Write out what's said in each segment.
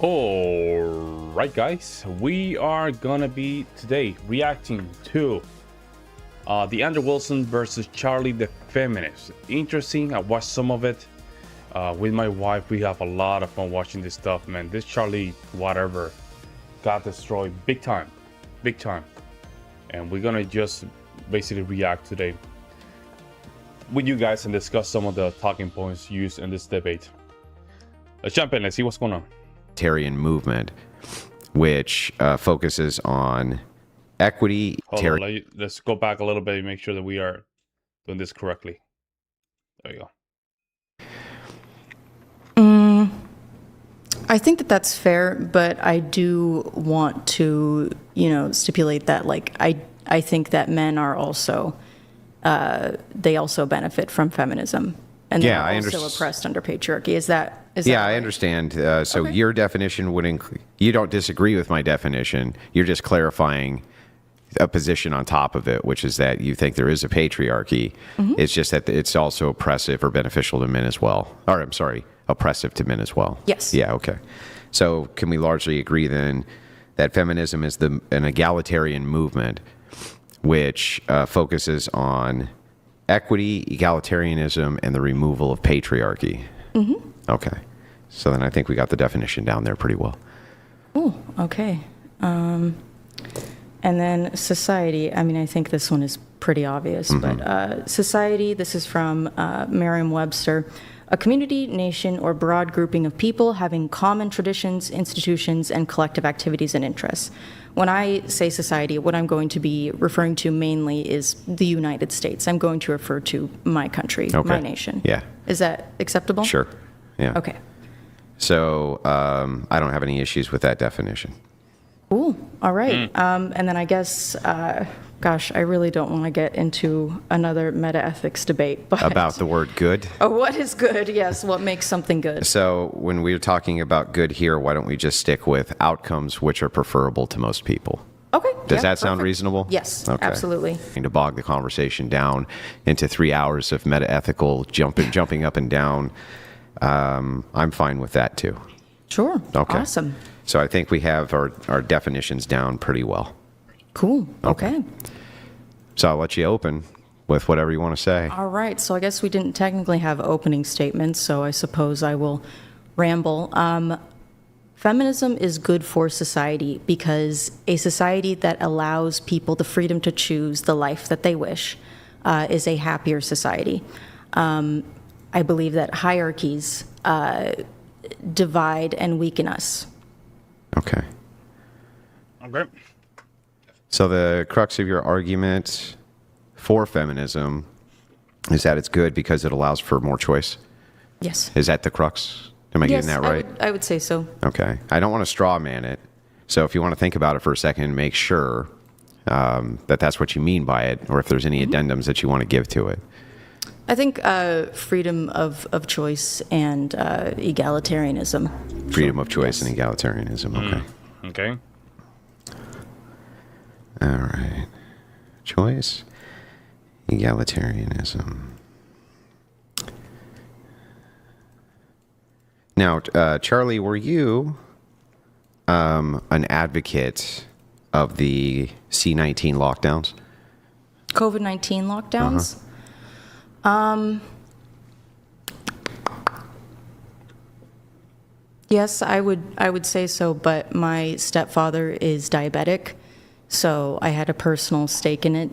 All right, guys, we are gonna be today reacting to the Andrew Wilson versus Charlie the Feminist. Interesting. I watched some of it with my wife. We have a lot of fun watching this stuff, man. This Charlie whatever got destroyed big time, and we're gonna just basically react today with you guys and discuss some of the talking points used in this debate. Let's jump in. Let's see what's going on. Movement, which focuses on equity. Hold on, let's go back a little bit and make sure that we are doing this correctly. There you go. I think that that's fair, but I do want to, stipulate that, I think that men are also, they also benefit from feminism. And they're also oppressed under patriarchy. Is that I right? understand. So your definition would include, you don't disagree with my definition. You're just clarifying a position on top of it, which is that you think there is a patriarchy. Mm-hmm. It's just that it's also oppressive or beneficial to men as well. Or I'm sorry, oppressive to men as well. Yes. Yeah, okay. So can we largely agree then that feminism is an egalitarian movement which focuses on equity, egalitarianism, and the removal of patriarchy? Mm-hmm. Okay. So then I think we got the definition down there pretty well. Oh, okay. And then society, I think this one is pretty obvious, mm-hmm. but society, this is from Merriam-Webster, a community, nation, or broad grouping of people having common traditions, institutions, and collective activities and interests. When I say society, what I'm going to be referring to mainly is the United States. I'm going to refer to my country, my nation. Yeah. Is that acceptable? Sure. Yeah. Okay. So I don't have any issues with that definition. Ooh, all right. And then I guess, gosh, I really don't want to get into another meta-ethics debate. But about the word good? Oh, what is good? Yes, what makes something good? So when we're talking about good here, why don't we just stick with outcomes which are preferable to most people? Okay. Does that sound reasonable? Yes, okay. Absolutely. To bog the conversation down into 3 hours of meta-ethical jumping up and down, I'm fine with that too. Sure. Okay. Awesome. So I think we have our definitions down pretty well. Cool. Okay. So I'll let you open with whatever you want to say. All right. So I guess we didn't technically have opening statements, so I suppose I will ramble. Feminism is good for society because a society that allows people the freedom to choose the life that they wish is a happier society. I believe that hierarchies divide and weaken us. Okay. So the crux of your argument for feminism is that it's good because it allows for more choice? Yes. Is that the crux? Am I getting that right? I would say so. Okay. I don't want to straw man it. So if you want to think about it for a second, make sure that that's what you mean by it, or if there's any addendums that you want to give to it. I think freedom of choice and egalitarianism. Freedom of choice and egalitarianism. Okay. Okay. All right. Choice, egalitarianism. Now, Charlie, were you an advocate of the C-19 lockdowns? COVID-19 lockdowns? Yes, I would say so, but my stepfather is diabetic, so I had a personal stake in it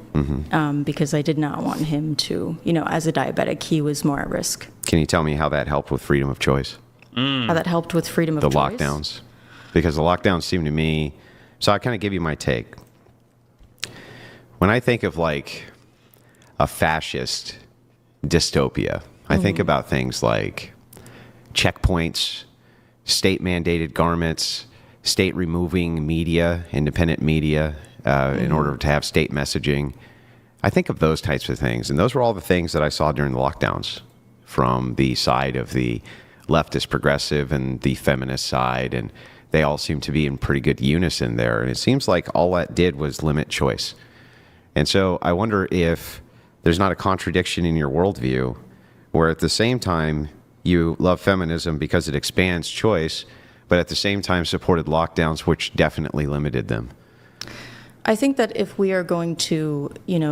because I did not want him to, as a diabetic, he was more at risk. Can you tell me how that helped with freedom of choice? How that helped with freedom of choice? The lockdowns. Because the lockdowns seem to me, so I kind of give you my take. When I think of like a fascist dystopia, I think about things like checkpoints, state-mandated garments, state removing media, independent media, in order to have state messaging. I think of those types of things. And those were all the things that I saw during the lockdowns from the side of the leftist progressive and the feminist side. And they all seem to be in pretty good unison there. And it seems like all that did was limit choice. And so I wonder if there's not a contradiction in your worldview where at the same time you love feminism because it expands choice, but at the same time supported lockdowns, which definitely limited them? I think that if we are going to,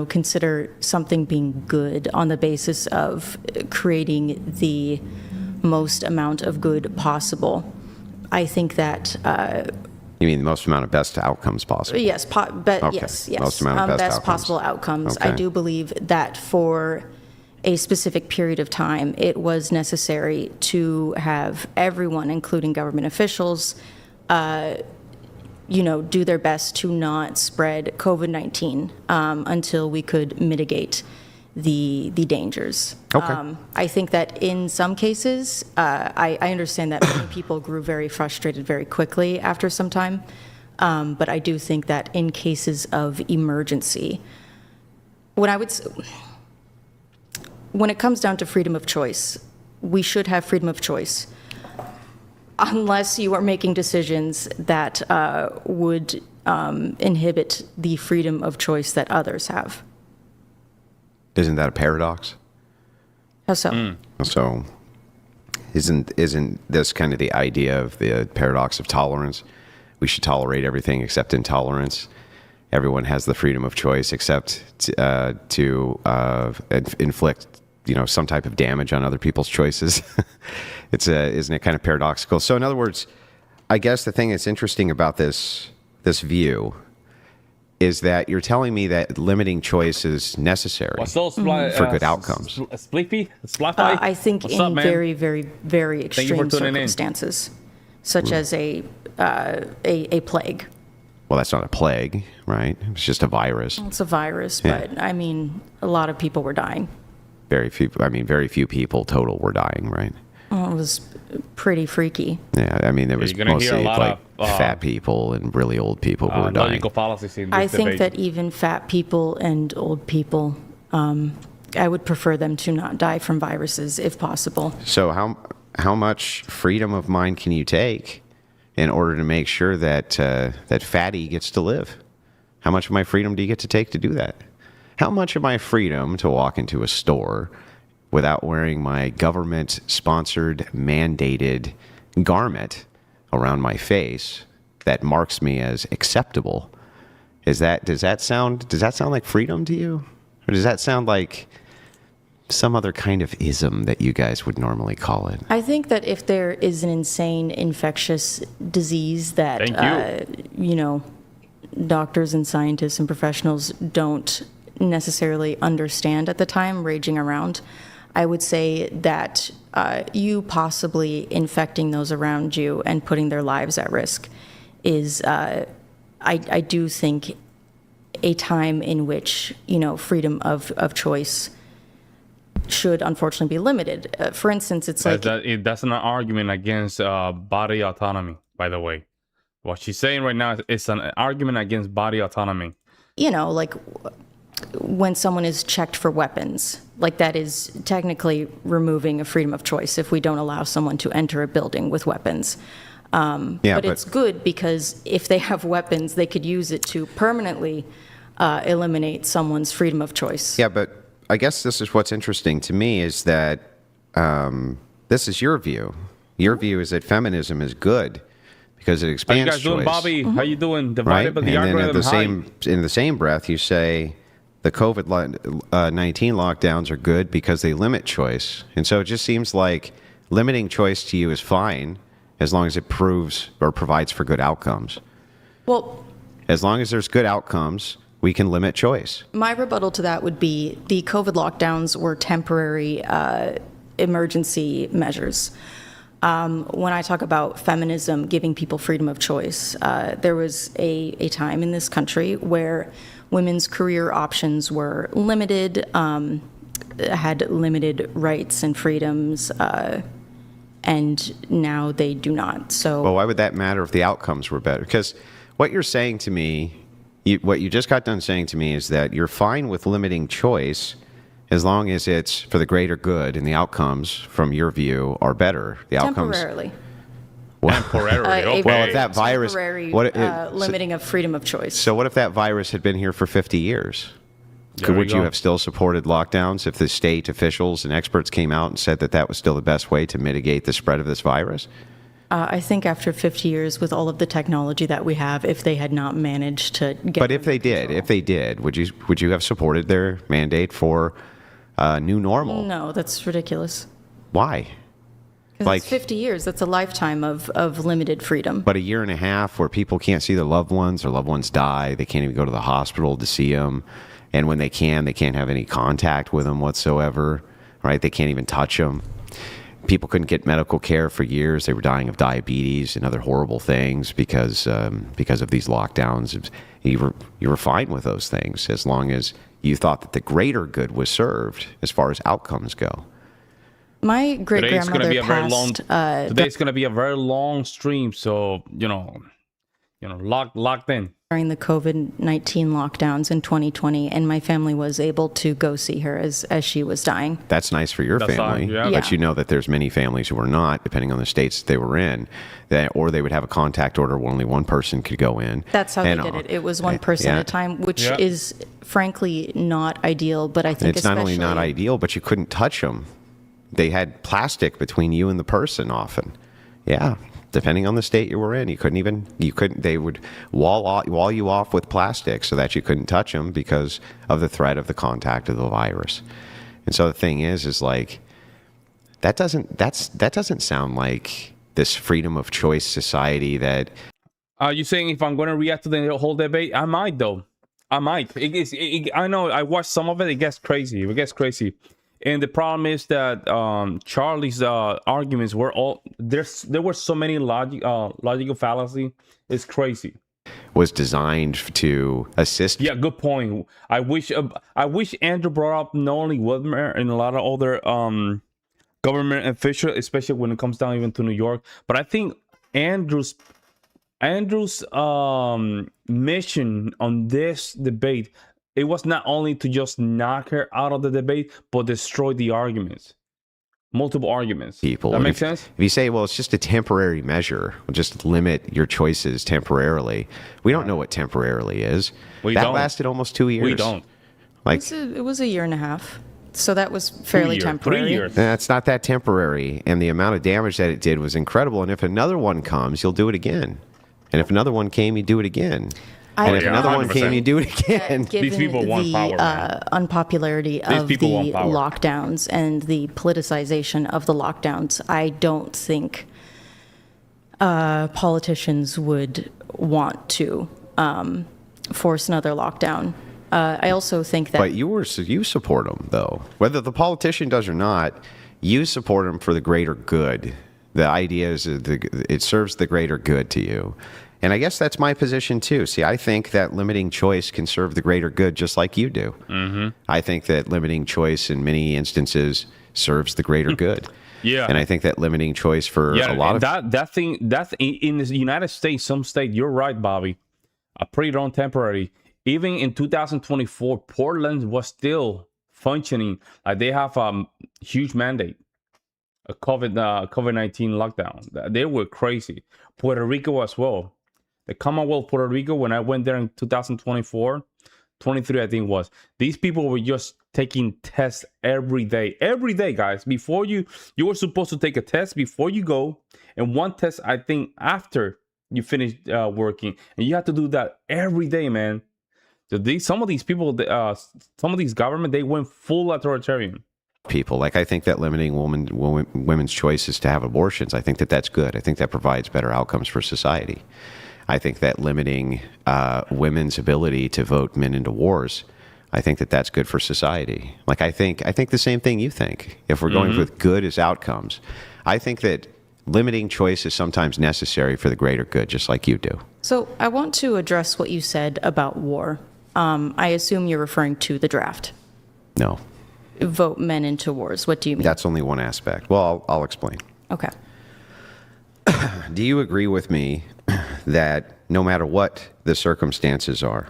consider something being good on the basis of creating the most amount of good possible, I think that You mean the most amount of best outcomes possible? yes, Okay. yes, Most amount of best outcomes. possible outcomes. I Okay. do believe that for a specific period of time, it was necessary to have everyone, including government officials, do their best to not spread COVID-19 until we could mitigate the dangers. Okay. I think that in some cases, I understand that many people grew very frustrated very quickly after some time, but I do think that in cases of emergency, when it comes down to freedom of choice, we should have freedom of choice, unless you are making decisions that would inhibit the freedom of choice that others have. Isn't that a paradox? How so? So, isn't this kind of the idea of the paradox of tolerance? We should tolerate everything except intolerance. Everyone has the freedom of choice except to inflict, some type of damage on other people's choices. Isn't it kind of paradoxical? So, in other words, I guess the thing that's interesting about this view is that you're telling me that limiting choice is necessary for good outcomes. Spliffy? I think What's in up, man? very, very, very you for extreme tuning in. circumstances, such as a plague. Well, that's not a plague, right? It's just a virus. It's a virus, Yeah. but a lot of people were dying. Very few people total were dying, right? Well, it was pretty freaky. Yeah, there was you're gonna hear mostly a lot of, fat people and really old people who were dying. logical fallacies in this I think debate. that even fat people and old people, I would prefer them to not die from viruses if possible. So how much freedom of mind can you take in order to make sure that that fatty gets to live? How much of my freedom do you get to take to do that? How much of my freedom to walk into a store without wearing my government-sponsored, mandated garment around my face that marks me as acceptable? Does that sound like freedom to you? Or does that sound like some other kind of ism that you guys would normally call it? I think that if there is an insane infectious disease that, doctors and scientists and professionals don't necessarily understand at the time raging around, I would say that you possibly infecting those around you and putting their lives at risk is, I do think, a time in which, freedom of choice should unfortunately be limited. For instance, it's like... That's an argument against body autonomy, by the way. What she's saying right now is an argument against body autonomy. Like when someone is checked for weapons, like that is technically removing a freedom of choice if we don't allow someone to enter a building with weapons. But it's good because if they have weapons, they could use it to permanently eliminate someone's freedom of choice. Yeah, but I guess this is what's interesting to me is that this is your view. Your view is that feminism is good because it How expands you guys doing, choice. Bobby? How you doing? Right? Divided by And the then algorithm. in the same breath, you say the COVID-19 lockdowns are good because they limit choice. And so it just seems like limiting choice to you is fine as long as it proves or provides for good outcomes. Well, As long as there's good outcomes, we can limit choice. my rebuttal to that would be the COVID lockdowns were temporary emergency measures. When I talk about feminism giving people freedom of choice, there was a time in this country where women's career options were limited, had limited rights and freedoms, and now they do not. So, Well, why would that matter if the outcomes were better? Because what you're saying to me, what you just got done saying to me is that you're fine with limiting choice as long as it's for the greater good and the outcomes, from your view, are better. The outcomes. temporarily. Temporarily, okay. Well, if that virus, Temporary what, limiting of freedom of choice. so what if that virus had been here for 50 years? There we Would you go. have still supported lockdowns if the state officials and experts came out and said that that was still the best way to mitigate the spread of this virus? I think after 50 years, with all of the technology that we have, if they had not managed to get. But if they did, would you have supported their mandate for new normal? No, that's ridiculous. Why? Because it's 50 years. That's a lifetime of limited freedom. But a year and a half where people can't see their loved ones, or loved ones die, they can't even go to the hospital to see them. And when they can't have any contact with them whatsoever, right? They can't even touch them. People couldn't get medical care for years. They were dying of diabetes and other horrible things because of these lockdowns. You were fine with those things as long as you thought that the greater good was served as far as outcomes go. My great-grandmother passed. Today's going to be a very long stream, so locked in. During the COVID-19 lockdowns in 2020, and my family was able to go see her as she was dying. That's nice for your family, but you know that there's many families who are not, depending on the states they were in, or they would have a contact order where only one person could go in. That's how they did it. It was one person at a time, which is frankly not ideal, but I think it's not only not ideal, but you couldn't touch them. They had plastic between you and the person often. Yeah. Depending on the state you were in, they would wall you off with plastic so that you couldn't touch them because of the threat of the contact of the virus. And so the thing is like, that doesn't sound like this freedom of choice society that. Are you saying if I'm going to react to the whole debate? I might though. I might. I know I watched some of it. It gets crazy. And the problem is that Charlie's arguments were there were so many logical fallacy. It's crazy. Was designed to assist. Yeah, good point. I wish Andrew brought up not only Wilmer and a lot of other government officials, especially when it comes down even to New York. But I think Andrew's mission on this debate. It was not only to just knock her out of the debate, but destroy the arguments. Multiple arguments. That makes sense? If you say, well, it's just a temporary measure, we'll just limit your choices temporarily. We don't know what temporarily is. That lasted almost 2 years. We don't. It was a year and a half. So that was fairly temporary. 3 years. That's not that temporary. And the amount of damage that it did was incredible. And if another one comes, you'll do it again. And if another one came, you do it again. And if another 100%. One came, you do it again. These people want power. Unpopularity of the lockdowns and the politicization of the lockdowns, I don't think politicians would want to force another lockdown. I also think that. But you support them, though. Whether the politician does or not, you support them for the greater good. The idea is it serves the greater good to you. And I guess that's my position, too. See, I think that limiting choice can serve the greater good just like you do. Mm-hmm. I think that limiting choice in many instances serves the greater good. Yeah. And I think that limiting choice for a lot of... That's in the United States, some state, you're right, Bobby, pretty darn temporary. Even in 2024, Portland was still functioning. Like they have a huge mandate, a COVID-19 lockdown. They were crazy. Puerto Rico as well. The Commonwealth Puerto Rico, when I went there in 2024, 23, I think it was, these people were just taking tests every day. Every day, guys. Before you were supposed to take a test before you go, and one test, I think, after you finish working. And you have to do that every day, man. So some of these people, some of these government, they went full authoritarian. People, like I think that limiting women's choices to have abortions, I think that that's good. I think that provides better outcomes for society. I think that limiting women's ability to vote men into wars, I think that that's good for society. Like I think the same thing you think. If we're going with good as outcomes, I think that limiting choice is sometimes necessary for the greater good, just like you do. So I want to address what you said about war. I assume you're referring to the draft. No. Vote men into wars. What do you mean? That's only one aspect. Well, I'll explain. Okay. Do you agree with me that no matter what the circumstances are,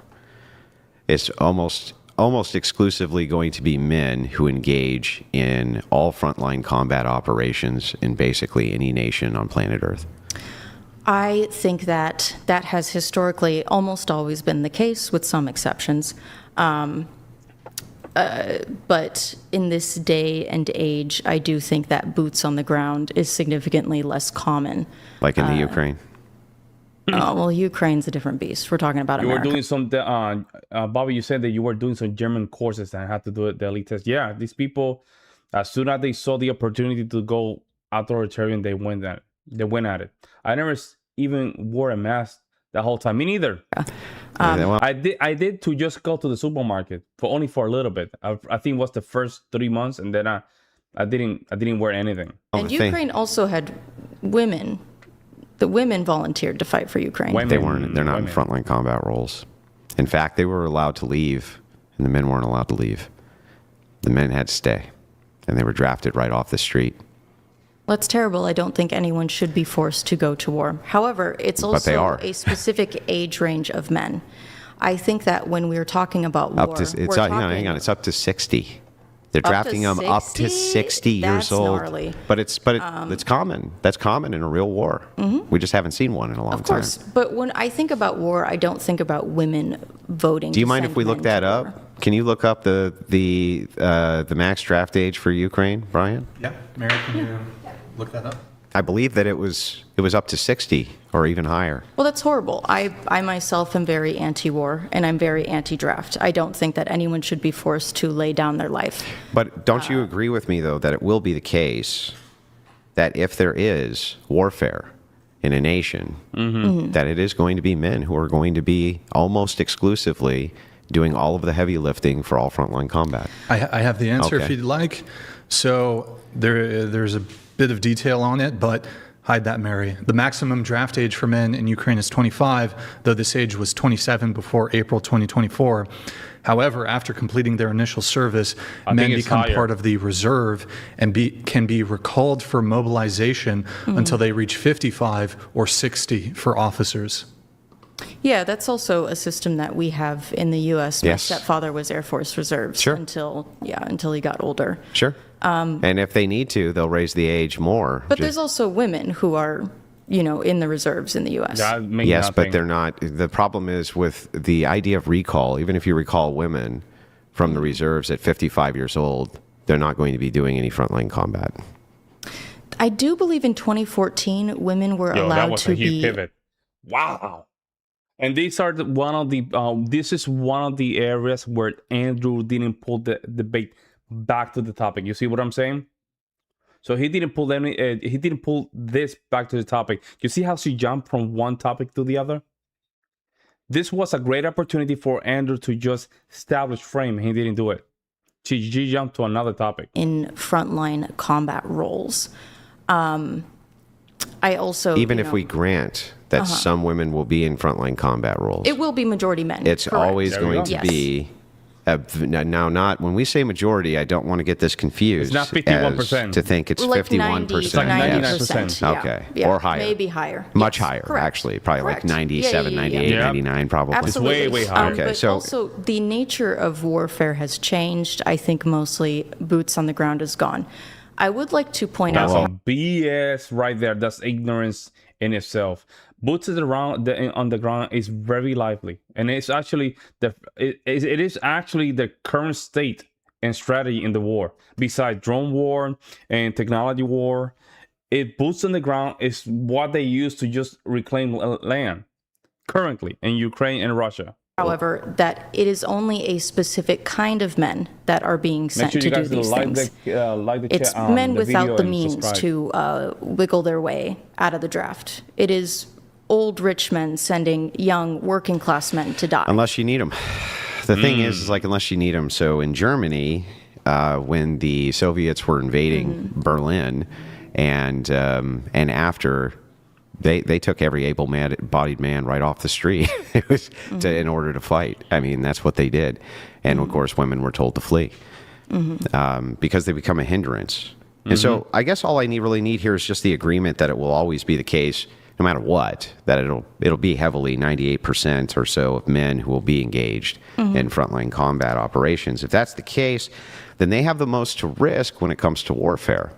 it's almost exclusively going to be men who engage in all frontline combat operations in basically any nation on planet Earth? I think that has historically almost always been the case, with some exceptions. But in this day and age, I do think that boots on the ground is significantly less common. Like in the Ukraine. Well, Ukraine's a different beast. We're talking about You America. were doing some, Bobby, you said that you were doing some German courses and had to do the elite test. Yeah, these people, as soon as they saw the opportunity to go authoritarian, they went at it. I never even wore a mask that whole time. Me neither. I did to just go to the supermarket only for a little bit. I think it was the first 3 months, and then I didn't wear anything. And Ukraine also had women. The women volunteered to fight for Ukraine. They're not in frontline combat roles. In fact, they were allowed to leave, and the men weren't allowed to leave. The men had to stay, and they were drafted right off the street. Well, that's terrible. I don't think anyone should be forced to go to war. However, it's also a specific age range of men. I think that when we're talking about war, hang on, it's up to 60. They're drafting them up to 60 years old. Gnarly. But it's common. That's common in a real war. Mm-hmm. We just haven't seen one in a long time. Of course. But when I think about war, I don't think about women voting. Do you mind if we look that up? Can you look up the max draft age for Ukraine, Brian? Yeah, Mary, can you look that up? I believe that it was up to 60 or even higher. Well, that's horrible. I myself am very anti-war, and I'm very anti-draft. I don't think that anyone should be forced to lay down their life. But don't you agree with me, though, that it will be the case that if there is warfare in a nation, that it is going to be men who are going to be almost exclusively doing all of the heavy lifting for all frontline combat? I have the answer Okay. if you'd like. So there's a bit of detail on it, but hide that, Mary. The maximum draft age for men in Ukraine is 25, though this age was 27 before April 2024. However, after completing their initial service, men become part of the reserve and can be recalled for mobilization until they reach 55 or 60 for officers. Yeah, that's also a system that we have in the U.S. My Yes. stepfather was Air Force Reserves Sure. until he got older. Sure. And if they need to, they'll raise the age more. But there's also women who are, in the reserves in the U.S. Yes, but they're not. The problem is with the idea of recall, even if you recall women from the reserves at 55 years old, they're not going to be doing any frontline combat. I do believe in 2014, women were allowed that was to a huge be. pivot. Wow. And these are this is one of the areas where Andrew didn't pull the debate back to the topic. You see what I'm saying? So he didn't pull this back to the topic. You see how she jumped from one topic to the other? This was a great opportunity for Andrew to just establish frame. He didn't do it. She jumped to another topic. In frontline combat roles. I also Even if we grant that some women will be in frontline combat roles, it will be majority men. it's correct. always There we going go. to Yes. be. Now, not when we say majority, I don't want to get this confused. It's not 51%. To think it's Like 51%. 99%. Yeah. Okay. Yeah. Or higher. Maybe higher. Much Yes, higher, correct. actually. Probably Correct. like 97, Yeah. 98, Yeah. 99, probably. Absolutely. way higher. Okay, But so- also, the nature of warfare has changed. I think mostly boots on the ground is gone. I would like to point That's out. some BS right there. That's ignorance in itself. Boots on the ground is very lively, and it's actually it is actually the current state and strategy in the war. Besides drone war and technology war, boots on the ground is what they use to just reclaim land currently in Ukraine and Russia. However, that it is only a specific kind of men that are being Make sent sure to you do guys these things. like the It's chat, men the without video the and means subscribe. to wiggle their way out of the draft. It is old rich men sending young working class men to die. Unless you need them. The thing is like, unless you need them. So in Germany, when the Soviets were invading Berlin, and after they took every able-bodied man right off the street it was in order to fight. I mean, that's what they did. And of course, women were told to flee because they become a hindrance. And so I guess all I really need here is just the agreement that it will always be the case, no matter what, that it'll be heavily 98% or so of men who will be engaged in frontline combat operations. If that's the case, then they have the most to risk when it comes to warfare.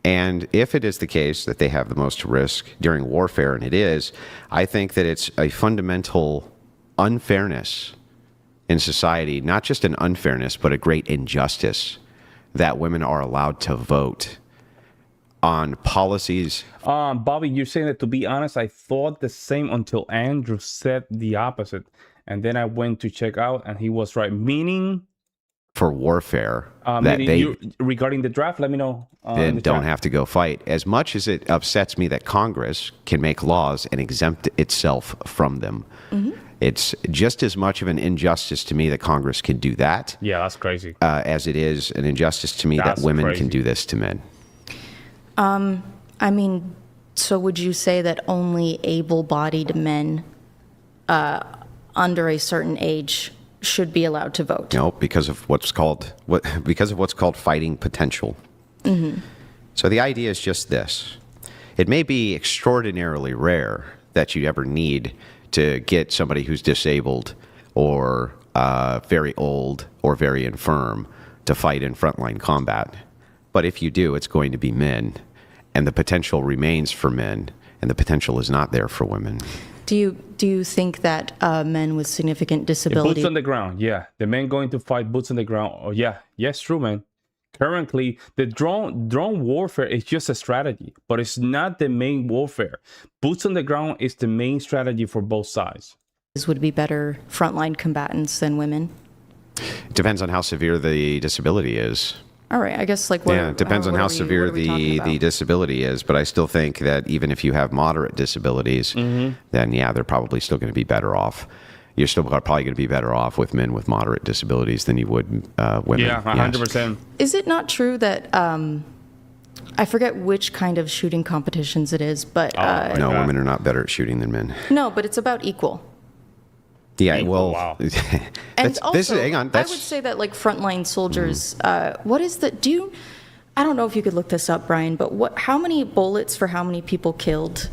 And if it is the case that they have the most to risk during warfare, and it is, I think that it's a fundamental unfairness in society, not just an unfairness, but a great injustice that women are allowed to vote on policies. Bobby, you're saying that, to be honest, I thought the same until Andrew said the opposite. And then I went to check out and he was right. Meaning For warfare, that meaning they regarding the draft, let me know. then don't have to go fight. As much as it upsets me that Congress can make laws and exempt itself from them, it's just as much of an injustice to me that Congress can do that. Yeah, that's crazy. As it is an injustice to me That's that women crazy. can do this to men. I mean, so would you say that only able-bodied men under a certain age should be allowed to vote? No, because of what's called fighting potential. So the idea is just this: it may be extraordinarily rare that you ever need to get somebody who's disabled or very old or very infirm to fight in frontline combat, but if you do, it's going to be men, and the potential remains for men, and the potential is not there for women. Do you think that men with significant disability? Boots on the ground, yeah. The men going to fight boots on the ground. Oh, yeah. Yes, true, man. Currently, the drone warfare is just a strategy, but it's not the main warfare. Boots on the ground is the main strategy for both sides. Would be better frontline combatants than women? It depends on how severe the disability is. All right, I guess like Yeah, it depends on how severe the disability is, but I still think that even if you have moderate disabilities, then yeah, they're probably still going to be better off. You're still probably going to be better off with men with moderate disabilities than you would women. Yeah, 100%. Is it not true that I forget which kind of shooting competitions it is, but No, women are not better at shooting than men. no, but it's about equal. Yeah, well, Wow. And also, hang on. I would say that like frontline soldiers, what is the, I don't know if you could look this up, Brian, but how many bullets for how many people killed?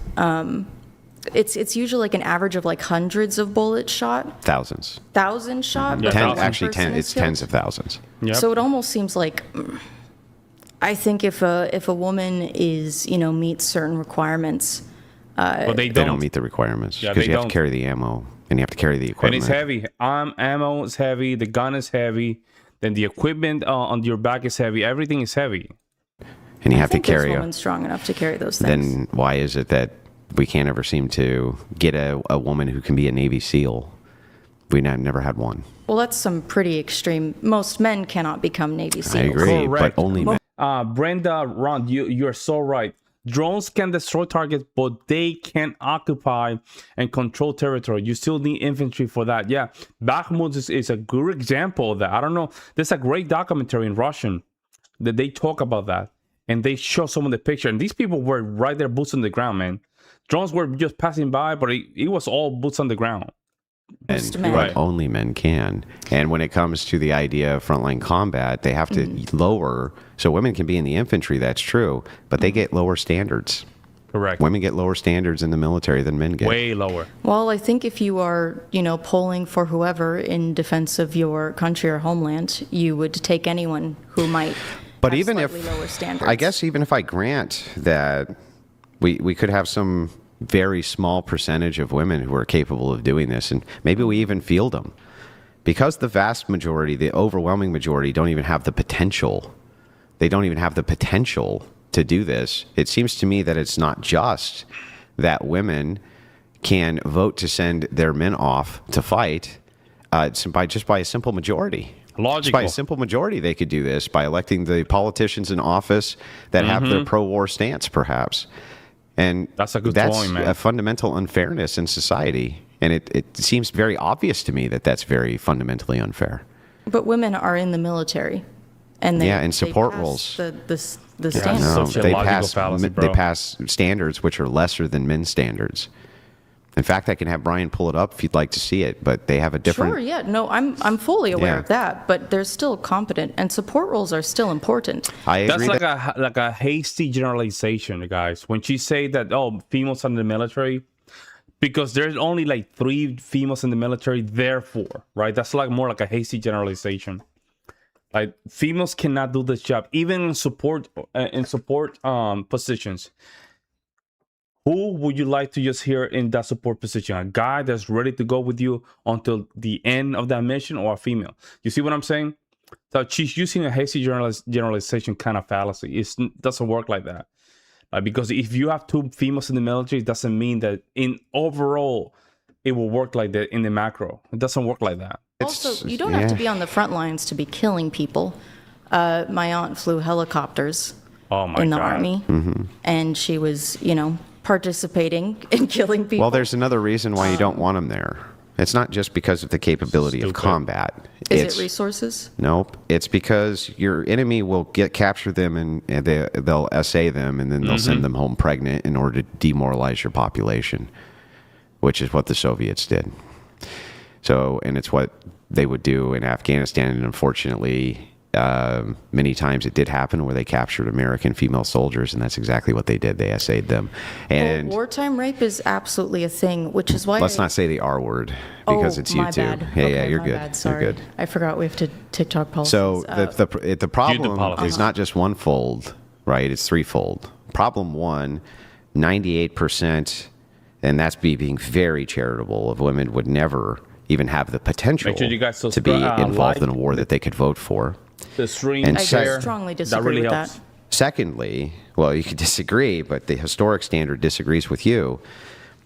It's usually like an average of like hundreds of bullets shot, thousands. 1,000 shot. Yeah, but one Actually, person is it's killed? tens of thousands. Yep. So it almost seems like, I think if a woman is, meets certain requirements, But they They don't. don't meet the requirements Yeah, because they you have don't. to carry the ammo and you have to carry the And equipment. it's heavy. Ammo is heavy. The gun is heavy. Then the equipment on your back is heavy. Everything is heavy. And you I have to think this carry it. woman's strong enough to carry those things. Then why is it that we can't ever seem to get a woman who can be a Navy SEAL? We never had one. Well, that's some pretty extreme. Most men cannot become Navy SEAls. I agree, Correct. but only men. Brenda, Ron, you're so right. Drones can destroy targets, but they can occupy and control territory. You still need infantry for that. Yeah, Bakhmut is a good example of that. I don't know. There's a great documentary in Russian that they talk about that. And they show some of the picture. And these people were right there, boots on the ground, man. Drones were just passing by, but it was all boots on the ground. Most And men. but only men can. And when it comes to the idea of frontline combat, they have to lower. So women can be in the infantry, that's true, but they get lower standards. Correct. Women get lower standards in the military than men get. Way lower. Well, I think if you are, polling for whoever in defense of your country or homeland, you would take anyone who might But have even slightly if, lower standards. I guess even if I grant that we could have some very small percentage of women who are capable of doing this, and maybe we even field them, because the vast majority, the overwhelming majority, don't even have the potential. They don't even have the potential to do this. It seems to me that it's not just that women can vote to send their men off to fight by a simple majority. Logical. Just by a simple majority, they could do this by electing the politicians in office that have their pro-war stance, perhaps. And That's a good that's point, man. a fundamental unfairness in society. And it seems very obvious to me that that's very fundamentally unfair. But women are in the military, and they, Yeah, in support pass roles. The standards. so- Such a logical fallacy, bro. they pass standards which are lesser than men's standards. In fact, I can have Brian pull it up if you'd like to see it, but they have a different... Sure, yeah, no, I'm fully aware Yeah. of that, but they're still competent, and support roles are still important. I agree That's like a hasty generalization, guys. When she say that, females are in the military, because there's only like 3 females in the military, therefore, right? That's like more like a hasty generalization. Like females cannot do this job, even in support positions. who would you like to just hear in that support position? A guy that's ready to go with you until the end of that mission, or a female? You see what I'm saying? So she's using a hasty generalization kind of fallacy. It doesn't work like that. Because if you have 2 females in the military, it doesn't mean that in overall it will work like that in the macro. It doesn't work like that. Also, you don't have to be on the front lines to be killing people. My aunt flew helicopters in the Army, and she was, participating in killing people. Well, there's another reason why you don't want them there. It's not just because of the capability of combat. Is it resources? Nope. It's because your enemy will capture them and they'll essay them, and then they'll send them home pregnant in order to demoralize your population, which is what the Soviets did. So, and it's what they would do in Afghanistan, and unfortunately, many times it did happen where they captured American female soldiers, and that's exactly what they did. They essayed them. And wartime rape is absolutely a thing, which is why let's not say the R word, because it's my YouTube. bad. Yeah, Okay, yeah, you're my good. bad. Sorry. You're good. I forgot we have to TikTok policies. So the problem is not just one-fold, right? It's threefold. Problem 1, 98%, and that's being very charitable, of women would never even have the potential to be involved in a war that they could vote for. The stream And I share. strongly disagree with that. Secondly, well, you could disagree, but the historic standard disagrees with you.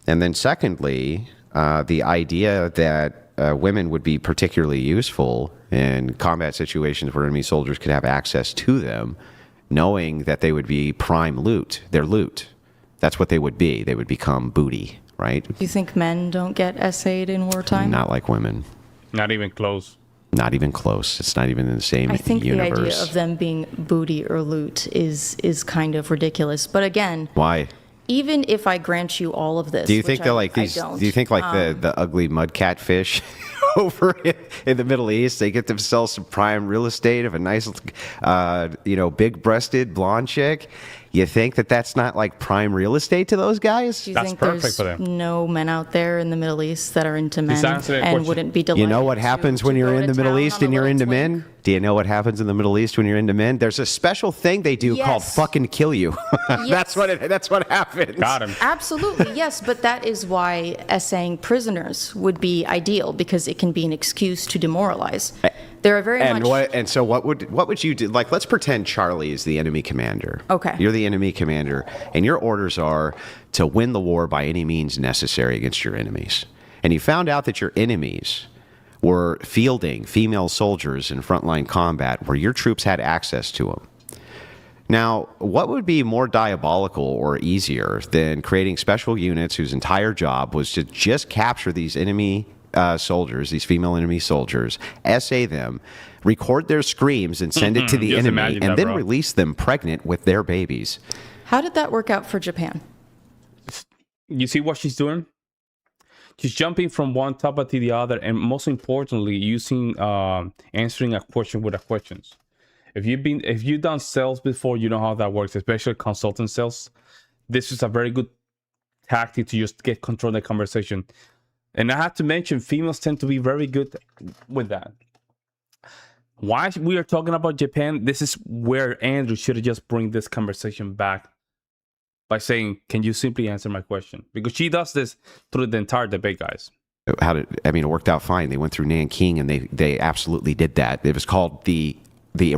And then secondly, the idea that women would be particularly useful in combat situations where enemy soldiers could have access to them, knowing that they would be prime loot, their loot. That's what they would be. They would become booty, right? Do you think men don't get essayed in wartime? Not like women. Not even close. Not even close. It's not even in the same universe. I think the idea of them being booty or loot is kind of ridiculous. But again, why? Even if I grant you all of this, do you think they're like these? Do you think like the ugly mud catfish over in the Middle East? They get themselves some prime real estate of a nice, big-breasted blonde chick. You think that that's not like prime real estate to those guys? Do you That's think perfect there's for them. no men out there in the Middle East that are into men answering a and question. wouldn't be delighted? You know what happens when you're in the Middle East and you're into men? Do you know what happens in the Middle East when you're into men? There's a special thing they do called fucking kill you. Yes. That's what happens. Got him. Absolutely, yes, but that is why essaying prisoners would be ideal, because it can be an excuse to demoralize. There are very much. So what would you do? Like, let's pretend Charlie is the enemy commander. Okay. You're the enemy commander, and your orders are to win the war by any means necessary against your enemies. And you found out that your enemies were fielding female soldiers in frontline combat where your troops had access to them. Now, what would be more diabolical or easier than creating special units whose entire job was to just capture these enemy soldiers, these female enemy soldiers, essay them, record their screams, and send it to the enemy, and then release them pregnant with their babies? How did that work out for Japan? You see what she's doing? She's jumping from one topic to the other, and most importantly, using answering a question with a questions. If you've done sales before, you know how that works, especially consultant sales. This is a very good tactic to just get control of the conversation. And I have to mention, females tend to be very good with that. Why we are talking about Japan, this is where Andrew should have just bring this conversation back by saying, can you simply answer my question? Because she does this through the entire debate, guys. It worked out fine. They went through Nanking, and they absolutely did that. It was called the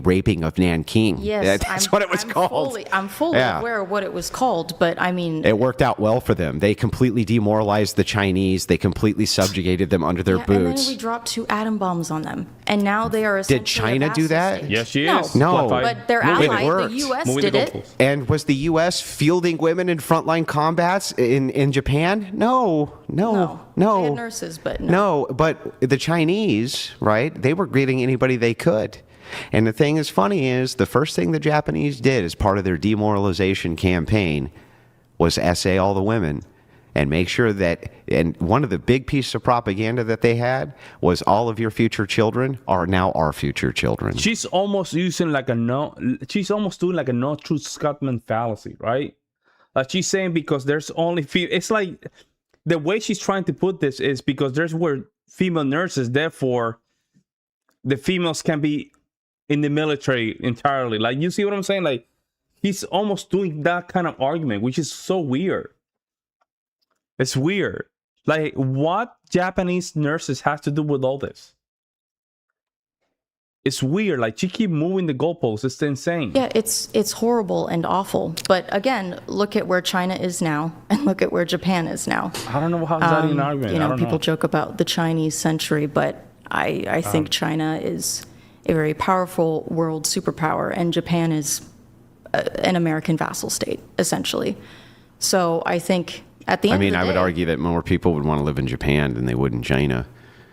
raping of Nanking. Yes, that's what it was called. I'm fully aware of what it was called, but I mean, it worked out well for them. They completely demoralized the Chinese. They completely subjugated them under their boots. And then we dropped 2 atom bombs on them, and now they are. Did China do that? State. Yes, she is. No, but their ally, the U.S., did it. And was the U.S. fielding women in frontline combats in Japan? No. They had nurses, but no. But the Chinese, right? They were greeting anybody they could. And the thing is funny is the first thing the Japanese did as part of their demoralization campaign was essay all the women and make sure that, and one of the big pieces of propaganda that they had was all of your future children are now our future children. She's almost doing like a no true Scotsman fallacy, right? Like she's saying because there's only it's like the way she's trying to put this is because there's where female nurses, therefore the females can be in the military entirely. Like, you see what I'm saying? Like, he's almost doing that kind of argument, which is so weird. It's weird. Like, what Japanese nurses has to do with all this? It's weird. Like, she keep moving the goalposts. It's insane. Yeah, it's horrible and awful. But again, look at where China is now, and look at where Japan is now. I don't know how that an argument. You I know, don't people know. joke about the Chinese century, but I think China is a very powerful world superpower, and Japan is an American vassal state, essentially. So I think at the end of the day, I would argue that more people would want to live in Japan than they would in China.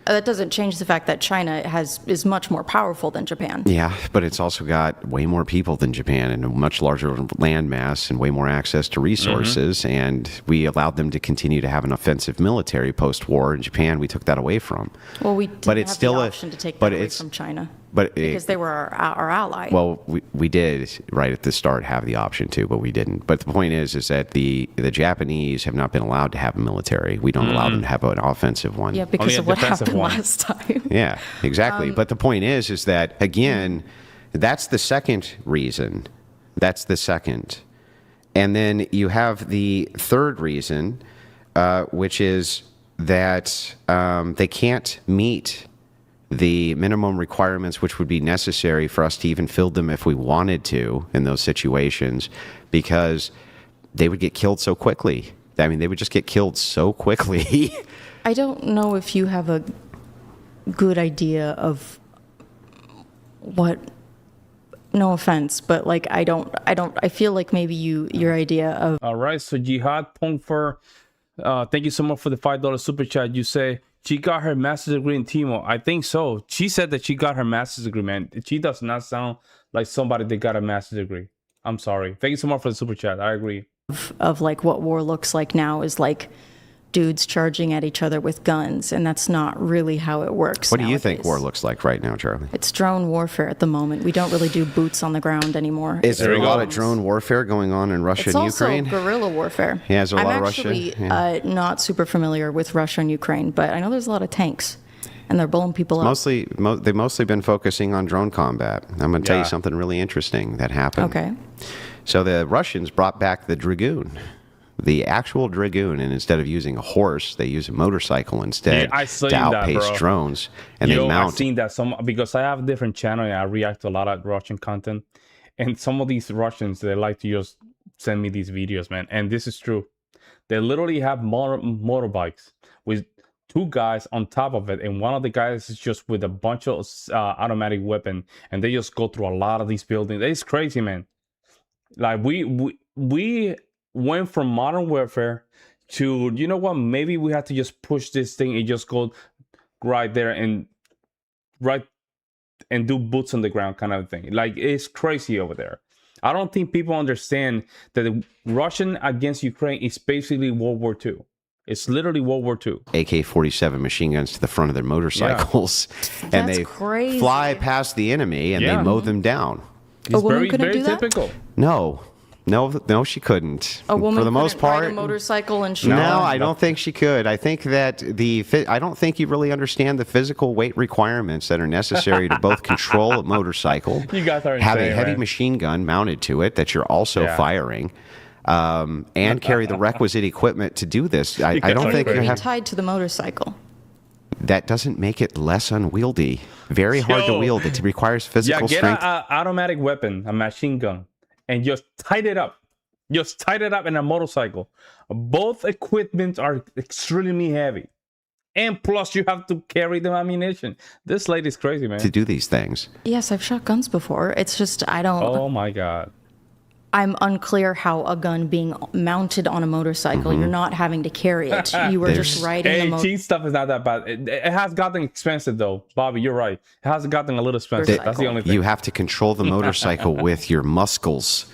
that doesn't change the fact that China is much more powerful than Japan. Yeah, but it's also got way more people than Japan and a much larger land mass and way more access to resources. And we allowed them to continue to have an offensive military post-war. In Japan, we took that away from. Well, we didn't it's have still the a- option to take but that away it's- from China But because they were our ally. well, we did right at the start have the option to, but we didn't. But the point is that the Japanese have not been allowed to have a military. We don't allow them to have an offensive one. Yeah, because Only a of what defensive happened one. last time. Yeah, exactly. But the point is that, again, that's the second reason. That's the second. And then you have the third reason, which is that they can't meet the minimum requirements which would be necessary for us to even fill them if we wanted to in those situations, because they would get killed so quickly. I mean, they would just get killed so quickly. I don't know if you have a good idea of what, no offense, but like I feel like maybe your idea of All right. So Jihad Pong for, thank you so much for the $5 super chat. You say she got her master's degree in Timo. I think so. She said that she got her master's degree, man. She does not sound like somebody that got a master's degree. I'm sorry. Thank you so much for the super chat. I agree. like what war looks like now is like dudes charging at each other with guns, and that's not really how it works. What do you think nowadays. war looks like right now, Charlie? It's drone warfare at the moment. We don't really do boots on the ground anymore. Is there a we lot go. of drone warfare going on in Russia It's and also Ukraine? guerrilla warfare. Yeah, is there a lot I'm of Russia? actually Yeah. not super familiar with Russia and Ukraine, but I know there's a lot of tanks, and they're blowing people up. They've mostly been focusing on drone combat. I'm going to tell you Yeah. something really interesting that happened. Okay. So the Russians brought back the Dragoon, the actual Dragoon, and instead of using a horse, they use a motorcycle instead Yeah, I seen to that, outpace bro. drones. And Yo, they I've mount. seen that because I have a different channel and I react to a lot of Russian content. And some of these Russians, they like to just send me these videos, man. And this is true. They literally have motorbikes with two guys on top of it, and one of the guys is just with a bunch of automatic weapon, and they just go through a lot of these buildings. It's crazy, man. Like we went from modern warfare to, you know what, maybe we had to just push this thing and just go right there and do boots on the ground kind of thing. Like, it's crazy over there. I don't think people understand that the Russian against Ukraine is basically World War II. It's literally World War II. AK-47 machine guns to the front of their motorcycles, and That's they crazy. fly past the enemy and Yeah. they mow them down. It's woman very, couldn't very do that? typical. No, she couldn't. A woman for the most couldn't ride part. a motorcycle and shoot. No, No. I don't think she could. I think that I don't think you really understand the physical weight requirements that are necessary to both control a motorcycle, You guys are have a insane, heavy man. machine gun mounted to it that you're also Yeah. firing, and carry the requisite equipment to do this. I guys don't are think you crazy. have. Tied to the motorcycle. That doesn't make it less unwieldy. Very hard to Yo. wield. It requires Yeah, physical get strength. an automatic weapon, a machine gun, and just tied it up. Just tied it up in a motorcycle. Both equipment are extremely heavy. And plus, you have to carry the ammunition. This lady's crazy, man. to do these things. Yes, I've shot guns before. It's just Oh my God. I'm unclear how a gun being mounted on a motorcycle, you're not having to carry it. You were just There's- riding the Hey, motorcycle. cheap stuff is not that bad. It has gotten expensive, though. Bobby, you're right. It has gotten a little expensive. That's the only thing. You have to control the motorcycle with your muscles.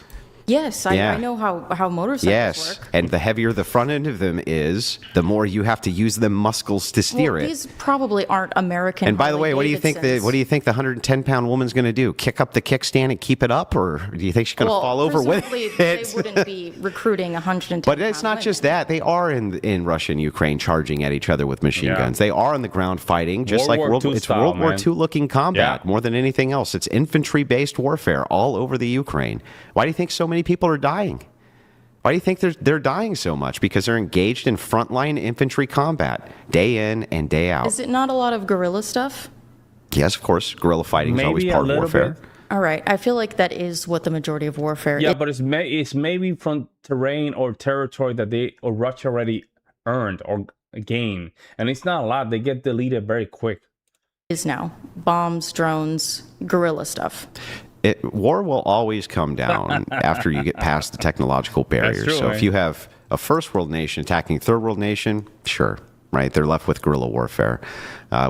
Yes, Yeah. I know how motorcycles Yes, work. and the heavier the front end of them is, the more you have to use the muscles to steer Well, it. these probably aren't American. And by the way, what do you think Harley-Davidsons. the 110-pound woman's going to do? Kick up the kickstand and keep it up, or do you think she's going to Well, fall over with presumably it? They wouldn't be recruiting 110. But it's not just that. They are in Russia and Ukraine charging at each other with machine Yeah. guns. They are on the ground fighting, just World like War II it's style, World War man. II looking combat Yeah. more than anything else. It's infantry-based warfare all over the Ukraine. Why do you think so many people are dying? Why do you think they're dying so much? Because they're engaged in frontline infantry combat day in and day out. Is it not a lot of guerrilla stuff? Yes, of course. Guerrilla fighting is always Maybe a part of little warfare. bit. All right. I feel like that is what the majority of warfare Yeah, but it's maybe from terrain or territory that Russia already earned or gained, and it's not a lot. They get deleted very quick. is now. Bombs, drones, guerrilla stuff. War will always come down after you get past the technological barriers. True, so right? if you have a first world nation attacking third world nation, sure, right? They're left with guerrilla warfare.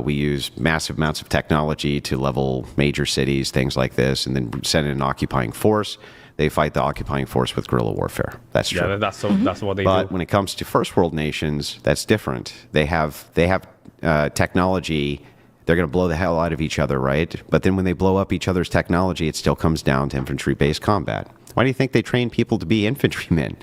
We use massive amounts of technology to level major cities, things like this, and then send in an occupying force. They fight the occupying force with guerrilla warfare. That's true. Yeah, that's what they But do. when it comes to first world nations, that's different. They have technology. They're going to blow the hell out of each other, right? But then when they blow up each other's technology, it still comes down to infantry-based combat. Why do you think they train people to be infantrymen?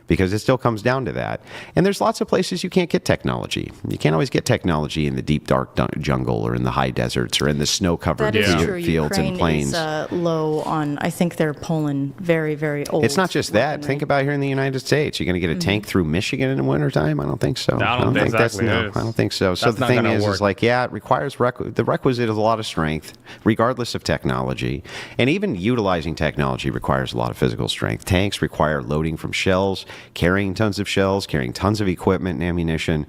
Because it still comes down to that. And there's lots of places you can't get technology. You can't always get technology in the deep, dark jungle or in the high deserts or in the snow-covered That is true. fields Ukraine and plains. is low on, I think they're Poland, very, very old. It's not just that. weaponry. Think about here in the United States. You're going to get a tank through Michigan in the wintertime? I don't think so. I don't think that's exactly it is. I don't think so. So That's the not thing gonna is work. like, yeah, it requires the requisite of a lot of strength, regardless of technology, and even utilizing technology requires a lot of physical strength. Tanks require loading from shells, carrying tons of shells, carrying tons of equipment and ammunition.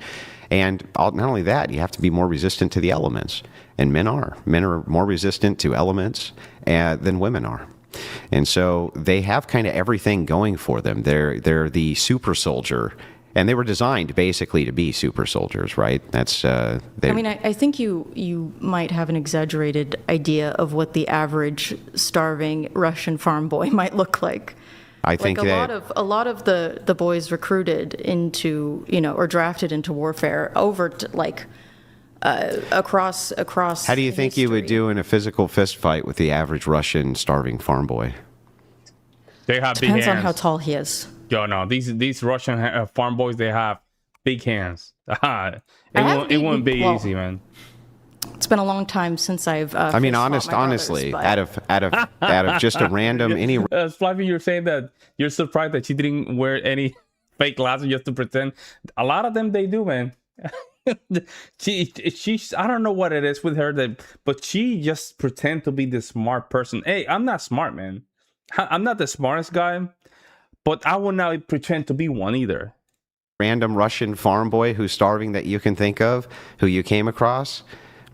And not only that, you have to be more resistant to the elements. And men are more resistant to elements than women are. And so they have kind of everything going for them. They're the super soldier. And they were designed basically to be super soldiers, right? That's I mean, I think you might have an exaggerated idea of what the average starving Russian farm boy might look like. I think like that a lot of the boys recruited into, or drafted into warfare over across. How do you think you would do in a physical fist fight with the average Russian starving farm boy? They have big Depends hands. on how tall he is. Yo, no, these Russian farm boys, they have big hands. It wouldn't be easy, man. It's been a long time since I've. I mean, fist fought my honestly, brothers, out of just a random any. Flavie, you're saying that you're surprised that she didn't wear any fake glasses just to pretend. A lot of them they do, man. She's I don't know what it is with her but she just pretend to be the smart person. Hey, I'm not smart, man. I'm not the smartest guy, but I will not pretend to be one either. Random Russian farm boy who's starving that you can think of, who you came across,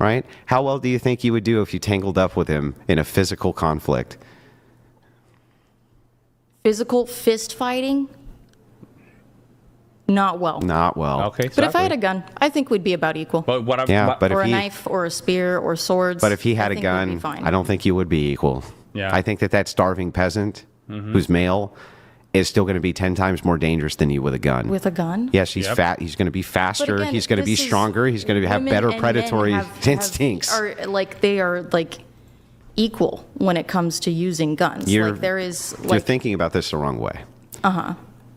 right? How well do you think you would do if you tangled up with him in a physical conflict? Physical fist fighting? Not well. Not well. Okay, But if I had a gun, I think we'd be about equal. but what But or if a he, knife, or a spear, or swords. but if he had I a think we'd be gun, fine. I don't think you would be equal. Yeah. I think that starving peasant who's male is still going to be 10 times more dangerous than you with a gun. With a gun? Yes, he's Yep. fat. He's going to be faster. But again, He's going to be this is- stronger. He's going to have women better and men predatory have- instincts. They are equal when it comes to using guns. There is You're thinking about this the wrong way.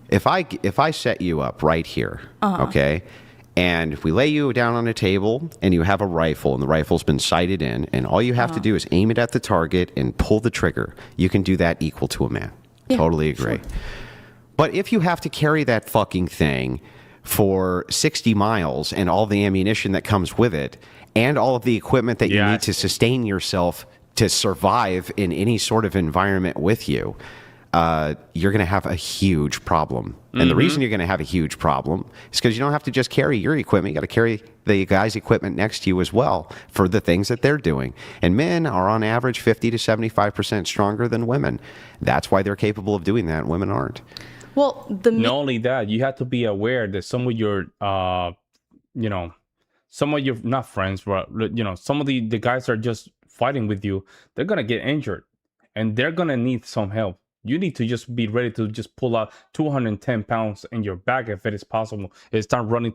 If I set you up right here, okay, and we lay you down on a table and you have a rifle and the rifle's been sighted in, and all you have to do is aim it at the target and pull the trigger, you can do that equal to a man. Yeah, Totally agree. But if you have to carry that fucking thing for 60 miles and all the ammunition that comes with it and all of the equipment that you need to sustain yourself to survive in any sort of environment with you, you're going to have a huge problem. And the reason you're going to have a huge problem is because you don't have to just carry your equipment. You got to carry the guy's equipment next to you as well for the things that they're doing. And men are on average 50 to 75% stronger than women. That's why they're capable of doing that. Women aren't. Well, Not only that, you have to be aware that some of your, some of your not friends, but some of the guys that are just fighting with you, they're gonna get injured, and they're gonna need some help. You need to just be ready to just pull out 210 pounds in your back if it is possible, and start running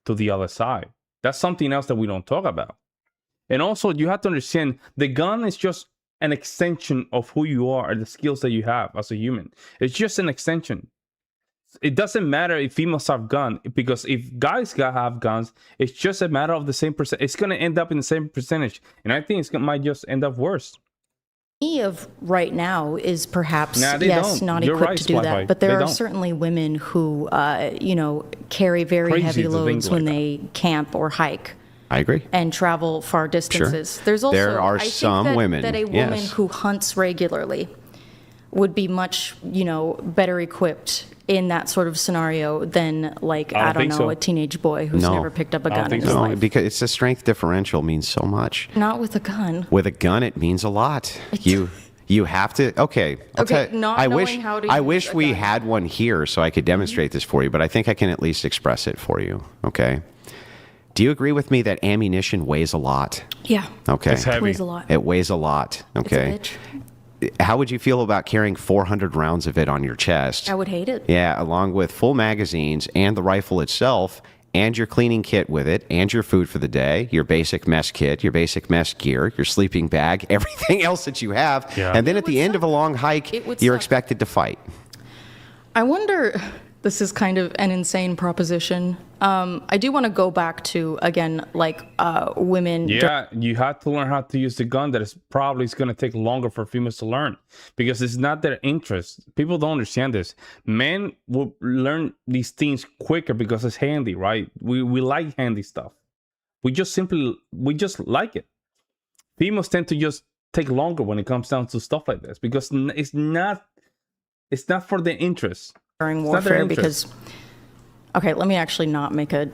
to the other side. That's something else that we don't talk about. And also, you have to understand the gun is just an extension of who you are and the skills that you have as a human. It's just an extension. It doesn't matter if females have guns, because if guys have guns, it's just a matter of the same percent. It's going to end up in the same percentage. And I think it might just end up worse. of right now is perhaps, Nah, they yes, don't. not You're equipped right, to do Wi-Fi. that. But They there are don't. certainly women who, carry very Crazy heavy to think loads when like they camp or hike I agree. and travel far distances. There's also, There are I think some that, women, that a woman yes. who hunts regularly would be much, better equipped in that sort of scenario than, like, I don't think know, so. a teenage boy who's No. never picked up a I don't gun in think his so. No, life. because it's the strength differential means so much. Not with a gun. With a gun, it means a lot. You have to. Okay. Okay, not I knowing wish. how to I use wish a we gun. had one here so I could demonstrate this for you. But I think I can at least express it for you. Okay. Do you agree with me that ammunition weighs a lot? Yeah. Okay. It's heavy. Weighs a lot. It weighs a lot. Okay. It's a bitch. How would you feel about carrying 400 rounds of it on your chest? I would hate it. Yeah, along with full magazines and the rifle itself, and your cleaning kit with it, and your food for the day, your basic mess kit, your basic mess gear, your sleeping bag, everything else that you have. Yeah. And then at would the end of a suck. long hike, It would you're suck. expected to fight. I wonder, this is kind of an insane proposition. I do want to go back to, again, like women. Yeah, you have to learn how to use the gun. That is probably going to take longer for females to learn because it's not their interest. People don't understand this. Men will learn these things quicker because it's handy, right? We like handy stuff. We just like it. Females tend to just take longer when it comes down to stuff like this because it's not for their interest. during not their warfare interest. because, okay, let me actually not make a.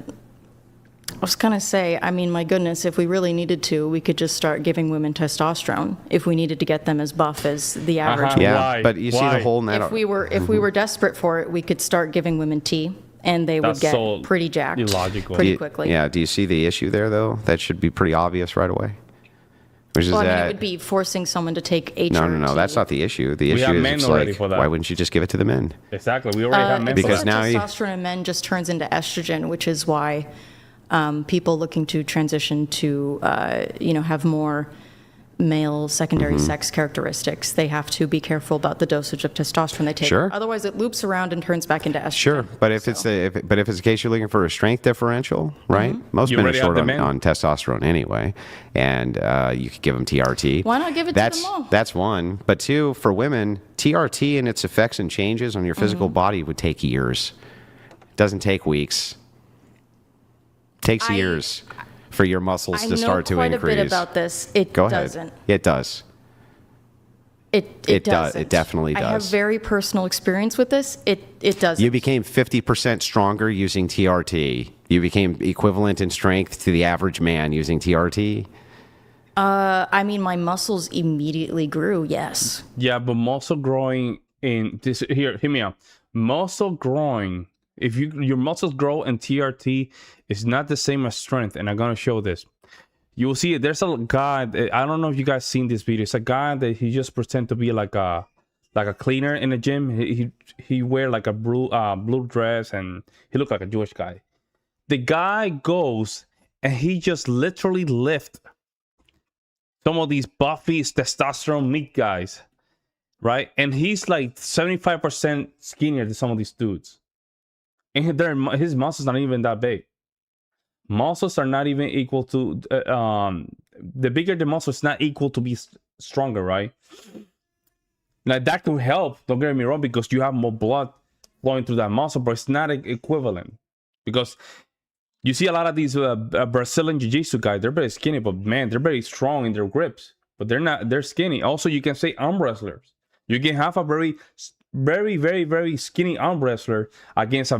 I was going to say, I mean, my goodness, if we really needed to, we could just start giving women testosterone if we needed to get them as buff as the average. Uh-huh. Yeah, Why? but you see Why? the hole in that. If we were desperate for it, we could start giving women tea, and they That's would get so pretty jacked illogical. pretty Do you- quickly. Yeah, do you see the issue there, though? That should be pretty obvious right away. Which is Well, I mean, that. it would be forcing someone to take HRT. No, that's not the issue. The We issue have is men it's already like, for that. why wouldn't you just give it to the men? Exactly. We already have men for Because that. now you- testosterone in men just turns into estrogen, which is why people looking to transition to, have more male secondary Mm-hmm. sex characteristics, they have to be careful about the dosage of testosterone they take. Sure. Otherwise, it loops around and turns back into estrogen. Sure, but if it's the case you're looking for a strength differential, right? Most You men are already have short the on, men. on testosterone anyway, and you could give them TRT. Why not give it to that's, them all? That's one, but two, for women, TRT and its effects and changes on your physical body would take years. It doesn't take weeks. It takes years for your muscles I to start to know quite increase. a bit about this. It Go ahead. doesn't. It does. It does. doesn't. It definitely I have does. very personal experience with this. It doesn't. You became 50% stronger using TRT. You became equivalent in strength to the average man using TRT. I mean, my muscles immediately grew. Yes. Yeah, but muscle growing in this hear me out. Muscle growing, if your muscles grow in TRT, is not the same as strength, and I'm gonna show this. You will see it. There's a guy. I don't know if you guys seen this video. It's a guy that he just pretend to be like a cleaner in the gym. He wear like a blue dress, and he look like a Jewish guy. The guy goes and he just literally lift some of these buffy testosterone meat guys, right? And he's like 75% skinnier than some of these dudes, and his muscles not even that big. Muscles are not even equal to the bigger the muscle is not equal to be stronger, right? Now that could help, don't get me wrong, because you have more blood flowing through that muscle, but it's not equivalent. Because you see a lot of these Brazilian jiu-jitsu guys, they're very skinny, but man, they're very strong in their grips, but they're skinny. Also, you can say arm wrestlers. You can have a very, very, very, very skinny arm wrestler against a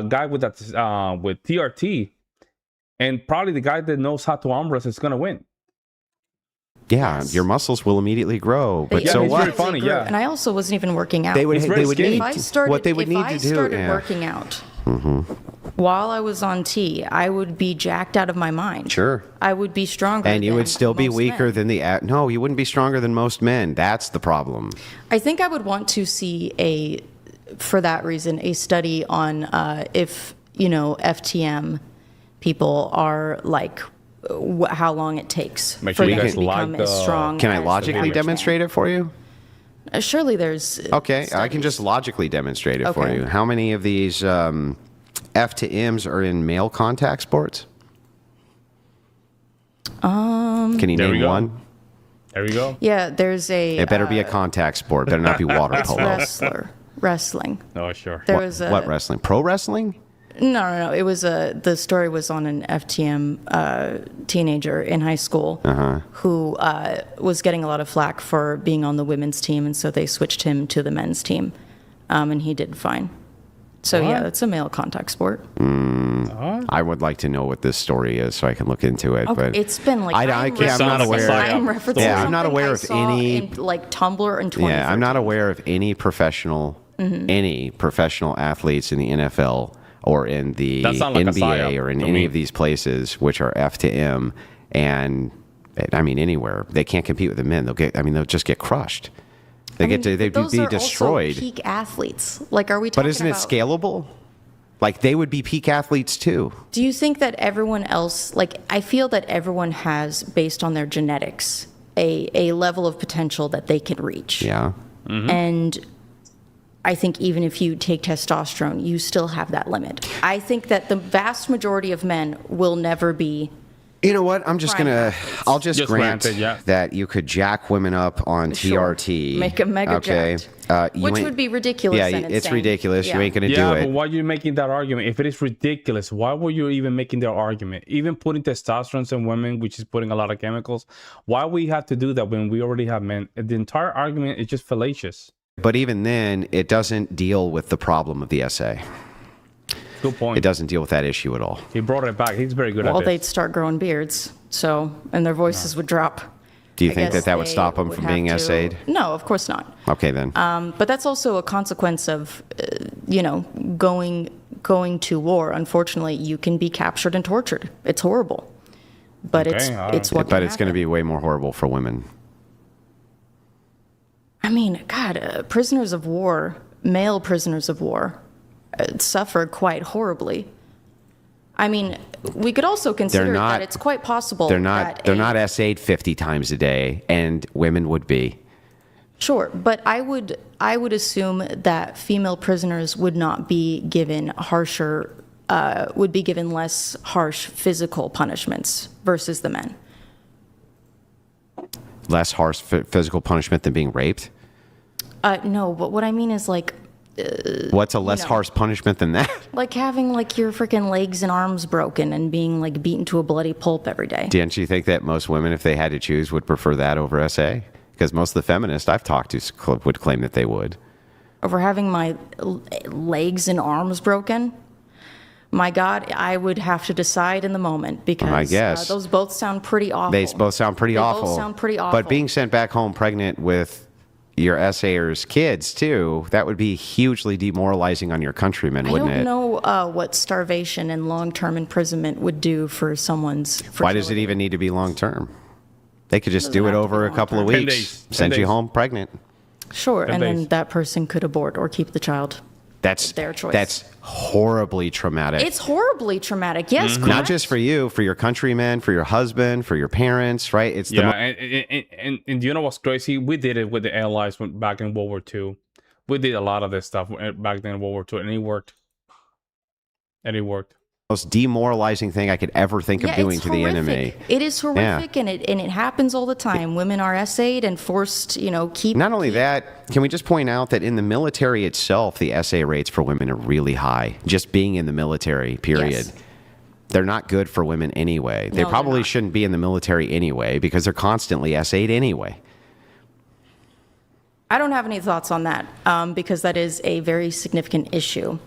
guy with TRT. And probably the guy that knows how to arm wrestle is going to win. Yeah, Yes. your muscles will immediately grow. But They so it's what? very funny, grew. yeah. And I also wasn't even working out. They would It's very skinny. If I started, what they would if need I to do. started Yeah. working out while I was on T, I would be jacked out of my mind. Sure. I would be stronger. And you than would still be most weaker men. than the. No, you wouldn't be stronger than most men. That's the problem. I think I would want to see for that reason, a study on if FTM people are like how long it takes Make for sure you them guys to become like as the- strong. Can I as the logically average demonstrate it for you? man. Surely there's. Okay, I can just logically demonstrate it for Okay. you. How many of these F to M's are in male contact sports? Can you There we name go. one? There we go. Yeah, there's a. It better be a contact sport. Better not be water polo. Wrestling. Oh, sure. There was a. What wrestling? Pro wrestling? No. It was the story was on an FTM teenager in high school who was getting a lot of flack for being on the women's team, and so they switched him to the men's team, and he did fine. So What? yeah, it's a male contact sport. I would like to know what this story is so I can look into it. Okay, But it's been like I'm not aware. I'm referencing Yeah, I'm not something aware I of saw any- in, like Tumblr in 2013. Yeah, I'm not aware of any professional athletes in the NFL or in the That sound like a NBA psyop or in to any me. of these places which are F to M, and I mean anywhere they can't compete with the men. They'll just get crushed. They'd be destroyed. Also peak athletes. Like, are we talking But isn't it about, scalable? Like they would be peak athletes too. Do you think that everyone else, like, I feel that everyone has, based on their genetics, a level of potential that they can reach. Yeah. And I think even if you take testosterone, you still have that limit. I think that the vast majority of men will never be. You know what? I'll just Just grant granted, yeah. that you could jack women up on Sure. TRT. Make 'em mega jacked. Which would be ridiculous Yeah, and it's insane. ridiculous. Yeah. You ain't gonna Yeah, do but it. why are you making that argument? If it is ridiculous, why were you even making that argument? Even putting testosterone in women, which is putting a lot of chemicals, why we have to do that when we already have men? The entire argument is just fallacious. But even then, it doesn't deal with the problem of the essay. Good point. It doesn't deal with that issue at all. He brought it back. He's very good Well, at they'd this. start growing beards, and their voices would drop. Do you I think guess that would they stop them would from have being to- essayed? No, of course not. Okay, then. But that's also a consequence of, going to war. Unfortunately, you can be captured and tortured. It's horrible, but Okay, it's what. But it's going to be way more horrible for women. I mean, God, prisoners of war, male prisoners of war, suffer quite horribly. I mean, we could also consider not- that it's quite possible. They're not essayed 50 times a day, and women would be. Sure, but I would assume that female prisoners would not be given would be given less harsh physical punishments versus the men. Less harsh physical punishment than being raped? No, but what I mean is like What's a less harsh punishment than that? like having like your freaking legs and arms broken and being like beaten to a bloody pulp every day. Didn't you think that most women, if they had to choose, would prefer that over SA? Because most of the feminists I've talked to would claim that they would. Over having my legs and arms broken. My God, I would have to decide in the moment because I guess. those both sound pretty awful. They both sound pretty They awful. both sound pretty awful. But being sent back home pregnant with your essayers' kids, too, that would be hugely demoralizing on your countrymen, I wouldn't don't it? know what starvation and long-term imprisonment would do for someone's fertility. Why does it even need to be long term? They could just Doesn't do it have to over be a couple of long-term. 10 weeks, days. 10 send you days. home pregnant. Sure, and then days. that person could abort or keep the child. That's Their choice. That's horribly traumatic. It's horribly traumatic. Yes, correct. Not just for you, for your countrymen, for your husband, for your parents, right? It's Yeah, the and you know what's crazy? We did it with the allies back in World War II. We did a lot of this stuff back then in World War II, and it worked. most demoralizing thing I could ever think of doing it's to the horrific. enemy. It is horrific, and it happens all the time. Women are essayed and forced, keep. Not only that, can we just point out that in the military itself, the essay rates for women are really high. Just being in the military, period. Yes. They're not good for women anyway. They No, they're probably not. shouldn't be in the military anyway because they're constantly essayed anyway. I don't have any thoughts on that because that is a very significant issue.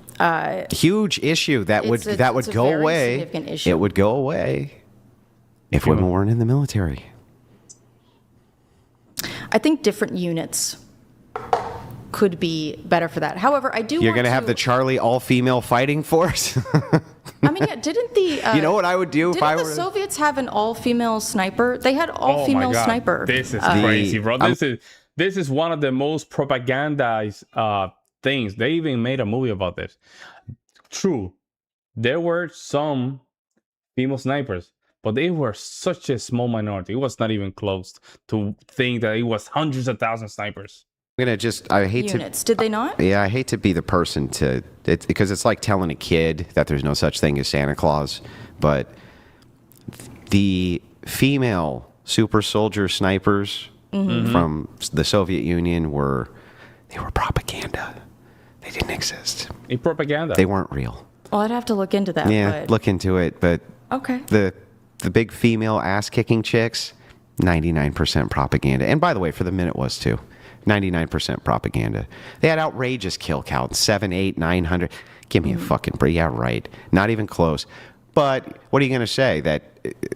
Huge issue that would It's that would a go very away. significant issue. It would go away if women weren't in the military. I think different units could be better for that. However, I do. You're want going to have the Charlie all-female fighting force? I mean, yeah, didn't the? You know what I would do if I Didn't were the Soviets have an all-female sniper? They had all-female sniper. This is crazy, bro. This is one of the most propagandized things. They even made a movie about this. True, there were some female snipers, but they were such a small minority. It was not even close to think that it was hundreds of thousands of snipers. I'm going to just, I hate Units. Did they not? to, yeah, I hate to be the person to, because it's like telling a kid that there's no such thing as Santa Claus, but the female super soldier snipers from the Soviet Union were propaganda. They didn't exist. A propaganda. They weren't real. Well, I'd have to look into that. Yeah, but... look into it. But Okay. the big female ass-kicking chicks, 99% propaganda. And by the way, for the men it was too. 99% propaganda. They had outrageous kill counts, 7, 8, 900. Give me a fucking break. Yeah, right. Not even close. But what are you going to say? That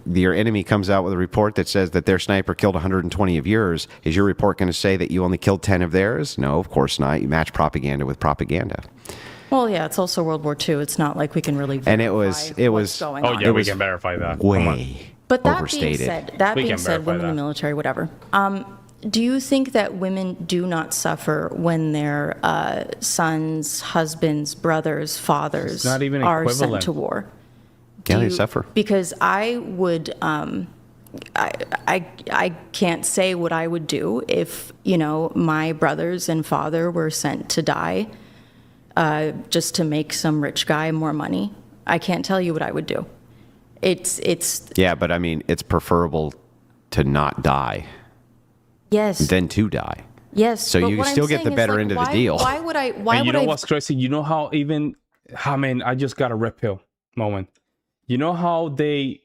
your enemy comes out with a report that says that their sniper killed 120 of yours. Is your report going to say that you only killed 10 of theirs? No, of course not. You match propaganda with propaganda. Well, yeah, it's also World War II. It's not like we can really verify And it was what's going Oh on. yeah, we was can verify that. Way But that overstated. being said, women in the military, whatever. Do you think that women do not suffer when their sons, husbands, brothers, fathers not even are sent equivalent. to war? Yeah, they suffer. Because I would, I can't say what I would do if, my brothers and father were sent to die just to make some rich guy more money. I can't tell you what I would do. It's Yeah, but I mean, it's preferable to not die yes, than to die. yes. So but you what I'm still get the saying is, better like, end of the why- deal. Why would I? Why And you would know I? what's crazy? You know how even, I mean, I just got a red pill moment. You know how they,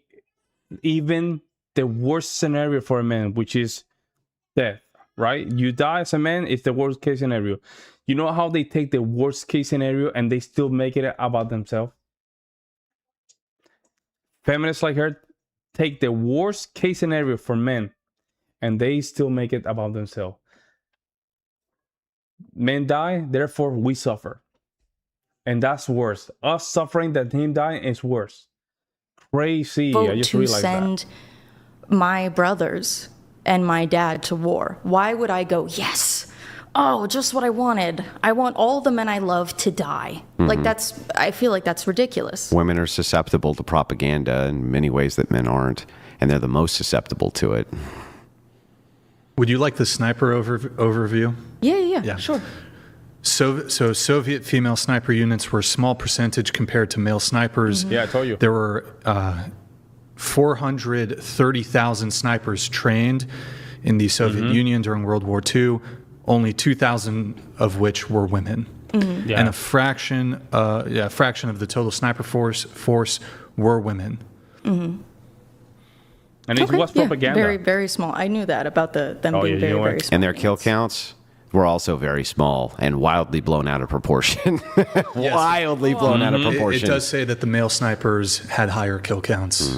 even the worst scenario for a man, which is death, right? You die as a man, it's the worst case scenario. You know how they take the worst case scenario and they still make it about themselves? Feminists like her take the worst case scenario for men and they still make it about themselves. Men die, therefore we suffer. And that's worse. Us suffering than him dying is worse. Crazy. I vote just to realized send my brothers and my dad to war? Why would I go, yes, oh, just what I wanted. I want all the men I love to die. Like I feel like that's ridiculous. Women are susceptible to propaganda in many ways that men aren't, and they're the most susceptible to it. Would you like the sniper overview? Yeah, sure. So Soviet female sniper units were a small percentage compared to male snipers. that. Yeah, I told you. There were 430,000 snipers trained in the Soviet Union during World War II, only 2,000 of which were women. Yeah. And a fraction of the total sniper force were women. And it was propaganda. Very, very small. I knew that about them Oh, being yeah, very, you know what? very small. And their kill counts were also very small and wildly blown out of proportion. Wildly blown out of proportion. It does say that the male snipers had higher kill counts.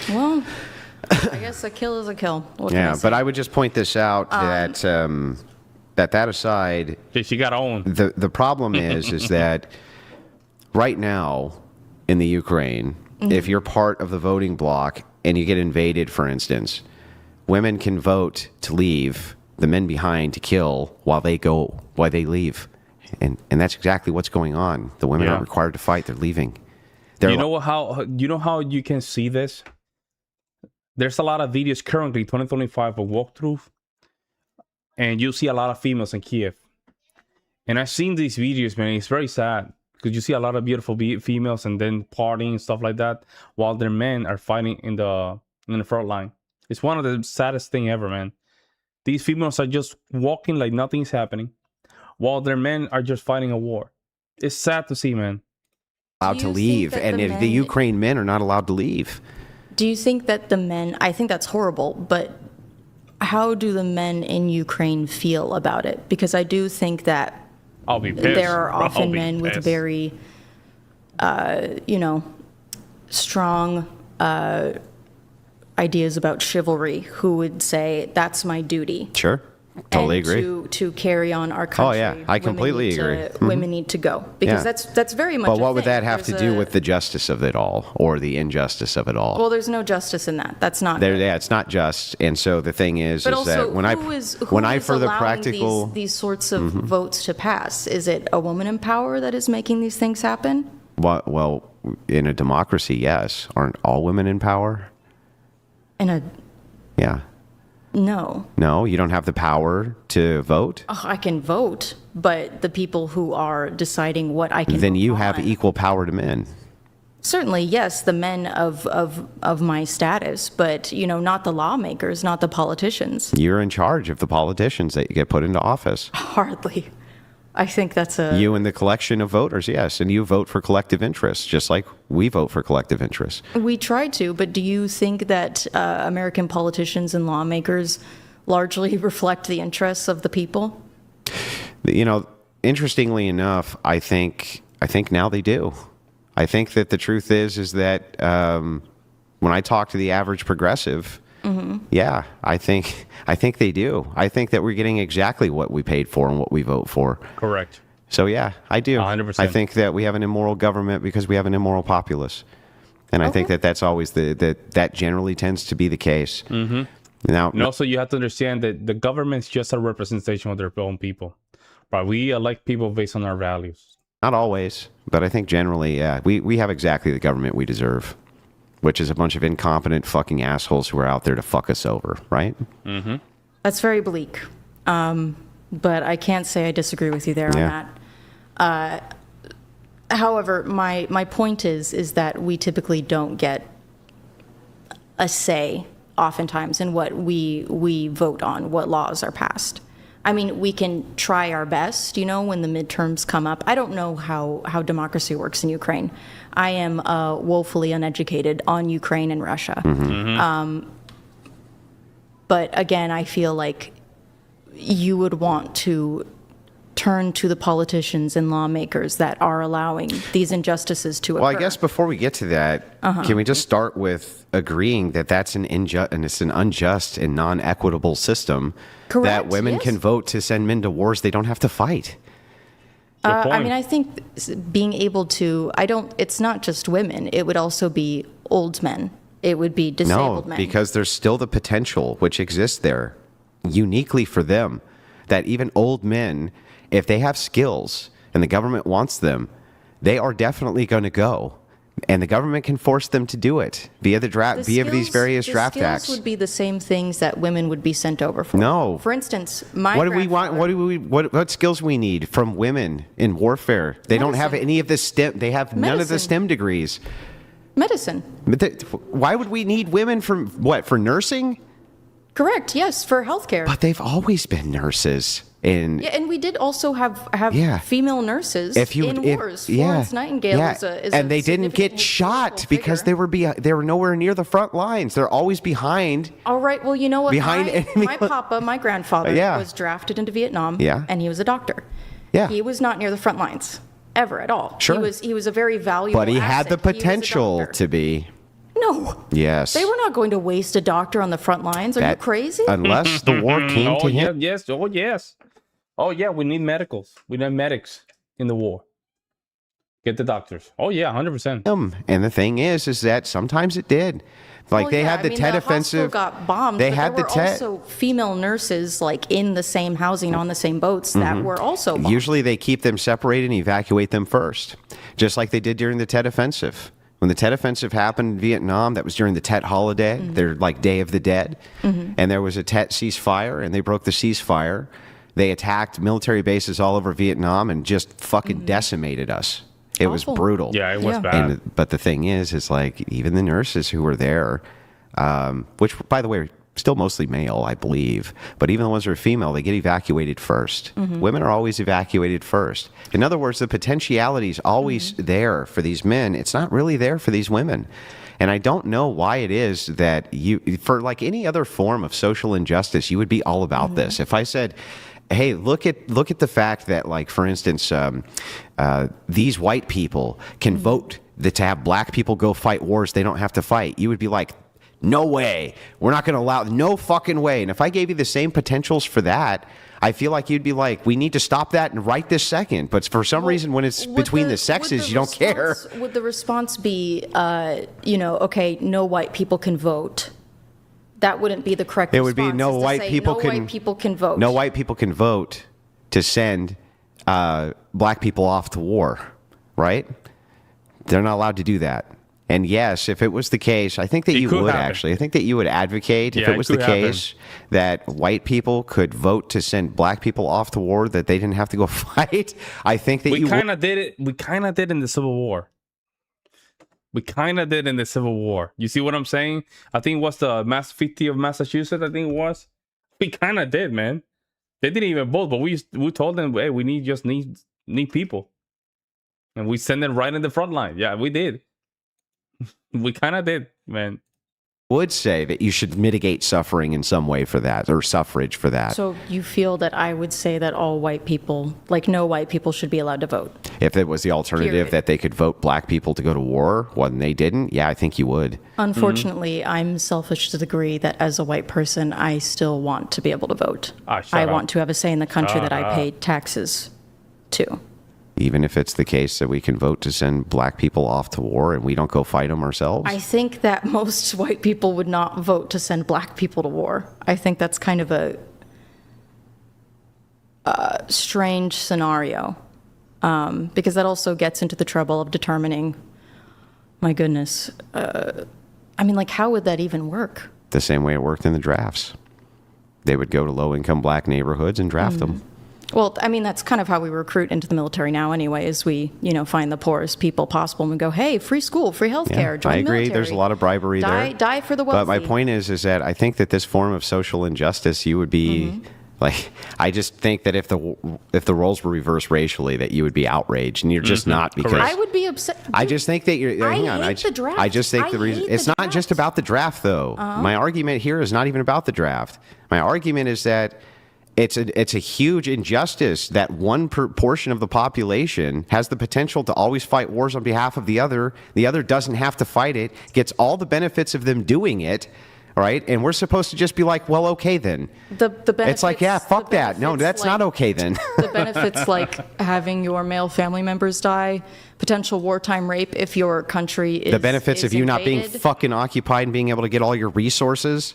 Well, I guess a kill is a kill. What can I Yeah, say? but I would just point this out that that aside, She got owned. the problem is that right now in the Ukraine, if you're part of the voting bloc and you get invaded, for instance, women can vote to leave, the men behind to kill while they leave. And that's exactly what's going on. The women aren't required to fight, they're leaving. You know how you can see this? There's a lot of videos currently, 2025, of walkthrough, and you see a lot of females in Kiev. And I've seen these videos, man. It's very sad because you see a lot of beautiful females and then partying and stuff like that, while their men are fighting in the front line. It's one of the saddest thing ever, man. These females are just walking like nothing's happening, while their men are just fighting a war. It's sad to see, man. allowed Do to you leave, think that and the if the men- Ukraine men are not allowed to leave. Do you think that the men, I think that's horrible, but how do the men in Ukraine feel about it? Because I do think that I'll be pissed. there are I'll often be men with pissed. very, strong ideas about chivalry who would say, that's my duty. Sure, totally and agree. To carry on our country. yeah, I completely agree. Women need to go because Yeah. that's very much. But a what would thing. that have to There's do a- with the justice of it all, or the injustice of it all? Well, there's no justice in that. That's not. Yeah, it's not just. And so the thing is But that also, when who is for the allowing practical, these sorts of votes to pass? Is it a woman in power that is making these things happen? well, in a democracy, yes. Aren't all women in power? Yeah. No, you don't have the power to vote. Oh, I can vote, but the people who are deciding what I can Then vote you have on. equal power to men. Certainly, yes, the men of my status, but, not the lawmakers, not the politicians. You're in charge of the politicians that you get put into office. Hardly. I think that's You and the collection of voters, yes, and you vote for collective interests, just like we vote for collective interests. We try to, but do you think that American politicians and lawmakers largely reflect the interests of the people? Interestingly enough, I think now they do. I think that the truth is that when I talk to the average progressive, yeah, I think they do. I think that we're getting exactly what we paid for and what we vote for. Correct. So yeah, I do. 100%. I think that we have an immoral government because we have an immoral populace, and I think that that's always that generally tends to be the case. Mm-hmm. Now, And also, you have to understand that the government's just a representation of their own people. But we elect people based on our values. not always, but I think generally, yeah, we have exactly the government we deserve, which is a bunch of incompetent fucking assholes who are out there to fuck us over, right? Mm-hmm. That's very bleak. But I can't say I disagree with you there on that. However, my point is that we typically don't get a say oftentimes in what we vote on, what laws are passed. I mean, we can try our best, when the midterms come up. I don't know how democracy works in Ukraine. I am woefully uneducated on Ukraine and Russia. Mm-hmm. But again, I feel like you would want to turn to the politicians and lawmakers that are allowing these injustices to occur. Well, I guess before we get to that, can we just start with agreeing that that's an unjust and non-equitable system? Correct, that women yes. can vote to send men to wars they don't have to fight. I mean, I think being able to, it's not just women. It would also be old men. It would be disabled men. No, because there's still the potential which exists there uniquely for them that even old men, if they have skills and the government wants them, they are definitely going to go. And the government can force them to do it via these various draft acts. The skills would be the same things that women would be sent over for. No. For instance, my What do we want? What skills we need from women in warfare? They don't have any of the STEM. They have none of the STEM degrees. Medicine. But why would we need women for for nursing? Correct. Yes, for healthcare. But they've always been nurses. And we did also have female nurses in wars. Florence Nightingale is a and they didn't get shot because they were nowhere near the front lines. They're always behind. All right. Well, you know what? Behind my grandfather was drafted into Vietnam. Yeah. And he was a doctor. Yeah. He was not near the front lines ever at all. Sure. He was a very valuable. But he had the asset. potential to be. No. Yes. They were not going to waste a doctor on the front lines. Are you crazy? Unless the war came to him. Yes. Oh, yes. Oh, yeah. We need medicals. We need medics in the war. Get the doctors. Oh, yeah. 100%. And the thing is that sometimes it did. They had the Tet Offensive. The hospital got bombed. They but had there the were Tet. also female nurses in the same housing on the same boats that were also bombed. Usually they keep them separated and evacuate them first, just like they did during the Tet Offensive. When the Tet Offensive happened in Vietnam, that was during the Tet holiday, their Day of the Dead, and there was a Tet ceasefire, and they broke the ceasefire. They attacked military bases all over Vietnam and just fucking decimated us. It was brutal. Yeah, it was bad. But the thing is even the nurses who were there, which, by the way, still mostly male, I believe, but even the ones who are female, they get evacuated first. Women are always evacuated first. In other words, the potentiality is always there for these men. It's not really there for these women. And I don't know why it is that for any other form of social injustice, you would be all about this. If I said, hey, look at the fact that, for instance, these white people can vote to have black people go fight wars they don't have to fight, you would be like, no way. We're not going to allow, no fucking way. And if I gave you the same potentials for that, I feel like you'd be like, we need to stop that right this second. But for some reason, when it's between the sexes, you don't care. Would the response be, okay, no white people can vote? That wouldn't be the correct response. It would be no white people can vote. No white people can vote to send black people off to war, right? They're not allowed to do that. And yes, if it was the case, I think that you would actually. I think that you would advocate if it was the case that white people could vote to send black people off to war that they didn't have to go fight. I think that we kind of did it. We kind of did in the Civil War. We kind of did in the Civil War. You see what I'm saying? I think it was the Mass 50 of Massachusetts, I think it was. We kind of did, man. They didn't even vote, but we told them, hey, we need people. And we send them right in the front line. Yeah, we did. We kind of did, man. Would say that you should mitigate suffering in some way for that, or suffrage for that. So you feel that I would say that all white people, like no white people, should be allowed to vote? If it was the alternative Period. that they could vote black people to go to war when they didn't, yeah, I think you would. Unfortunately, I'm selfish to the degree that as a white person, I still want to be able to vote. Shut I up. want to have a say in the country Shut that I up. pay taxes to. Even if it's the case that we can vote to send black people off to war and we don't go fight them ourselves? I think that most white people would not vote to send black people to war. I think that's kind of a strange scenario, because that also gets into the trouble of determining, my goodness, I mean, like, how would that even work? The same way it worked in the drafts. They would go to low-income black neighborhoods and draft them. Well, I mean, that's kind of how we recruit into the military now anyway, is we, find the poorest people possible and we go, hey, free school, free health care, join I the agree. military. There's a lot of bribery there. Die for the wealthy. But my point is that I think that this form of social injustice, you would be like, I just think that if the roles were reversed racially, that you would be outraged, and you're just not, because Correct. I would be upset. I just think that you're. Hang on. hate the draft. I just think I the reason hate it's the not just draft. about the draft, though. My argument here is not even about the draft. My argument is that it's a huge injustice that one portion of the population has the potential to always fight wars on behalf of the other. The other doesn't have to fight it, gets all the benefits of them doing it, right? And we're supposed to just be like, well, okay then. The benefits, It's like, yeah, fuck the that. No, benefits, that's not like- okay then. The benefits like having your male family members die, potential wartime rape if your country is The benefits is of you not being invaded. fucking occupied and being able to get all your resources.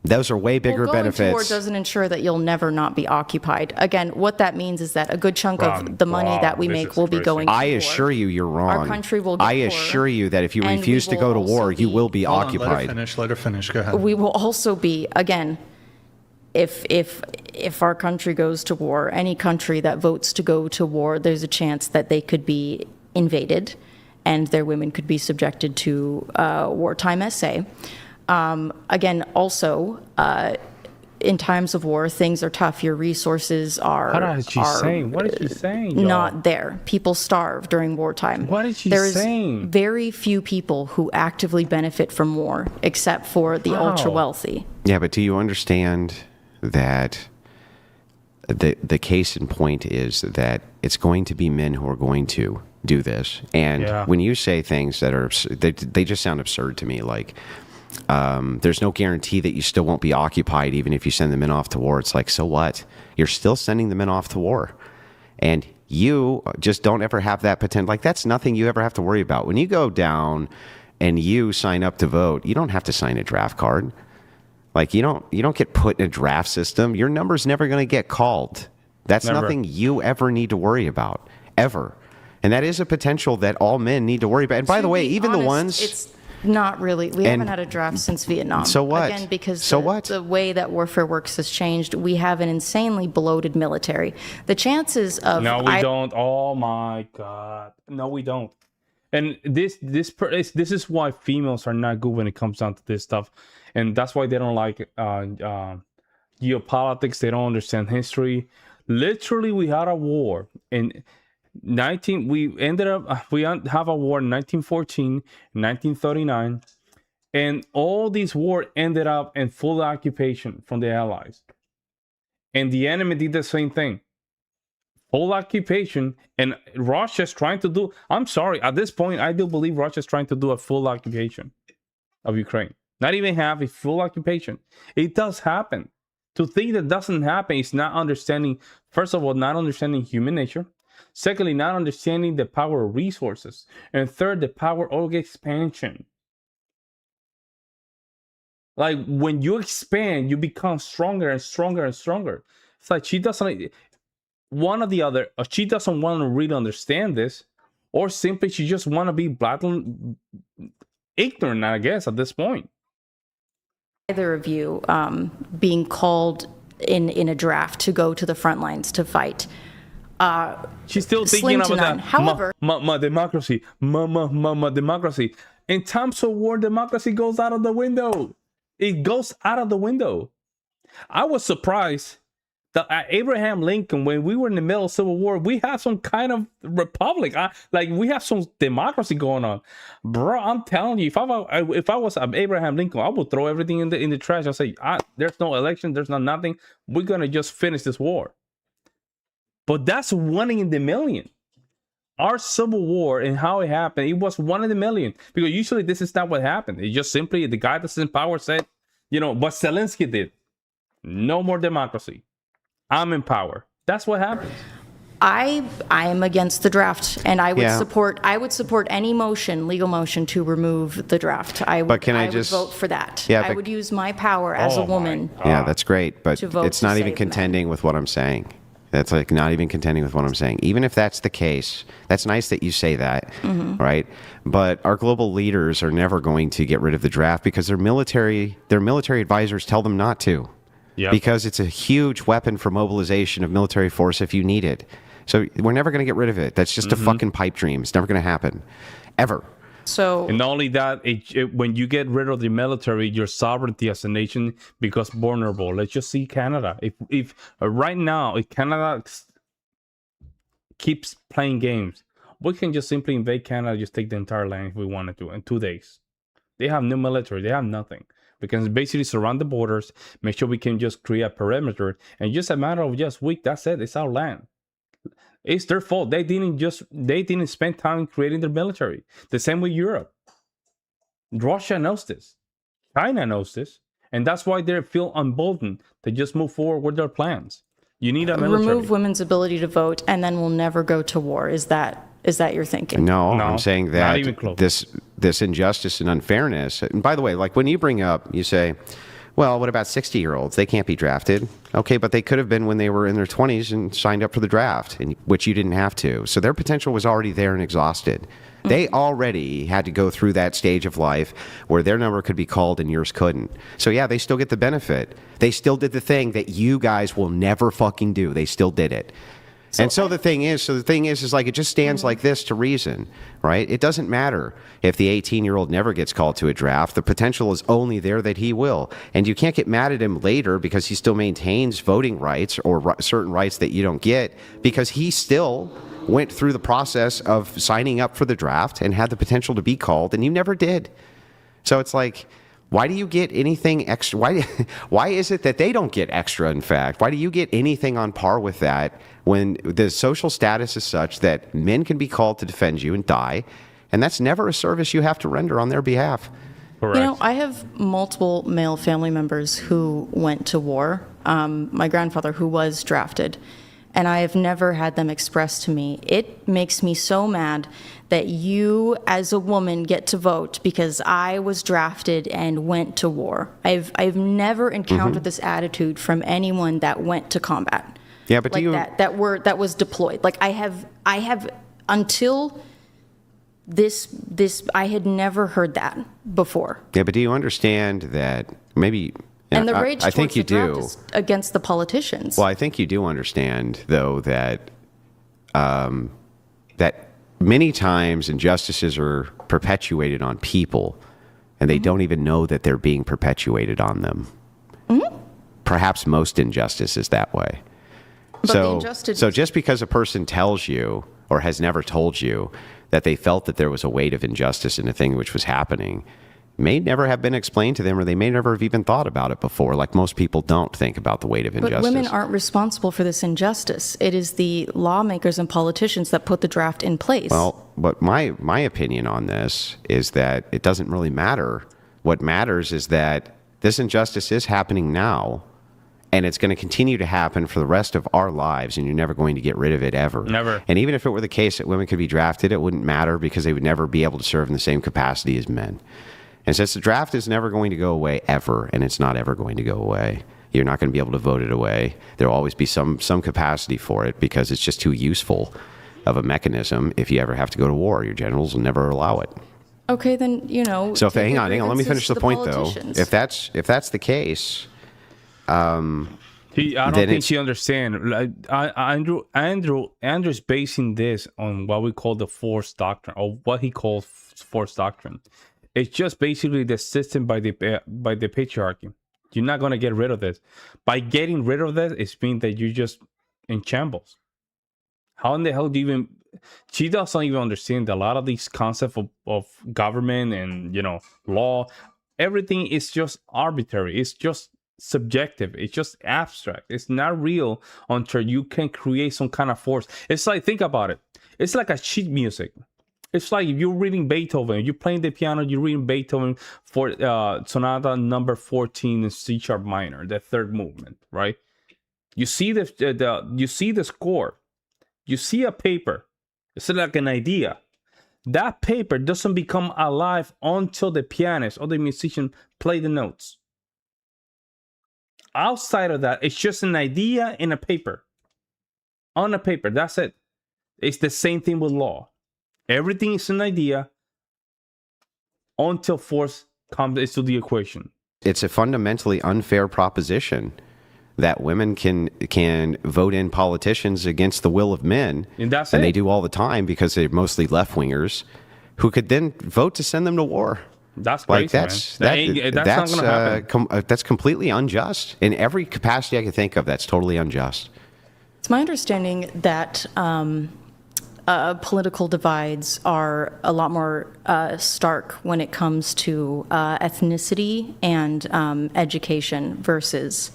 Those are way bigger Well, going benefits. to war doesn't ensure that you'll never not be occupied. Again, what that means is that a good chunk Ron, of the money that we this make is will be crazy. going to I war. assure you, you're wrong. Our country will get I poorer, assure you that if you and we refuse to will go to also war, you be- will be Hold on, occupied. let her finish. Go ahead. We will also be, again, if our country goes to war, any country that votes to go to war, there's a chance that they could be invaded and their women could be subjected to wartime SA. Again, also, in times of war, things are tough. Your resources are What is she saying? What is she saying, y'all? not there. People starve during wartime. What is she There's saying? very few people who actively benefit from war, except for the Wow. ultra wealthy. Yeah, but do you understand that the case in point is that it's going to be men who are going to do this? And Yeah. when you say things that are, they just sound absurd to me, like, there's no guarantee that you still won't be occupied even if you send the men off to war. It's like, so what? You're still sending the men off to war. And you just don't ever have that potential. Like, that's nothing you ever have to worry about. When you go down and you sign up to vote, you don't have to sign a draft card. Like, you don't get put in a draft system. Your number's never going to get called. That's Never. nothing you ever need to worry about, ever. And that is a potential that all men need to worry about. And by To the way, be even the honest, ones... It's not really. We haven't had a draft since Vietnam. So what? Again, because So what? the way that warfare works has changed. We have an insanely bloated military. The chances of No, we don't. Oh my god. No, we don't. And this is why females are not good when it comes down to this stuff, and that's why they don't like geopolitics. They don't understand history. Literally, we had a war in we ended up we have a war in 1914, 1939, and all these wars ended up in full occupation from the Allies, and the enemy did the same thing. Full occupation, and Russia's trying to do, I'm sorry, at this point, I do believe Russia's trying to do a full occupation of Ukraine. Not even have a full occupation. It does happen. To think that doesn't happen is not understanding, first of all, not understanding human nature. Secondly, not understanding the power of resources. And third, the power of expansion. Like, when you expand, you become stronger and stronger and stronger. It's like she doesn't... One or the other, or she doesn't want to really understand this, or simply she just want to be blatantly ignorant, I guess, at this point. either of you being called in a draft to go to the front lines to fight. She's still Slim thinking to about none. that. However- my democracy, my democracy. In times of war, democracy goes out of the window. It goes out of the window. I was surprised that Abraham Lincoln, when we were in the middle of Civil War, we had some kind of republic. Like we have some democracy going on, bro. I'm telling you, if I was Abraham Lincoln, I would throw everything in the trash. I say, there's no election, there's not nothing. We're gonna just finish this war. But that's one in the million. Our Civil War and how it happened, it was one in a million. Because usually this is not what happened. It's just simply the guy that's in power said, what Zelensky did. No more democracy. I'm in power. That's what happened. I am against the draft, and I would Yeah. support any legal motion to remove the draft. I would vote for that. Yeah, I but- would use my power as a woman. Yeah, that's great, but To vote it's to not even save men. contending with what I'm saying. That's like not even contending with what I'm saying. Even if that's the case, that's nice that you say that, right? But our global leaders are never going to get rid of the draft because their military advisors tell them not to. Yep. Because it's a huge weapon for mobilization of military force if you need it. So we're never going to get rid of it. That's just a fucking pipe dream. It's never going to happen. Ever. So, And not only that, when you get rid of the military, your sovereignty as a nation becomes vulnerable. Let's just see Canada. If right now, if Canada keeps playing games, we can just simply invade Canada, just take the entire land if we wanted to in 2 days. They have no military. They have nothing. We can basically surround the borders, make sure we can just create a perimeter, and just a matter of just week, that's it. It's our land. It's their fault. They didn't spend time creating their military. The same with Europe. Russia knows this. China knows this. And that's why they feel emboldened to just move forward with their plans. You need a military. remove women's ability to vote, and then we'll never go to war. Is that your thinking? No, No, I'm saying not that even close. this injustice and unfairness. And by the way, like when you bring up, you say, well, what about 60-year-olds? They can't be drafted. Okay, but they could have been when they were in their 20s and signed up for the draft, which you didn't have to. So their potential was already there and exhausted. They already had to go through that stage of life where their number could be called and yours couldn't. So yeah, they still get the benefit. They still did the thing that you guys will never fucking do. They still did it. So the thing is like it just stands like this to reason, right? It doesn't matter if the 18-year-old never gets called to a draft. The potential is only there that he will. And you can't get mad at him later because he still maintains voting rights or certain rights that you don't get because he still went through the process of signing up for the draft and had the potential to be called, and you never did. So it's like, why do you get anything extra? Why is it that they don't get extra, in fact? Why do you get anything on par with that when the social status is such that men can be called to defend you and die, and that's never a service you have to render on their behalf? Correct. I have multiple male family members who went to war. My grandfather, who was drafted, and I have never had them express to me, it makes me so mad that you as a woman get to vote because I was drafted and went to war. I've never encountered this attitude from anyone that went to combat. Yeah, but like that was deployed. Like I have until this I had never heard that before. Yeah, but do you understand that maybe? And the rage I think towards you the draft do. is against the politicians. Well, I think you do understand, though, that that many times injustices are perpetuated on people, and they don't even know that they're being perpetuated on them. Perhaps most injustice is that way. But the So just because a person tells you or has never told you that they felt that there was a weight of injustice in a thing which was happening may never have been explained to them, or they may never have even thought about it before. Like most people don't think about the weight of injustice. But women aren't responsible for this injustice. It is the lawmakers and politicians that put the draft in place. Well, but my opinion on this is that it doesn't really matter. What matters is that this injustice is happening now, and it's going to continue to happen for the rest of our lives, and you're never going to get rid of it ever. Never. And even if it were the case that women could be drafted, it wouldn't matter because they would never be able to serve in the same capacity as men. And since the draft is never going to go away ever, and it's not ever going to go away, you're not going to be able to vote it away. There'll always be some capacity for it because it's just too useful of a mechanism. If you ever have to go to war, your generals will never allow it. Okay, then, So if, take hang your on. Let me grievances finish to the point, though. politicians. If that's the case, I don't Then think it's- you understand. Like, Andrew's basing this on what we call the force doctrine, or what he calls force doctrine. It's just basically the system by the patriarchy. You're not gonna get rid of this. By getting rid of this, it means that you're just in shambles. How in the hell do you even? She doesn't even understand that a lot of these concepts of government and law, everything is just arbitrary. It's just subjective. It's just abstract. It's not real until you can create some kind of force. It's like, think about it. It's like a sheet music. It's like if you're reading Beethoven, you're playing the piano, you're reading Beethoven for Sonata number 14 in C sharp minor, the third movement, right? You see you see the score. You see a paper. It's like an idea. That paper doesn't become alive until the pianist or the musician play the notes. Outside of that, it's just an idea in a paper. On a paper, that's it. It's the same thing with law. Everything is an idea until force comes into the equation. It's a fundamentally unfair proposition that women can vote in politicians against the will of men. And that's and it. They do all the time because they're mostly left-wingers who could then vote to send them to war. That's like crazy, man. That's not going to happen. That's completely unjust. In every capacity I can think of, that's totally unjust. It's my understanding that political divides are a lot more stark when it comes to ethnicity and education versus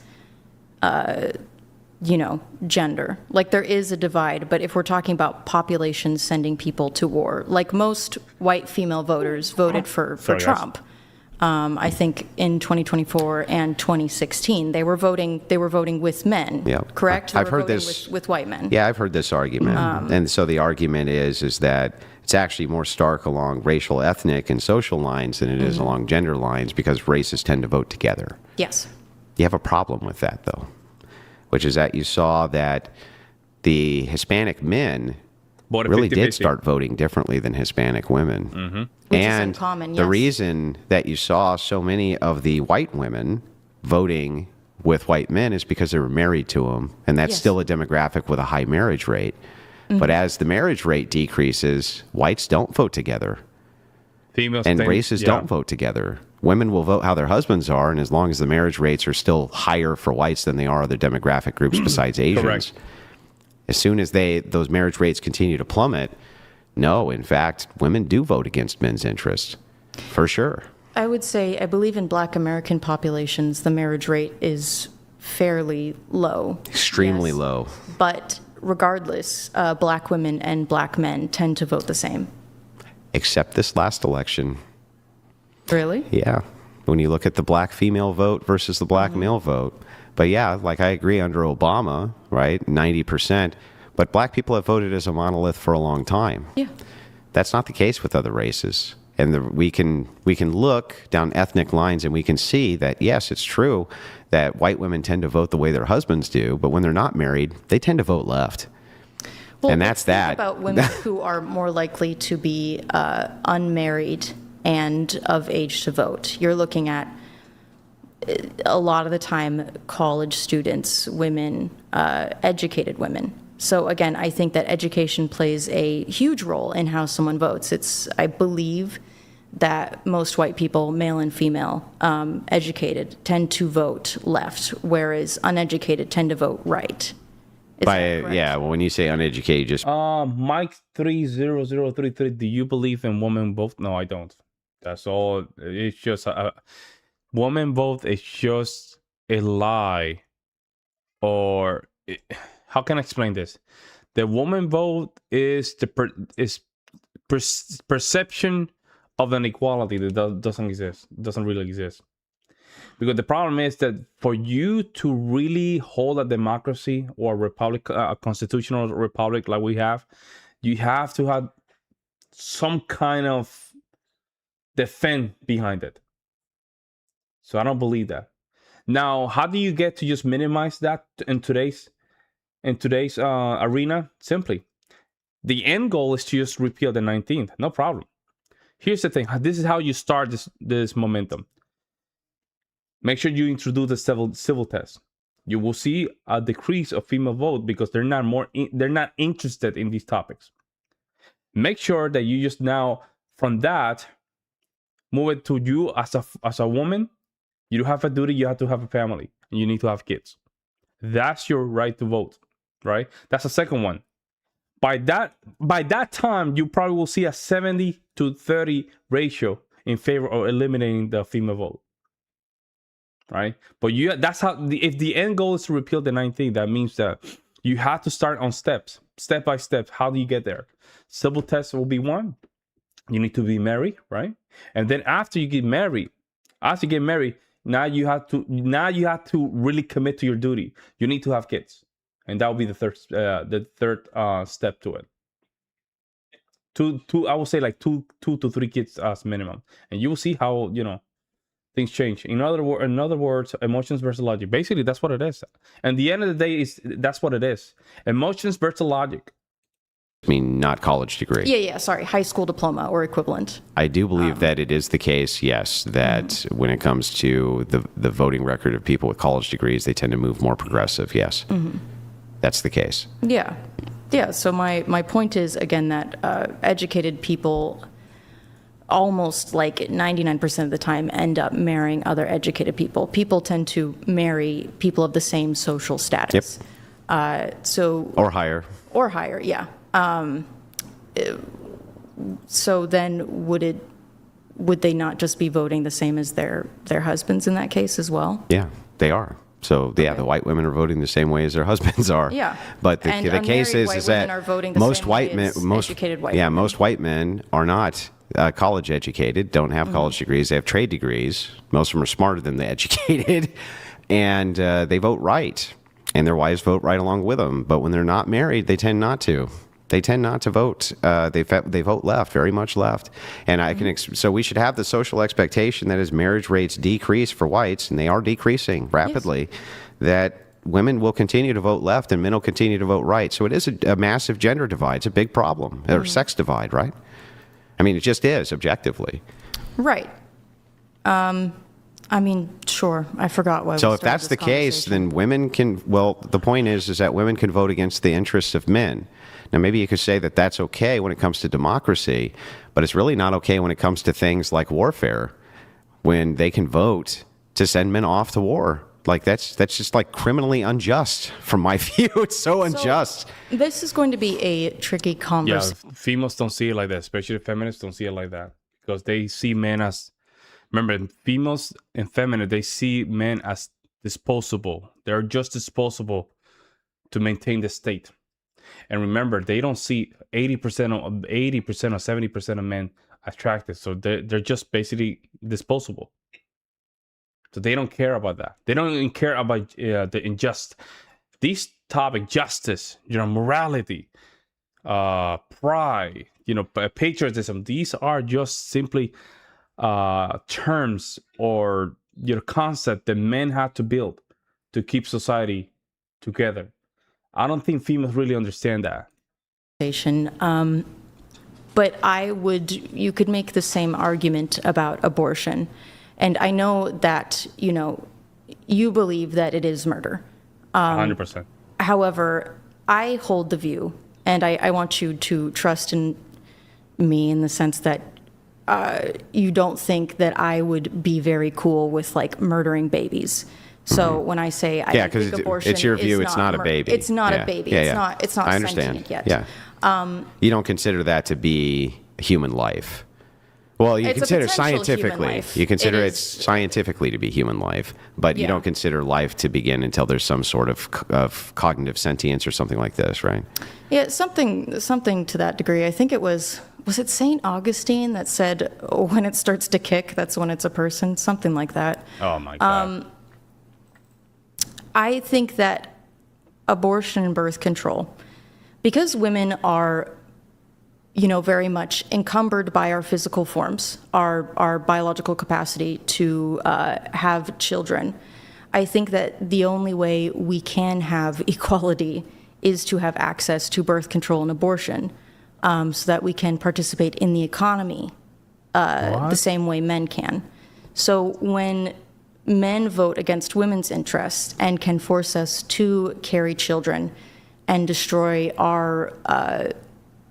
gender. Like, there is a divide, but if we're talking about population sending people to war, like most white female voters voted for Trump. I think in 2024 and 2016, they were voting with men. Yeah. Correct? I've heard this with white men. Yeah, I've heard this argument, and so the argument is that it's actually more stark along racial, ethnic, and social lines than it is along gender lines because races tend to vote together. Yes. You have a problem with that, though, which is that you saw that the Hispanic men really did start voting differently than Hispanic women. Mm-hmm. Which is uncommon, yes. The reason that you saw so many of the white women voting with white men is because they were married to them, and that's still a demographic with a high marriage rate. Mm-hmm. But as the marriage rate decreases, whites don't vote together. Females and races don't vote together. Women will vote how their husbands are, and as long as the marriage rates are still higher for whites than they are other demographic groups besides Asians, correct. As soon as those marriage rates continue to plummet, no, in fact, women do vote against men's interests, for sure. I would say, I believe in Black American populations, the marriage rate is fairly low. Extremely low. But regardless, Black women and Black men tend to vote the same. Except this last election. Really? Yeah. When you look at the Black female vote versus the Black male vote. But yeah, like I agree under Obama, right, 90%. But Black people have voted as a monolith for a long time. Yeah. That's not the case with other races. And we can look down ethnic lines and we can see that, yes, it's true that white women tend to vote the way their husbands do, but when they're not married, they tend to vote left. Well, and that's that. About women who are more likely to be unmarried and of age to vote. You're looking at a lot of the time college students, women, educated women. So again, I think that education plays a huge role in how someone votes. I believe that most white people, male and female, educated, tend to vote left, whereas uneducated tend to vote right. Yeah, well, when you say uneducated, just Mike 30033. Do you believe in women vote? No, I don't. That's all. It's just woman vote is just a lie, or how can I explain this? The woman vote is perception of an equality that doesn't really exist. Because the problem is that for you to really hold a democracy or a republic, a constitutional republic like we have, you have to have some kind of defense behind it. So I don't believe that. Now, how do you get to just minimize that in today's arena? Simply, the end goal is to just repeal the 19th. No problem. Here's the thing. This is how you start this momentum. Make sure you introduce the civil test. You will see a decrease of female vote because they're not interested in these topics. Make sure that you just now, from that, move it to you as a woman. You have a duty. You have to have a family. And you need to have kids. That's your right to vote, right? That's the second one. By that time, you probably will see a 70-30 ratio in favor of eliminating the female vote, right? But that's how. If the end goal is to repeal the 19th, that means that you have to start on steps, step by step. How do you get there? Civil test will be one. You need to be married, right? And then after you get married, now you have to really commit to your duty. You need to have kids, and that will be the third step to it. I would say like two to three kids as minimum, and you will see how things change. In other words, emotions versus logic. Basically, that's what it is. And the end of the day that's what it is. Emotions versus logic. I mean, not college degree. Yeah, sorry. High school diploma or equivalent. I do believe that it is the case, yes, that when it comes to the voting record of people with college degrees, they tend to move more progressive, yes. That's the case. Yeah. So my point is, again, that educated people almost like 99% of the time end up marrying other educated people. People tend to marry people of the same social status. Yep. Or higher, yeah. So then would they not just be voting the same as their husbands in that case as well? Yeah, they are. So the white women are voting the same way as their husbands are. Yeah. But the case is that most white men are not college educated, don't have college degrees. They have trade degrees. Most of them are smarter than the educated, and they vote right, and their wives vote right along with them. But when they're not married, they tend not to. They tend not to vote. They vote left, very much left. And so we should have the social expectation that as marriage rates decrease for whites, and they are decreasing rapidly, that women will continue to vote left and men will continue to vote right. So it is a massive gender divide. It's a big problem, or sex divide, right? I mean, it just is, objectively. Right. I mean, sure. I forgot why. So if that's the case, then women can. Well, the point is that women can vote against the interests of men. Now, maybe you could say that that's okay when it comes to democracy, but it's really not okay when it comes to things like warfare, when they can vote to send men off to war. Like that's just like criminally unjust from my view. It's so unjust. This is going to be a tricky conversation. Yeah, females don't see it like that, especially feminists don't see it like that, because they see men as, remember, females and feminists, they see men as disposable. They're just disposable to maintain the state. And remember, they don't see 80% or 70% of men attractive. So they're just basically disposable. So they don't care about that. They don't even care about these topic, justice, morality, pride, patriotism. These are just simply terms or concept that men have to build to keep society together. I don't think females really understand that. But you could make the same argument about abortion. And I know that, you believe that it is murder. 100%. However, I hold the view, and I want you to trust in me in the sense that you don't think that I would be very cool with, like, murdering babies. So when I say I think abortion, it's your view. It's not a baby. It's not a baby. Yeah. It's not I understand. sentient yet. Yeah. You don't consider that to be human life. Well, you consider scientifically. You consider it scientifically to be human life, but you don't consider life to begin until there's some sort of cognitive sentience or something like this, right? Yeah, something to that degree. I think it was it St. Augustine that said, when it starts to kick, that's when it's a person, something like that. Oh my God. I think that abortion and birth control, because women are, very much encumbered by our physical forms, our biological capacity to have children, I think that the only way we can have equality is to have access to birth control and abortion, so that we can participate in the economy the same way men can. So when men vote against women's interests and can force us to carry children and destroy our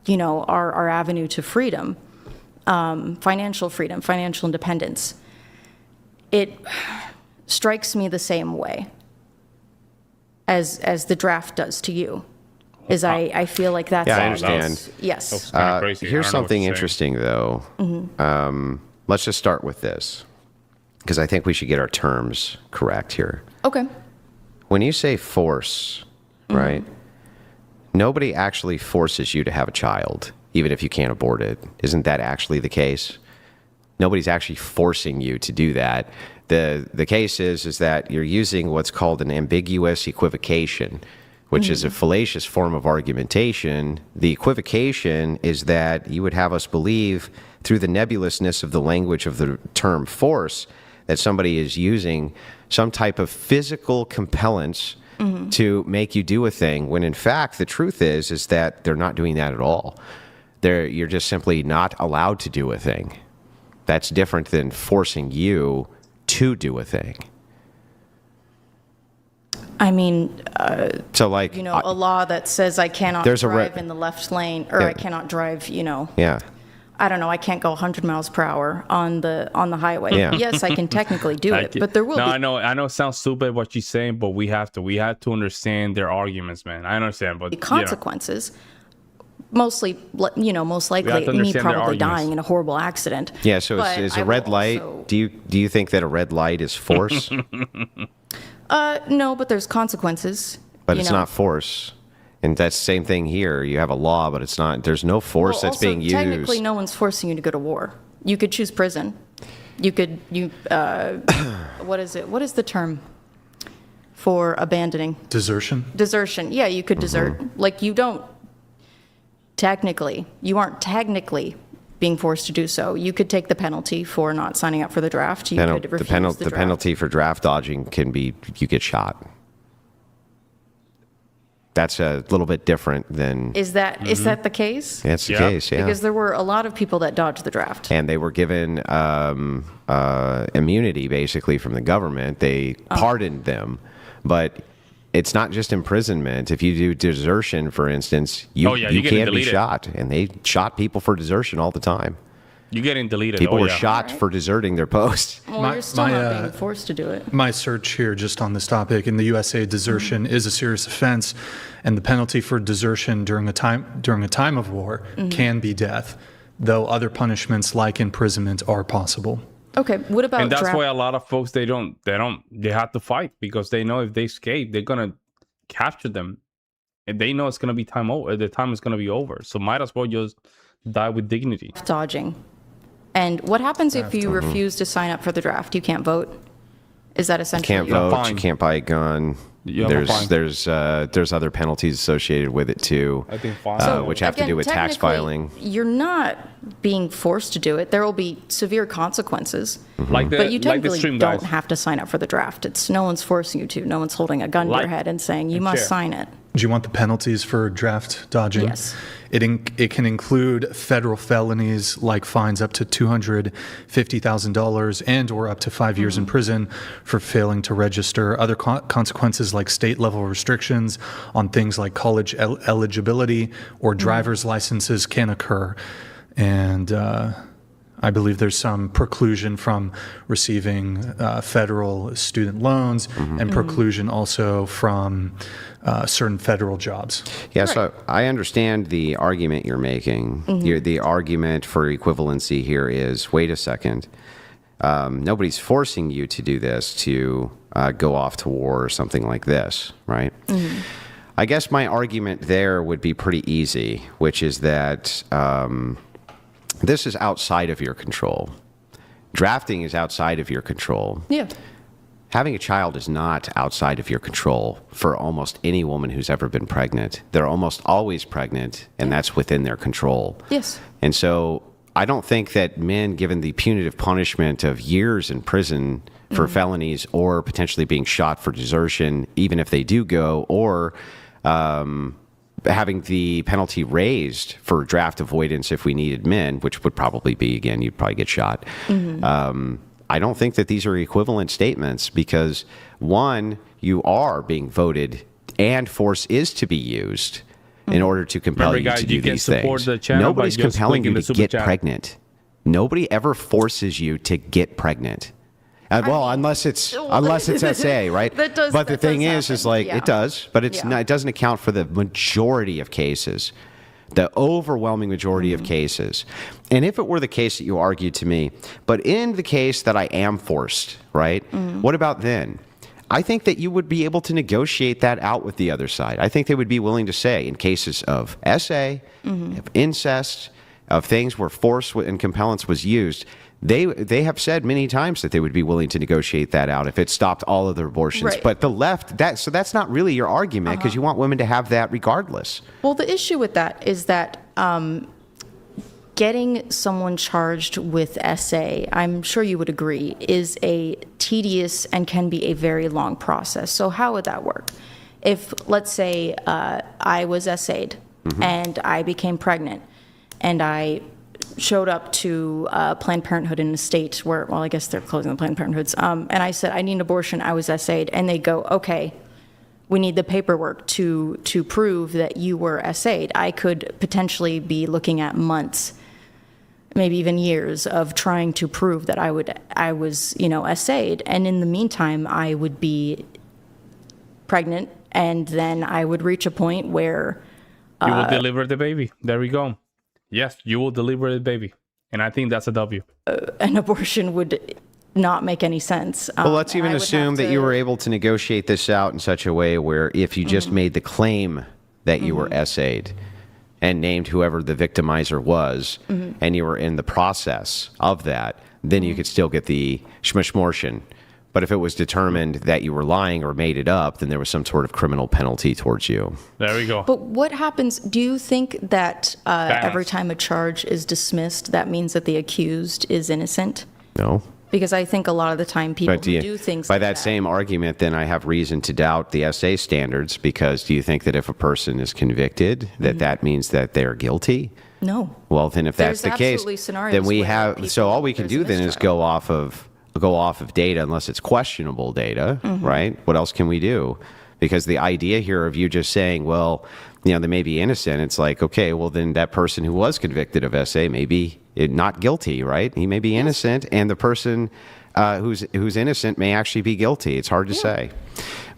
avenue to freedom, financial freedom, financial independence, it strikes me the same way as the draft does to you. I feel like that's Yeah, I understand. Yes. That's kind of crazy. I Here's don't know what something you're saying. interesting, though. Let's just start with this, because I think we should get our terms correct here. Okay. When you say force, right, nobody actually forces you to have a child, even if you can't abort it. Isn't that actually the case? Nobody's actually forcing you to do that. The case is that you're using what's called an ambiguous equivocation, which is a fallacious form of argumentation. The equivocation is that you would have us believe, through the nebulousness of the language of the term force, that somebody is using some type of physical compellence to make you do a thing, when in fact the truth is that they're not doing that at all. You're just simply not allowed to do a thing. That's different than forcing you to do a thing. I mean, So, like, a law that says I cannot There's a drive in the left lane, or Yeah. I cannot drive, yeah. I don't know, I can't go 100 miles per hour on the highway. Yeah. Yes, I can technically do it, but there will No, be I know it sounds stupid what you're saying, but we have to understand their arguments, man. I understand, but consequences. Mostly, most We likely, have to me understand their probably arguments. dying in a horrible accident. Yeah, so But is I a red will light, also- do you think that a red light is force? No, but there's consequences. But you it's know. not force. And that's the same thing here. You have a law, but it's not, there's no force Well, that's also, being used. technically, no one's forcing you to go to war. You could choose prison. What is it? What is the term for abandoning? Desertion? Desertion. Yeah, you could desert. Like, you aren't technically being forced to do so. You could take the penalty for not signing up for the draft. You could refuse the draft. penalty for draft dodging can be you get shot. That's a little bit different than. Is that the case? That's the Yeah. case, yeah. Because there were a lot of people that dodged the draft. And they were given immunity, basically, from the government. They pardoned them. But it's not just imprisonment. If you do desertion, for instance, you you're getting can be deleted. shot. And they shot people for desertion all the time. You're getting deleted. People were yeah. shot for deserting their post. Well, you're still not being forced to do it. My search here just on this topic in the USA, desertion is a serious offense, and the penalty for desertion during a time of war can be death, though other punishments like imprisonment are possible. Okay, what about And that's draft? why a lot of folks they have to fight, because they know if they escape, they're gonna capture them, and they know it's gonna be time over. The time is gonna be over, so might as well just die with dignity. Dodging. And what happens if you refuse to sign up for the draft? You can't vote? Is that essentially Can't You're vote. fine. You can't buy a gun. You have a fine. There's other penalties associated with it too, I think fine. which have to Again, do with tax technically, filing. You're not being forced to do it. There will be severe consequences. Like the But you like the technically stream don't guys. have to sign up for the draft. It's no one's forcing you to. No one's holding a gun to Like- your head and saying you and must share. sign it. Do you want the penalties for draft dodging? Yes. It can include federal felonies like fines up to $250,000 and or up to 5 years in prison for failing to register. Other consequences like state level restrictions on things like college eligibility or driver's licenses can occur. And I believe there's some preclusion from receiving federal student loans and preclusion also from certain federal jobs. Yeah, so I understand the argument you're making. The argument for equivalency here is, wait a second, nobody's forcing you to do this, to go off to war or something like this, right? I guess my argument there would be pretty easy, which is that this is outside of your control. Drafting is outside of your control. Yeah. Having a child is not outside of your control for almost any woman who's ever been pregnant. They're almost always pregnant, and that's within their control. Yes. And so I don't think that men, given the punitive punishment of years in prison for felonies or potentially being shot for desertion, even if they do go, or having the penalty raised for draft avoidance if we needed men, which would probably be, again, you'd probably get shot. I don't think that these are equivalent statements because, one, you are being voted and force is to be used in order to compel Remember, you guys, to do you can these support things. the channel by Nobody's just compelling clicking you the to super get chat. pregnant. Nobody ever forces you to get pregnant. Well, unless it's SA, right? But the thing is like it does, but it's not, it doesn't account for the majority of cases, the overwhelming majority of cases. And if it were the case that you argued to me, but in the case that I am forced, right? What about then? I think that you would be able to negotiate that out with the other side. I think they would be willing to say, in cases of SA, of incest, of things where force and compellence was used, they have said many times that they would be willing to negotiate that out if it stopped all other abortions. Right. But the left, so that's not really your argument, because you want women to have that regardless. Well, the issue with that is that getting someone charged with SA, I'm sure you would agree, is a tedious and can be a very long process. So how would that work? If, let's say, I was SA'd and I became pregnant and I showed up to Planned Parenthood in a state where, well, I guess they're closing the Planned Parenthoods, and I said, I need an abortion, I was SA'd, and they go, okay, we need the paperwork to prove that you were SA'd. I could potentially be looking at months, maybe even years, of trying to prove that I was, SA'd, and in the meantime, I would be pregnant, and then I would reach a point where you will deliver the baby. There we go. Yes, you will deliver the baby, and I think that's a W. An abortion would not make any sense. Well, let's even assume that you were able to negotiate this out in such a way where if you just made the claim that you were SA'd and named whoever the victimizer was, and you were in the process of that, then you could still get the shmishmortion. But if it was determined that you were lying or made it up, then there was some sort of criminal penalty towards you. There we go. But what happens, do you think that every time a charge is dismissed, that means that the accused is innocent? No. Because I think a lot of the time people who do things by like that same argument, then I have reason to doubt the SA standards, because do you think that if a person is convicted, that that means that they're guilty? No. Well, then if that's There's the case, absolutely scenarios then we where have, people- so all we can there's do then is mistrial. go off of data, unless it's questionable data, right? What else can we do? Because the idea here of you just saying, well, they may be innocent, it's like, okay, well, then that person who was convicted of SA may be not guilty, right? He may be innocent, and the person who's innocent may actually be guilty. It's hard to say.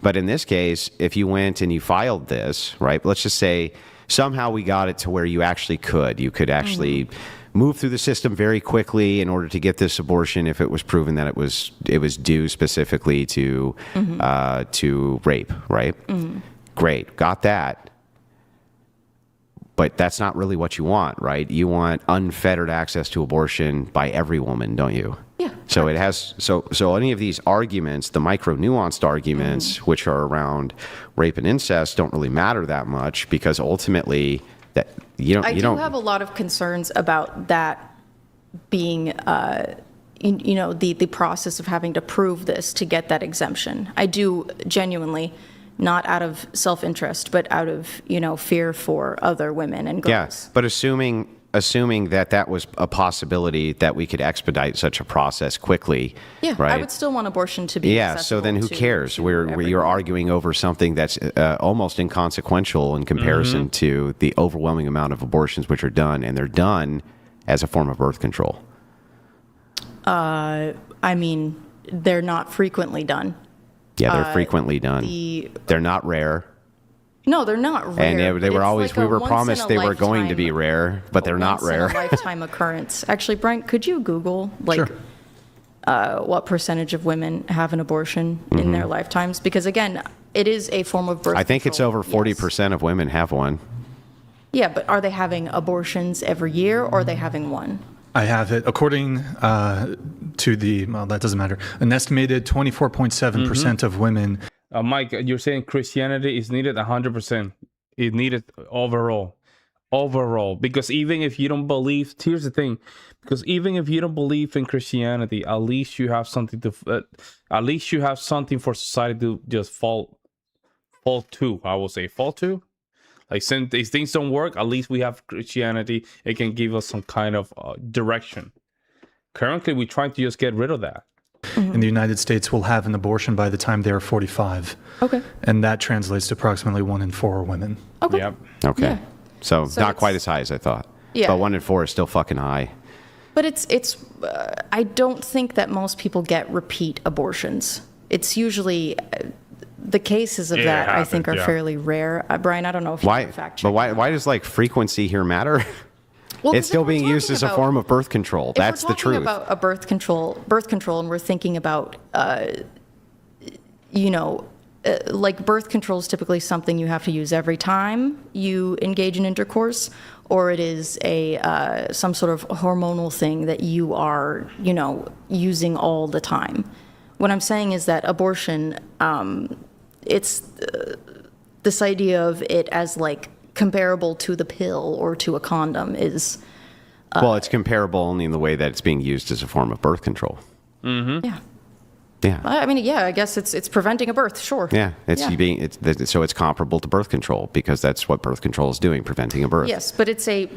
But in this case, if you went and you filed this, right, let's just say somehow we got it to where you could actually move through the system very quickly in order to get this abortion if it was proven that it was due specifically to rape, right? Great, got that. But that's not really what you want, right? You want unfettered access to abortion by every woman, don't you? Yeah. So it has so any of these arguments, the micro nuanced arguments, which are around rape and incest, don't really matter that much, because ultimately that I do have a lot of concerns about that being, the process of having to prove this to get that exemption. I do genuinely, not out of self-interest, but out of, fear for other women and girls. Yeah, but assuming that was a possibility that we could expedite such a process quickly, Yeah, right? I would still want abortion to be Yeah, so then who accessible cares? to Where everyone. you're arguing over something that's almost inconsequential in comparison to the overwhelming amount of abortions which are done, and they're done as a form of birth control. I mean, they're not frequently done. Yeah, they're frequently done. They're not rare. No, they're not rare. And they were but always, it's we like a were promised they were going to be once-in-a-lifetime- rare, but they're not rare. Once-in-a-lifetime occurrence. Actually, Brian, could you Google, Sure. what percentage of women have an abortion in their lifetimes? Because again, it is a form of birth I think it's control, over 40% of women have one. Yeah, but are they having abortions every year, or are they having one? I have it, according to that doesn't matter, an estimated 24.7% of women. Mike, you're saying Christianity is needed 100%. It needed overall, because even if you don't believe, here's the thing, because even if you don't believe in Christianity, at least you have something for society to just fall to. I will say fall to. Like, since these things don't work, at least we have Christianity. It can give us some kind of direction. Currently, we're trying to just get rid of that. In the United States will have an abortion by the time they are 45. Okay. And that translates to approximately 1 in 4 women. Okay. Yep. Okay. Yeah. So not quite it's- as high as I thought. Yeah. But 1 in 4 is still fucking high. But I don't think that most people get repeat abortions. It's usually the cases of that happens, I think are fairly rare. Brian, I don't know if you can fact check. But why does like frequency here matter? Well, it's still being used as a form of birth control. That's the truth. If we're talking about a birth control, and we're thinking about, like birth control is typically something you have to use every time you engage in intercourse, or it is some sort of hormonal thing that you are, using all the time. What I'm saying is that abortion, it's this idea of it as like comparable to the pill or to a condom is... well, it's comparable only in the way that it's being used as a form of birth control. Mm-hmm. Yeah. Yeah. I mean, yeah, I guess it's preventing a birth, sure. Yeah, so it's comparable to birth control because that's what birth control is doing, preventing a birth. Yes, but it's a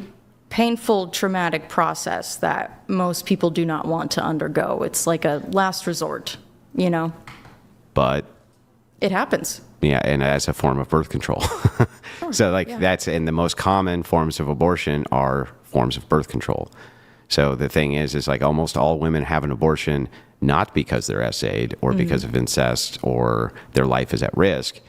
painful, traumatic process that most people do not want to undergo. It's like a last resort, But it happens. Yeah, and as a form of birth control. Sure, so that's, and the most common forms of abortion are forms of birth control. So the thing is like almost all women have an abortion not because they're SA'd or because of incest or their life is at risk,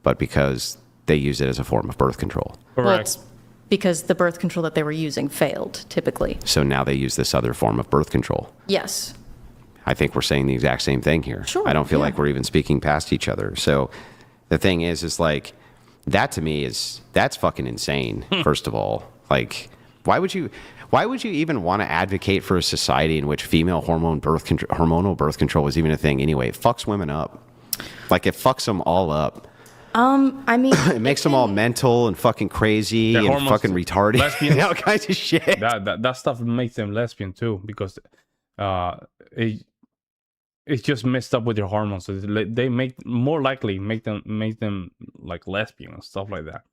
but because they use it as a form of birth control. Correct. Well, it's because the birth control that they were using failed, typically. So now they use this other form of birth control. Yes. I think we're saying the exact same thing here. Sure, I don't feel yeah. like we're even speaking past each other. So the thing is like, that to me that's fucking insane, first of all. Like, why would you even want to advocate for a society in which female hormonal birth control is even a thing anyway? It fucks women up. Like, it fucks them all up. I mean... it makes them all mental and fucking crazy and fucking retarded. Lesbians. All kinds of shit. That stuff makes them lesbian too, because it's just messed up with your hormones. So they make them like lesbian and stuff like that.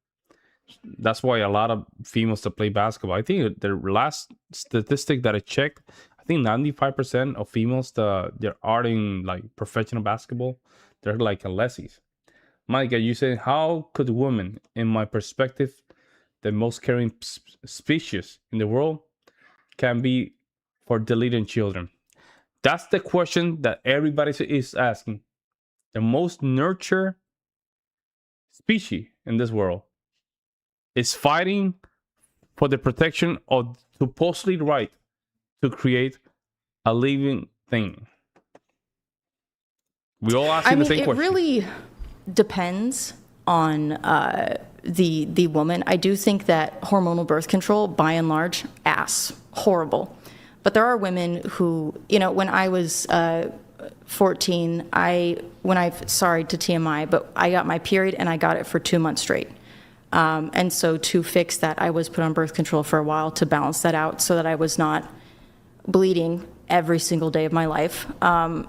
That's why a lot of females that play basketball, I think the last statistic that I checked, I think 95% of females that are in like professional basketball, they're like lessies. Micah, you said, how could women, in my perspective, the most caring species in the world, can be for deleting children? That's the question that everybody is asking. The most nurtured species in this world is fighting for the protection of supposedly right to create a living thing. We all asking the same question. It really depends on the woman. I do think that hormonal birth control, by and large, horrible. But there are women who, when I was 14, sorry to TMI, but I got my period and I got it for 2 months straight. And so to fix that, I was put on birth control for a while to balance that out so that I was not bleeding every single day of my life. And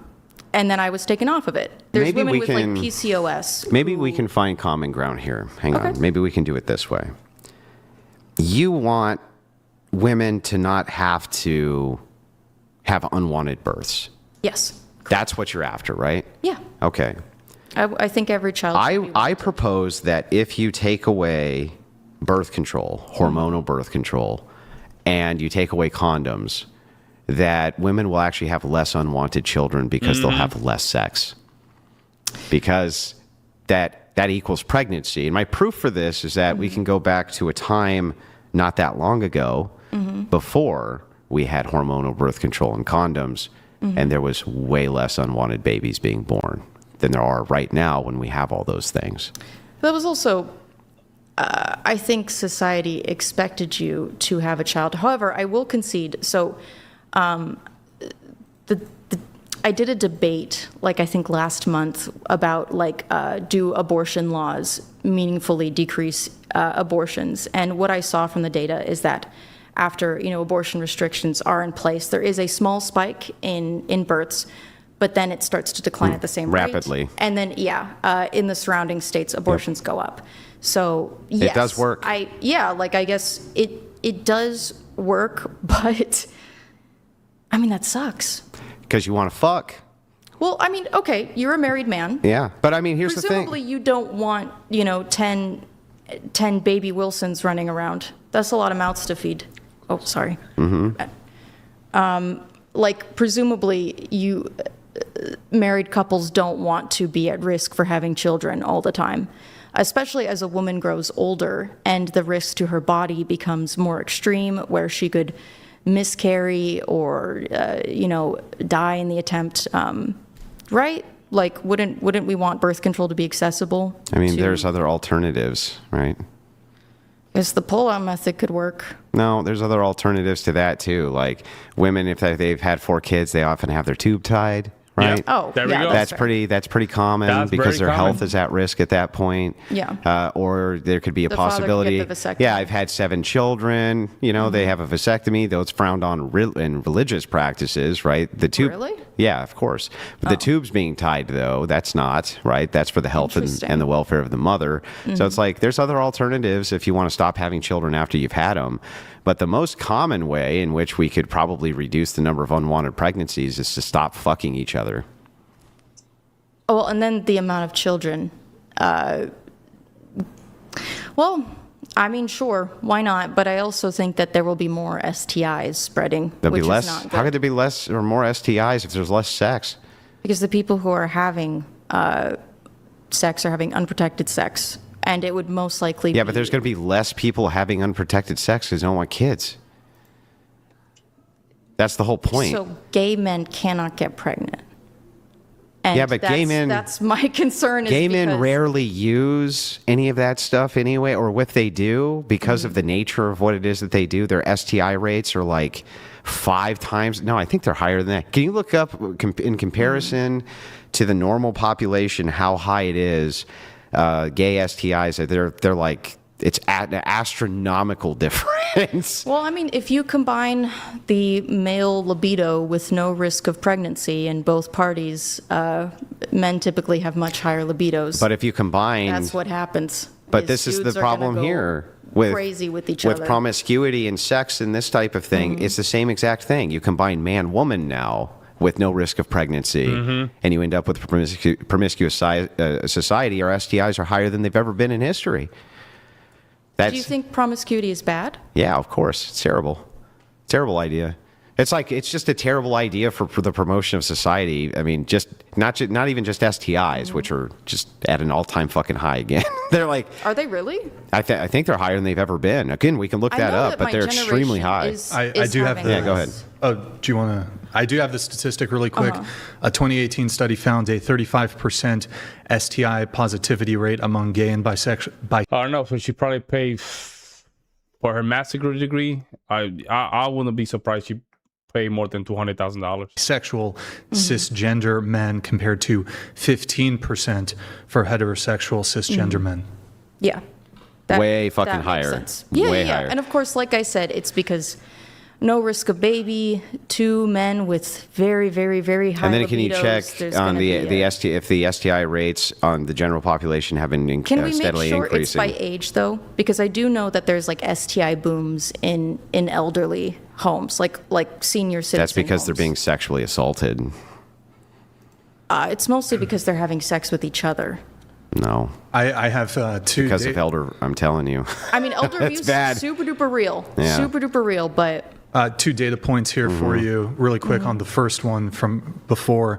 then I was taken off of it. There's women with like PCOS. Maybe we can find common ground here. Hang on. Maybe we can do it this way. You want women to not have to have unwanted births. Yes. That's what you're after, right? Yeah. Okay. I think every child should be I propose that if you take away birth control, hormonal birth control, and you take away condoms, that women will actually have less unwanted children because they'll have less sex. Because that equals pregnancy. And my proof for this is that we can go back to a time not that long ago before we had hormonal birth control and condoms, and there was way less unwanted babies being born than there are right now when we have all those things. That was also, I think society expected you to have a child. However, I will concede. So I did a debate, like I think last month, about like do abortion laws meaningfully decrease abortions? And what I saw from the data is that after abortion restrictions are in place, there is a small spike in births, but then it starts to decline at the same rate. Rapidly. And then, in the surrounding states, abortions go up. So, yes. It does work. I guess it does work, but, I mean, that sucks. Because you want to fuck. Well, I mean, okay, you're a married man. Yeah, but I mean, here's the thing. Presumably you don't want, 10 baby Wilsons running around. That's a lot of mouths to feed. Oh, sorry. Like, presumably, married couples don't want to be at risk for having children all the time, especially as a woman grows older and the risk to her body becomes more extreme, where she could miscarry or, die in the attempt, right? Like, wouldn't we want birth control to be accessible? I mean, there's other alternatives, right? Guess the pull-out method could work. No, there's other alternatives to that too. Like women, if they've had 4 kids, they often have their tube tied, right? Yeah. Oh, There we yeah, go. That's fair. pretty common That's because very their health common. is at risk at that point. Yeah. Or there could be a The father could get possibility. the vasectomy. Yeah, I've had 7 children. They have a vasectomy. Those frowned on in religious practices, right? The tube. Really? Yeah, of course. But the tubes being tied, though, that's not right. That's for the health Interesting. and the welfare of the mother. So it's like there's other alternatives if you want to stop having children after you've had them. But the most common way in which we could probably reduce the number of unwanted pregnancies is to stop fucking each other. Oh, well, and then the amount of children. Well, I mean, sure, why not? But I also think that there will be more STIs spreading, There'll which be less. is not good. How could there be less or more STIs if there's less sex? Because the people who are having sex are having unprotected sex, and it would most likely Yeah, be... but there's going to be less people having unprotected sex because they don't want kids. That's the whole point. So gay men cannot get pregnant. And Yeah, but gay men- That's my concern. Gay is men because- rarely use any of that stuff anyway, or if they do, because of the nature of what it is that they do, their STI rates are like 5 times. No, I think they're higher than that. Can you look up in comparison to the normal population how high it is? Gay STIs, they're like it's an astronomical difference. Well, I mean, if you combine the male libido with no risk of pregnancy in both parties, men typically have much higher libidos. But if you combine, That's what happens. But this is dudes the are gonna problem go here with crazy with each with other. promiscuity and sex and this type of thing. It's the same exact thing. You combine man woman now with no risk of pregnancy, and you end up with a promiscuous society. Our STIs are higher than they've ever been in history. Do you think promiscuity is bad? Yeah, of course. It's terrible. Terrible idea. It's just a terrible idea for the promotion of society. I mean, not even just STIs, which are just at an all-time fucking high again. They're like, Are they really? I think they're higher than they've ever been. Again, we can look that up, but they're extremely high. I do have the- Yeah, go ahead. Oh, do you want to? I do have the statistic really quick. A 2018 study found a 35% STI positivity rate among gay and bisexual. I don't know. So she probably paid for her master's degree. I wouldn't be surprised she paid more than $200,000. Sexual cisgender men compared to 15% for heterosexual cisgender men. Yeah. Way fucking that makes higher. sense. Yeah, Way yeah. higher. And of course, like I said, it's because no risk of baby, 2 men with very, very, very high And then can you libidos, check there's on gonna be the STI if the STI rates on the general population have been Can we make steadily sure increasing? it's by age, though? Because I do know that there's like STI booms in elderly homes, like senior citizen That's because they're homes. being sexually assaulted. It's mostly because they're having sex with each other. No, I have two. because of elder. I'm telling you. I mean, elder abuse bad. is super duper real. Yeah. Super duper real, but 2 data points here for you, really quick on the first one from before.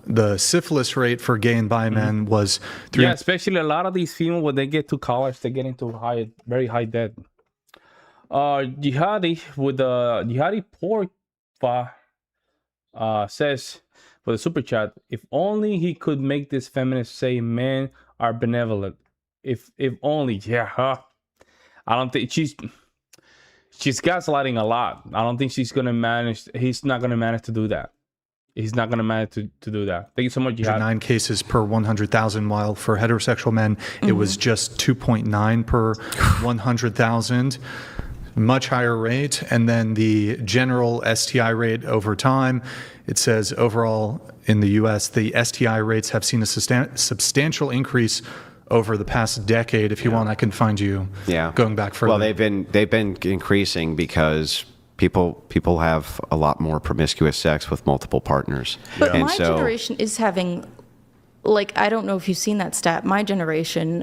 The syphilis rate for gay and bi men was 3. Yeah, especially a lot of these females, when they get to college, they get into very high debt. Jihadi with the Jihadi Porfa says for the super chat, if only he could make this feminist say men are benevolent. If only, yeah. I don't think she's gaslighting a lot. I don't think she's gonna manage. He's not gonna manage to do that. He's not gonna manage to do that. Thank you so much, Jihad. 9 cases per 100,000, while for heterosexual men, it was just 2.9 per 100,000. Much higher rate. And then the general STI rate over time, it says overall in the U.S., the STI rates have seen a substantial increase over the past decade. If you want, I can find you going back further. Well, they've been increasing because people have a lot more promiscuous sex with multiple partners. But And my so, generation is having like, I don't know if you've seen that stat. My generation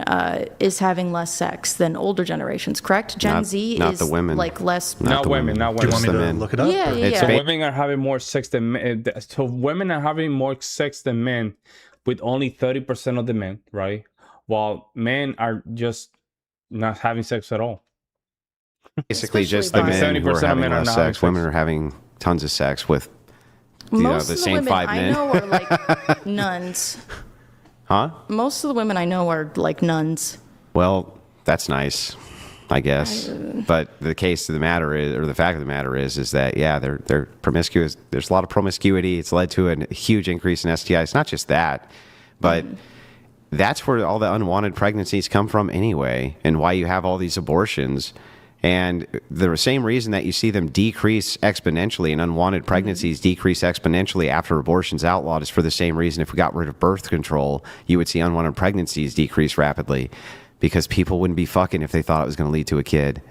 is having less sex than older generations, correct? Gen Z not is the women. like less. Not women, not Do you women. want me the to men. look it up? Yeah, or- yeah, It's yeah. ba- Women are having more sex than men. So women are having more sex than men, with only 30% of the men, right? While men are just not having sex at all. Basically, Especially just the by- men who are 70% of having men are less not having sex. Women sex. are having tons of sex with Most the of the same women 5 I men. know are like nuns. Huh? Most of the women I know are like nuns. Well, that's nice, I guess. But the case of the matter is, or the fact of the matter is that yeah, they're promiscuous. There's a lot of promiscuity. It's led to a huge increase in STIs. Not just that, but that's where all the unwanted pregnancies come from anyway, and why you have all these abortions. And the same reason that you see them decrease exponentially and unwanted pregnancies decrease exponentially after abortion's outlawed is for the same reason. If we got rid of birth control, you would see unwanted pregnancies decrease rapidly, because people wouldn't be fucking if they thought it was going to lead to a kid.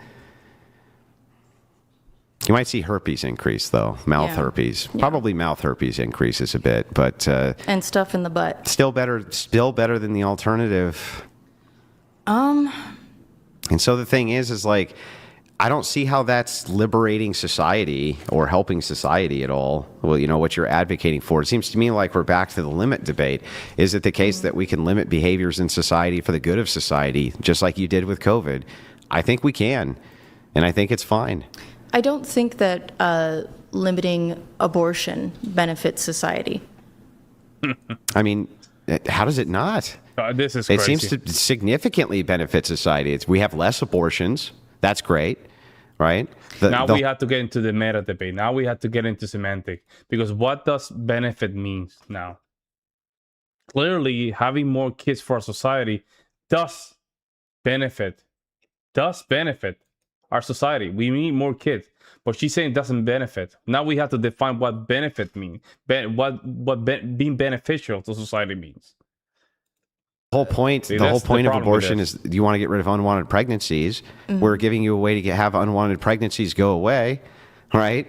You might see herpes increase, though. Mouth Yeah. herpes. Yeah. Probably mouth herpes increases a bit, but And stuff in the butt. still better than the alternative. And so the thing is like, I don't see how that's liberating society or helping society at all. Well, you know, what you're advocating for. It seems to me like we're back to the limit debate. Is it the case that we can limit behaviors in society for the good of society, just like you did with COVID? I think we can, and I think it's fine. I don't think that limiting abortion benefits society. I mean, how does it not? This is It crazy. seems to significantly benefit society. We have less abortions. That's great, right? Now we have to get into the meta debate. Now we have to get into semantic, because what does benefit means now? Clearly, having more kids for our society does benefit our society. We need more kids, but she's saying it doesn't benefit. Now we have to define what benefit means. Being beneficial to society means. The whole point See, of that's the problem with abortion this. is you want to get rid of unwanted pregnancies. We're giving you a way to have unwanted pregnancies go away, right?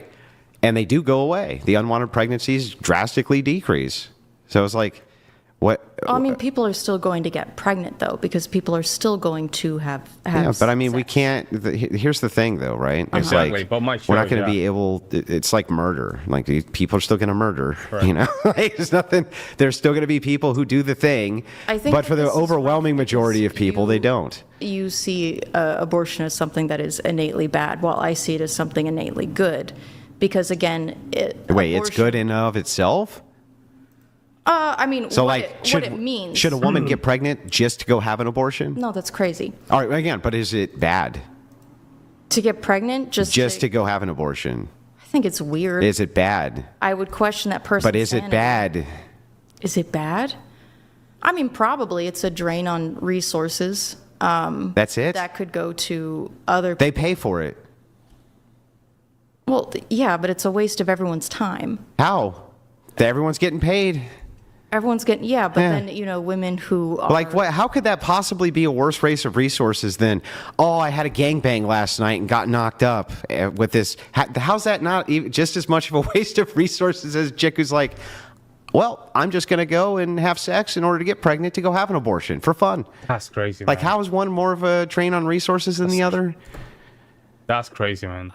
And they do go away. The unwanted pregnancies drastically decrease. So it's like, what? I mean, people are still going to get pregnant, though, because people are still going to have Yeah, but I mean, we sex. can't. Here's the thing, though, right? It's Exactly, like but my we're not show, going to yeah. be able. It's like murder. Like people are still going to murder. You know, like, there's nothing. There's still going to be people who do the thing, I think but that for the this is overwhelming rough majority of because people, they you- don't. You see abortion as something that is innately bad, while I see it as something innately good. Because, again, Wait, it's abortion- good in and of itself. I mean, So, what, like, what it means. should a woman get pregnant just to go have an abortion? No, that's crazy. All right, again, but is it bad To get pregnant, just to go have an abortion? I think it's weird. Is it bad? I would question that person's But is it sanity. bad? Is it bad? I mean, probably. It's a drain on resources. That's it. That could go to other. They pay for it. Well, yeah, but it's a waste of everyone's time. How? Everyone's getting paid. Everyone's getting, yeah, but Yeah. then, women who are. Like what? How could that possibly be a worse waste of resources than, oh, I had a gangbang last night and got knocked up with this? How's that not even just as much of a waste of resources as a chick who's like, well, I'm just going to go and have sex in order to get pregnant to go have an abortion for fun. That's crazy. Like, man. how is one more of a drain on resources than the other? That's crazy, man.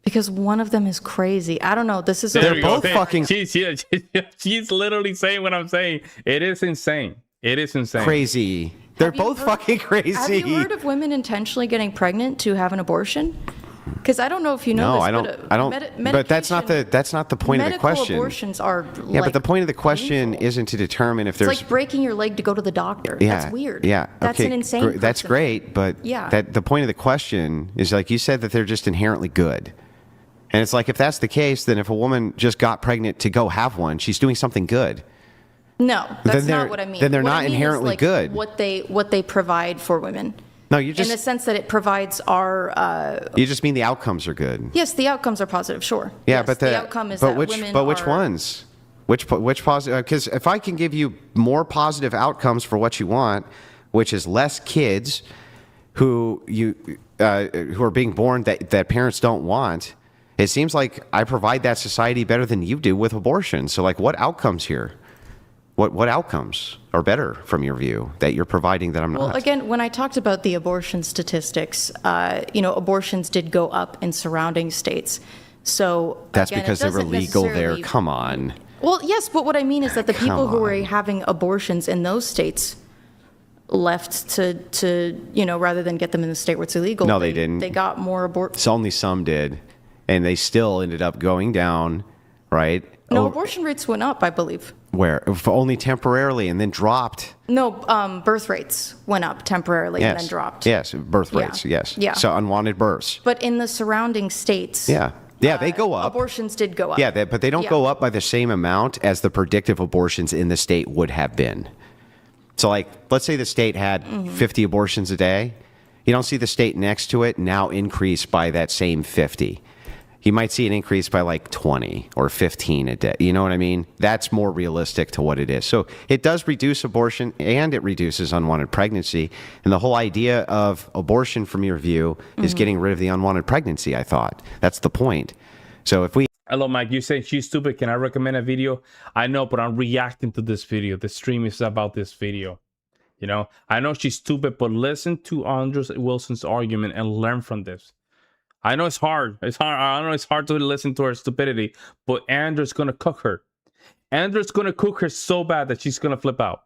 Because one of them is crazy. I don't know. This is. They're There you go. both fucking- She's literally saying what I'm saying. It is insane. It is insane. Crazy. They're Have you both heard- fucking crazy. Have you heard of women intentionally getting pregnant to have an abortion? Because I don't know if you know No, this. I don't. But, I don't. But that's not the point of the medical question. abortions are. Yeah, but the point of the question painful. isn't to determine if It's there's. like breaking your leg to go to the doctor. Yeah, That's weird. Yeah, That's okay, an insane. That's person. great, but Yeah. that the point of the question is like you said that they're just inherently good, and it's like if that's the case, then if a woman just got pregnant to go have one, she's doing something good. No, that's they're- not what I mean. then they're What not I mean is, inherently like, good. What they provide for women. No, you in the sense that it provides our. you just mean the outcomes are good. Yes, the outcomes are positive. Sure. Yeah, Yes, but the outcome is but that which women but which are, ones? Which positive? Because if I can give you more positive outcomes for what you want, which is less kids who are being born that parents don't want, It seems like I provide that society better than you do with abortion. So, like, what outcomes here? What outcomes are better from your view that you're providing that I'm not? Well, again, when I talked about the abortion statistics, abortions did go up in surrounding states. So that's again, because they were legal there. Come on. Well, yes, but what I mean is that the people who were having abortions in those states left to rather than get them in the state where it's illegal. No, they didn't. They got more abortions. So only some did, and they still ended up going down, right? No, abortion rates went up, I believe. Where? Only temporarily, and then dropped. No, birth rates went up temporarily and then dropped. Yes, birth rates, yes. Yeah. So unwanted births. But in the surrounding states... Yeah, they go up. Abortions did go up. Yeah, but they don't go up by the same amount as the predictive abortions in the state would have been. So, like, let's say the state had 50 abortions a day. You don't see the state next to it now increase by that same 50. You might see an increase by like 20 or 15 a day. You know what I mean? That's more realistic to what it is. So it does reduce abortion and it reduces unwanted pregnancy. And the whole idea of abortion, from your view, is getting rid of the unwanted pregnancy, I thought. That's the point. So if we... Hello, Mike. You say she's stupid. Can I recommend a video? I know, but I'm reacting to this video. The stream is about this video. You know, I know she's stupid, but listen to Andrew Wilson's argument and learn from this. I know it's hard. I know it's hard to listen to her stupidity, but Andrew's going to cook her. Andrew's going to cook her so bad that she's going to flip out.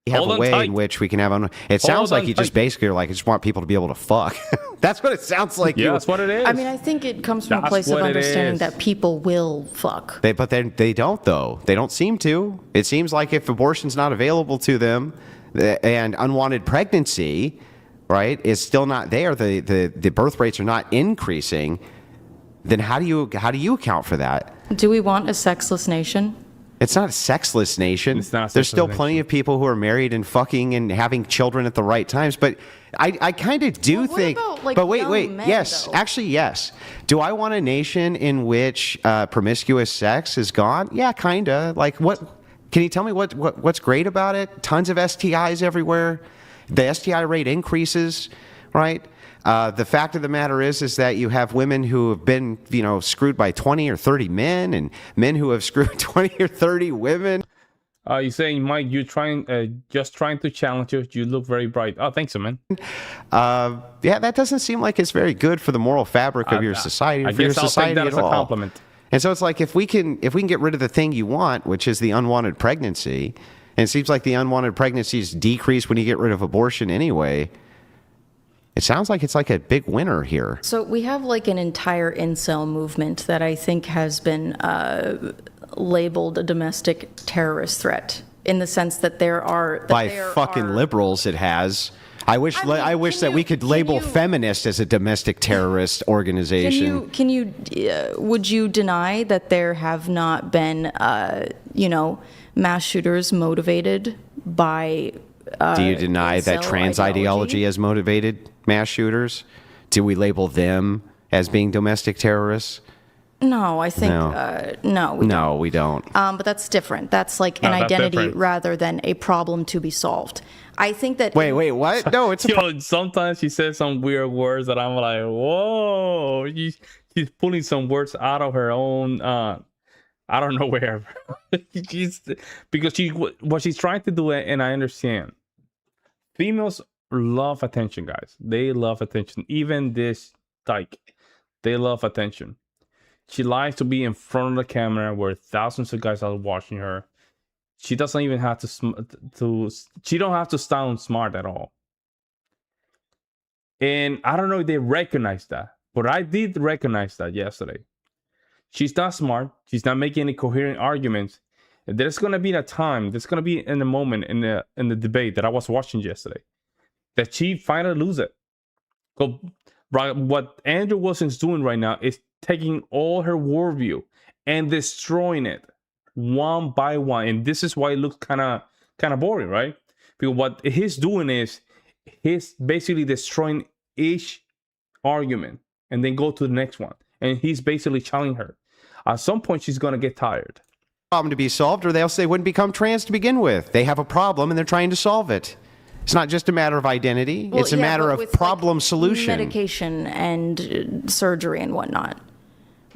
We have a way in which we can have... It sounds like you just basically are like, I just want people to be able to fuck. That's what it sounds like. Yeah, that's what it is. I mean, I think it comes from a place of understanding that people will fuck. But they don't, though. They don't seem to. It seems like if abortion's not available to them and unwanted pregnancy... right, is still not there, the birth rates are not increasing, then how do you account for that? Do we want a sexless nation? It's not a sexless nation. It's not a There's still sexless plenty nation. of people who are married and fucking and having children at the right times. But I kind of do Well, what think. about, like, but wait, young men, yes, though? actually, yes. Do I want a nation in which promiscuous sex is gone? Yeah, kinda. Like, what? Can you tell me what's great about it? Tons of STIs everywhere. The STI rate increases, right? The fact of the matter is that you have women who have been, screwed by 20 or 30 men, and men who have screwed 20 or 30 women. You're saying, Mike, you're just trying to challenge you. You look very bright. Oh, thanks, man. Yeah, that doesn't seem like it's very good for the moral fabric of your society, or I for your guess I'll society take that at as a all. compliment. And so it's like if we can get rid of the thing you want, which is the unwanted pregnancy, and it seems like the unwanted pregnancies decrease when you get rid of abortion anyway. It sounds like it's like a big winner here. So we have like an entire incel movement that I think has been labeled a domestic terrorist threat, in the sense that By fucking liberals, it has. I wish that we could label Feminist as a domestic terrorist organization. Would you deny that there have not been, mass shooters motivated by Do you deny that trans ideology has motivated mass shooters? Do we label them as being domestic terrorists? No, I think No, we don't. But that's different. That's like an identity different. rather than a problem to be solved. I think that... Wait, what? No, it's Sometimes she says some weird words that I'm like, whoa. She's pulling some words out of her own... I don't know where. What she's trying to do, and I understand. Females love attention, guys. They love attention. Even this dyke, they love attention. She likes to be in front of the camera where thousands of guys are watching her. She doesn't even have she don't have to sound smart at all. And I don't know if they recognize that, but I did recognize that yesterday. She's not smart. She's not making any coherent arguments. There's gonna be a time. There's gonna be in a moment in the debate that I was watching yesterday that she finally loses it. So, what Andrew Wilson's doing right now is taking all her worldview and destroying it one by one, and this is why it looks kind of boring, right? Because what he's doing is he's basically destroying each argument and then go to the next one, and he's basically challenging her. At some point, she's gonna get tired. problem to be solved, or else they wouldn't become trans to begin with. They have a problem and they're trying to solve it. It's not just a matter of identity. Well, it's a matter of problem like solution. medication and surgery and whatnot.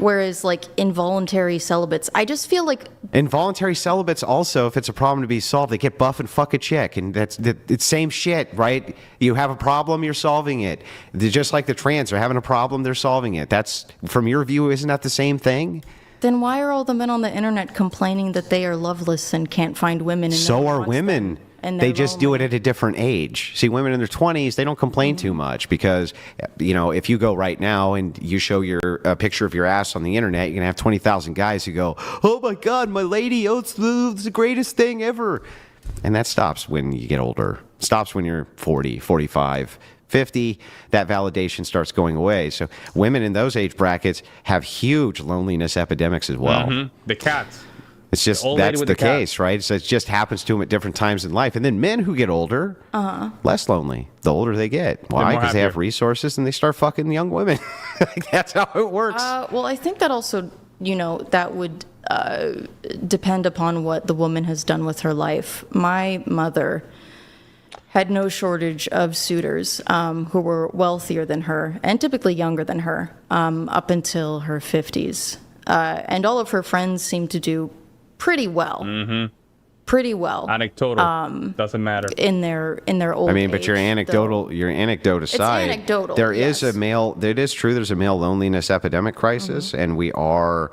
Whereas like involuntary celibates, I just feel like Involuntary celibates also, if it's a problem to be solved, they get buff and fuck a chick, and it's same shit, right? You have a problem, you're solving it. They're just like the trans are having a problem, they're solving it. That's, from your view, isn't that the same thing? then why are all the men on the internet complaining that they are loveless and can't find women? And So no one are wants women. them, and They they're just do it lonely? at a different age. See, women in their 20s, they don't complain too much because, you know, if you go right now and you show a picture of your ass on the internet, you're going to have 20,000 guys who go, oh my God, my lady, oh, it's the greatest thing ever. And that stops when you get older. Stops when you're 40, 45, 50. That validation starts going away. So women in those age brackets have huge loneliness epidemics as well. The cats. It's just, old lady that's with the the cat. case, right? So it just happens to them at different times in life. And then men who get older, less lonely, the older they get. Why? more Because they have happier. resources and they start fucking young women. That's how it works. Well, I think that also, you know, that would depend upon what the woman has done with her life. My mother had no shortage of suitors who were wealthier than her and typically younger than her up until her 50s. And all of her friends seemed to do pretty well. Pretty well Anecdotal. Doesn't matter. in their old I mean, but age, your though. anecdote aside, anecdotal, there is yes. it is true. There's a male loneliness epidemic crisis, and we are.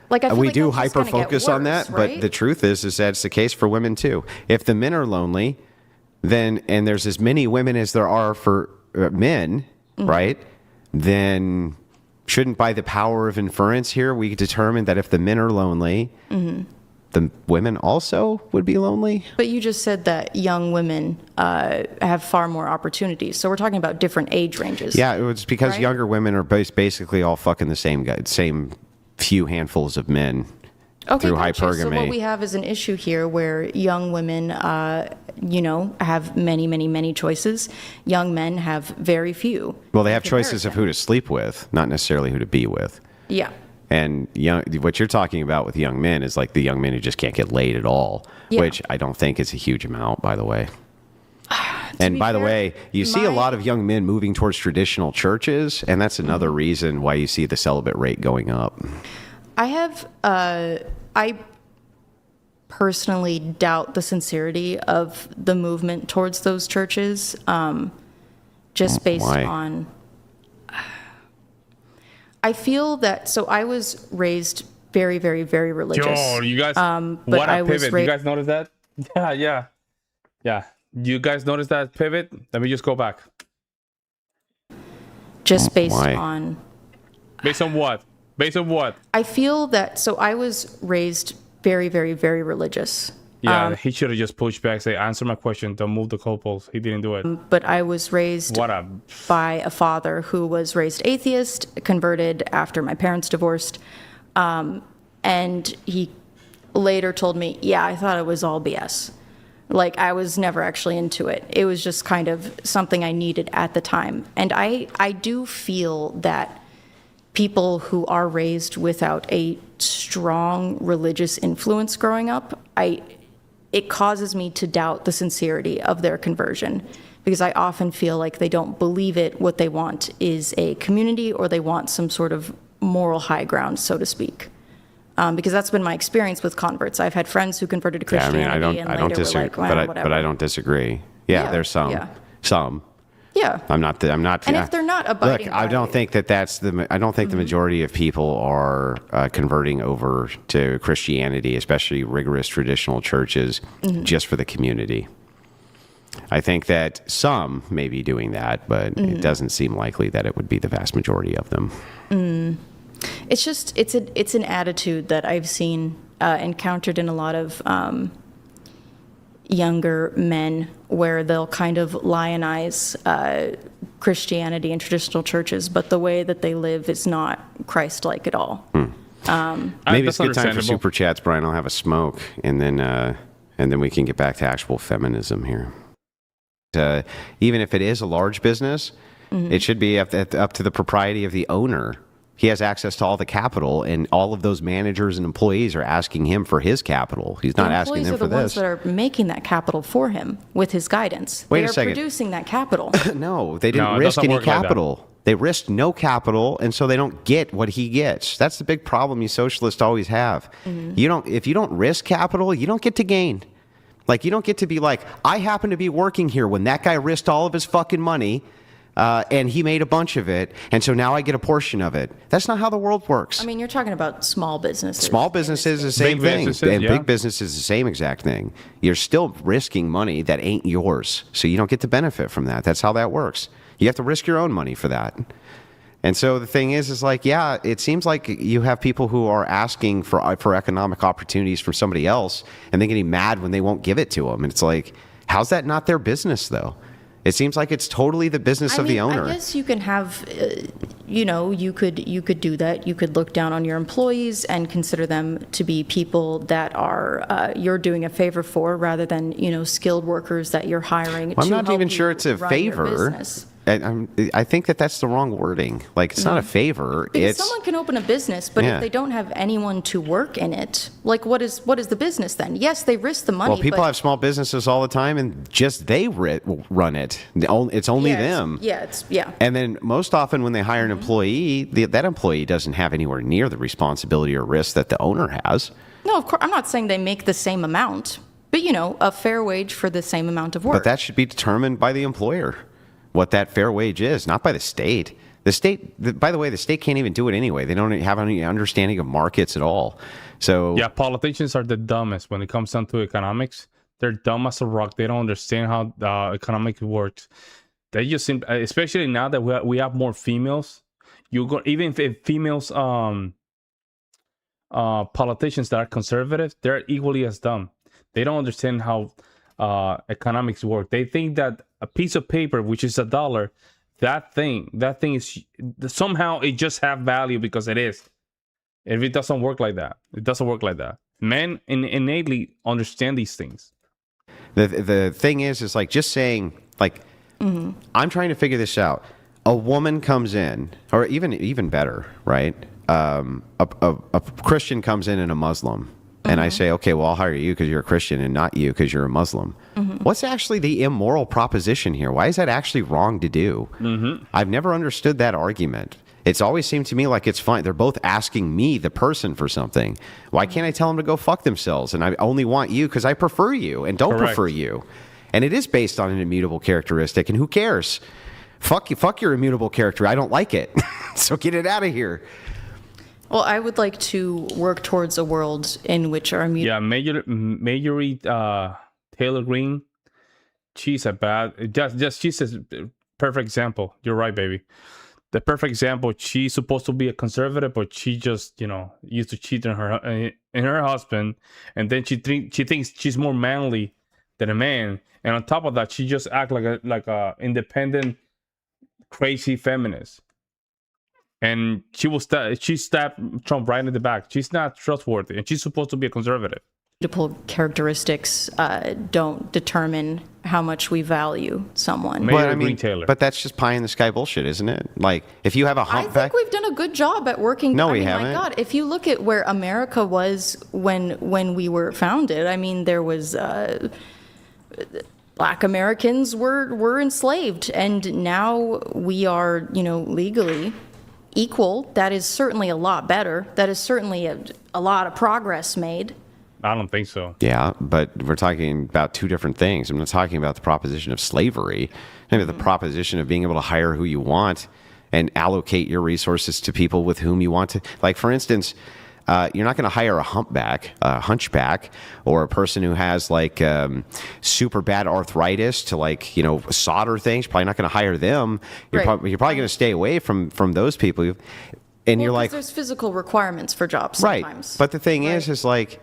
Like, I feel We like do that's just gonna hyper get focus on worse, that, right? but the truth is that it's the case for women too. If the men are lonely, then and there's as many women as there are for men, right? Then shouldn't, by the power of inference here, we determine that if the men are lonely, the women also would be lonely? But you just said that young women have far more opportunities. So we're talking about different age ranges. Yeah, it was because Right? younger women are basically all fucking the same few handfuls of men Okay, through gotcha. So hypergamy. what we have is an issue here where young women, you know, have many, many, many choices. Young men have very few. Well, they in have choices of who comparison. to sleep with, not necessarily who to be with. Yeah. And what you're talking about with young men is like the young men who just can't get laid at all, Yeah. which I don't think is a huge amount, by the way. And be by the fair, way, you see a my- lot of young men moving towards traditional churches, and that's another reason why you see the celibate rate going up. I personally doubt the sincerity of the movement towards those churches, just based Why? on. I feel that. So I was raised very, very, very religious. Yo, you guys, but what a I was pivot. ra- You guys notice that? Yeah. You guys notice that pivot? Let me just go back. Just based Why? on. Based on what? Based on what? I feel that. So I was raised very, very, very religious. Yeah, he should have just pushed back, say, answer my question, don't move the goalposts. He didn't do it. But I was raised What a... by a father who was raised atheist, converted after my parents divorced. And he later told me, yeah, I thought it was all BS. Like, I was never actually into it. It was just kind of something I needed at the time. And I do feel that people who are raised without a strong religious influence growing up, it causes me to doubt the sincerity of their conversion, because I often feel like they don't believe it. What they want is a community, or they want some sort of moral high ground, so to speak. Because that's been my experience with converts. I've had friends who converted to Yeah, I Christianity mean, and I don't later were disagree, like, well, whatever. but I don't disagree. Yeah, Yeah, there's some. yeah. Some. Yeah. I'm not. And if they're not abiding Look, I don't by- think that's the. I don't think the majority of people are converting over to Christianity, especially rigorous traditional churches, just for the community. I think that some may be doing that, but it doesn't seem likely that it would be the vast majority of them. It's just it's an attitude that I've seen encountered in a lot of younger men, where they'll kind of lionize Christianity and traditional churches, but the way that they live is not Christ-like at all. Maybe That's it's a good time for understandable. super chats, Brian. I'll have a smoke, and then we can get back to actual feminism here. Even if it is a large business, it should be up to the propriety of the owner. He has access to all the capital, and all of those managers and employees are asking him for his capital. He's not The asking employees them are for the ones this. that are making that capital for him with his guidance. Wait they a are second. producing that capital. No, they didn't No, it risk doesn't any work like that. capital. They risk no capital, and so they don't get what he gets. That's the big problem you socialists always have. If you don't risk capital, you don't get to gain. Like, you don't get to be like, I happen to be working here when that guy risked all of his fucking money, and he made a bunch of it, and so now I get a portion of it. That's not how the world works. I mean, you're talking about small businesses. Small businesses is the same thing. And big businesses is the same exact thing. You're still risking money that ain't yours, so you don't get to benefit from that. That's how that works. You have to risk your own money for that. And so the thing is like, yeah, it seems like you have people who are asking for economic opportunities from somebody else, and they're getting mad when they won't give it to them. And it's like, how's that not their business, though? It seems like it's totally the business of the owner. I guess you can have, you could do that. You could look down on your employees and consider them to be people that are you're doing a favor for, rather than skilled workers that you're hiring. I'm not even sure it's a favor. I think that's the wrong wording. Like, it's not a favor. Because someone can open a business, but if they don't have anyone to work in it, like, what is the business then? Yes, they risk the money. Well, people have small businesses all the time, and just they run it. It's only them. And then most often when they hire an employee, that employee doesn't have anywhere near the responsibility or risk that the owner has. No, of course. I'm not saying they make the same amount, but a fair wage for the same amount of work. But that should be determined by the employer, what that fair wage is, not by the state. The state, by the way, the state can't even do it anyway. They don't have any understanding of markets at all. So yeah, politicians are the dumbest when it comes down to economics. They're dumb as a rock. They don't understand how economics works. They just seem, especially now that we have more females. Even if females politicians that are conservative, they're equally as dumb. They don't understand how economics work. They think that a piece of paper, which is $1, that thing is somehow it just have value because it is. If it doesn't work like that, it doesn't work like that. Men innately understand these things. The thing is like just saying, like, I'm trying to figure this out. A woman comes in, or even better, right? A Christian comes in and a Muslim. And I say, okay, well, I'll hire you because you're a Christian and not you because you're a Muslim. What's actually the immoral proposition here? Why is that actually wrong to do? I've never understood that argument. It's always seemed to me like it's fine. They're both asking me, the person, for something. Why can't I tell them to go fuck themselves? And I only want you because I prefer you and don't prefer you. And it is based on an immutable characteristic. And who cares? Fuck your immutable character. I don't like it. So get it out of here. Well, I would like to work towards a world in which our Marjorie Taylor Greene, she's a bad. She's a perfect example. You're right, baby. The perfect example. She's supposed to be a conservative, but she just used to cheat on her husband, and then she thinks she's more manly than a man, and on top of that, she just act like a independent, crazy feminist. And she stabbed Trump right in the back. She's not trustworthy, and she's supposed to be a conservative. Multiple characteristics don't determine how much we value someone. But that's just pie in the sky bullshit, isn't it? Like, if you have a humpback, I think we've done a good job at working. No, we haven't. My God, if you look at where America was when we were founded, I mean, there was Black Americans were enslaved, and now we are, legally equal. That is certainly a lot better. That is certainly a lot of progress made. I don't think so. Yeah, but we're talking about two different things. I'm not talking about the proposition of slavery. Maybe the proposition of being able to hire who you want and allocate your resources to people with whom you want to. Like, for instance, you're not going to hire a hunchback, or a person who has super bad arthritis to solder things. You're probably not going to hire them. You're probably going to stay away from those people. And you're like, there's physical requirements for jobs sometimes. Right. But the thing is like,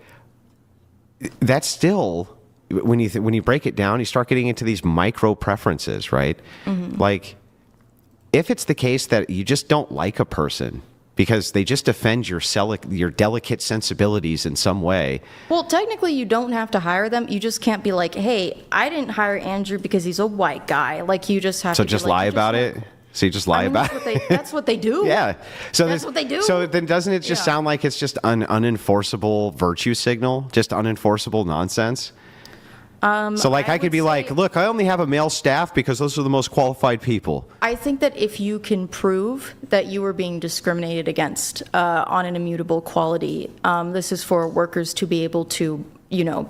that's still, when you break it down, you start getting into these micro preferences, right? Like, if it's the case that you just don't like a person because they just offend your delicate sensibilities in some way. Well, technically, you don't have to hire them. You just can't be like, hey, I didn't hire Andrew because he's a white guy. Like, you just have to just lie about it? So you just lie about it? That's what they do. Yeah. So that's what they do. So then doesn't it just sound like it's just an unenforceable virtue signal? Just unenforceable nonsense? So like I could would be like, say- look, I only have a male staff because those are the most qualified people. I think that if you can prove that you were being discriminated against on an immutable quality, this is for workers to be able to,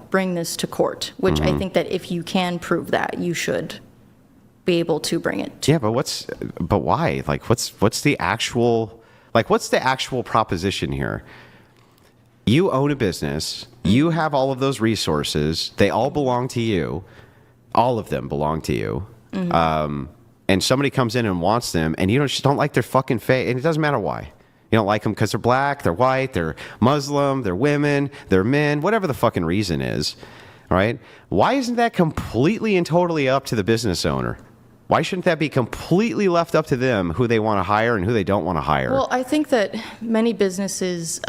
bring this to court, which I think that if you can prove that, you should be able to bring it to. Yeah, but why? Like, what's the actual proposition here? You own a business. You have all of those resources. They all belong to you. All of them belong to you. And somebody comes in and wants them, and you just don't like their fucking face. And it doesn't matter why. You don't like them because they're black, they're white, they're Muslim, they're women, they're men, whatever the fucking reason is, right? Why isn't that completely and totally up to the business owner? Why shouldn't that be completely left up to them who they want to hire and who they don't want to hire? Well, I think that many businesses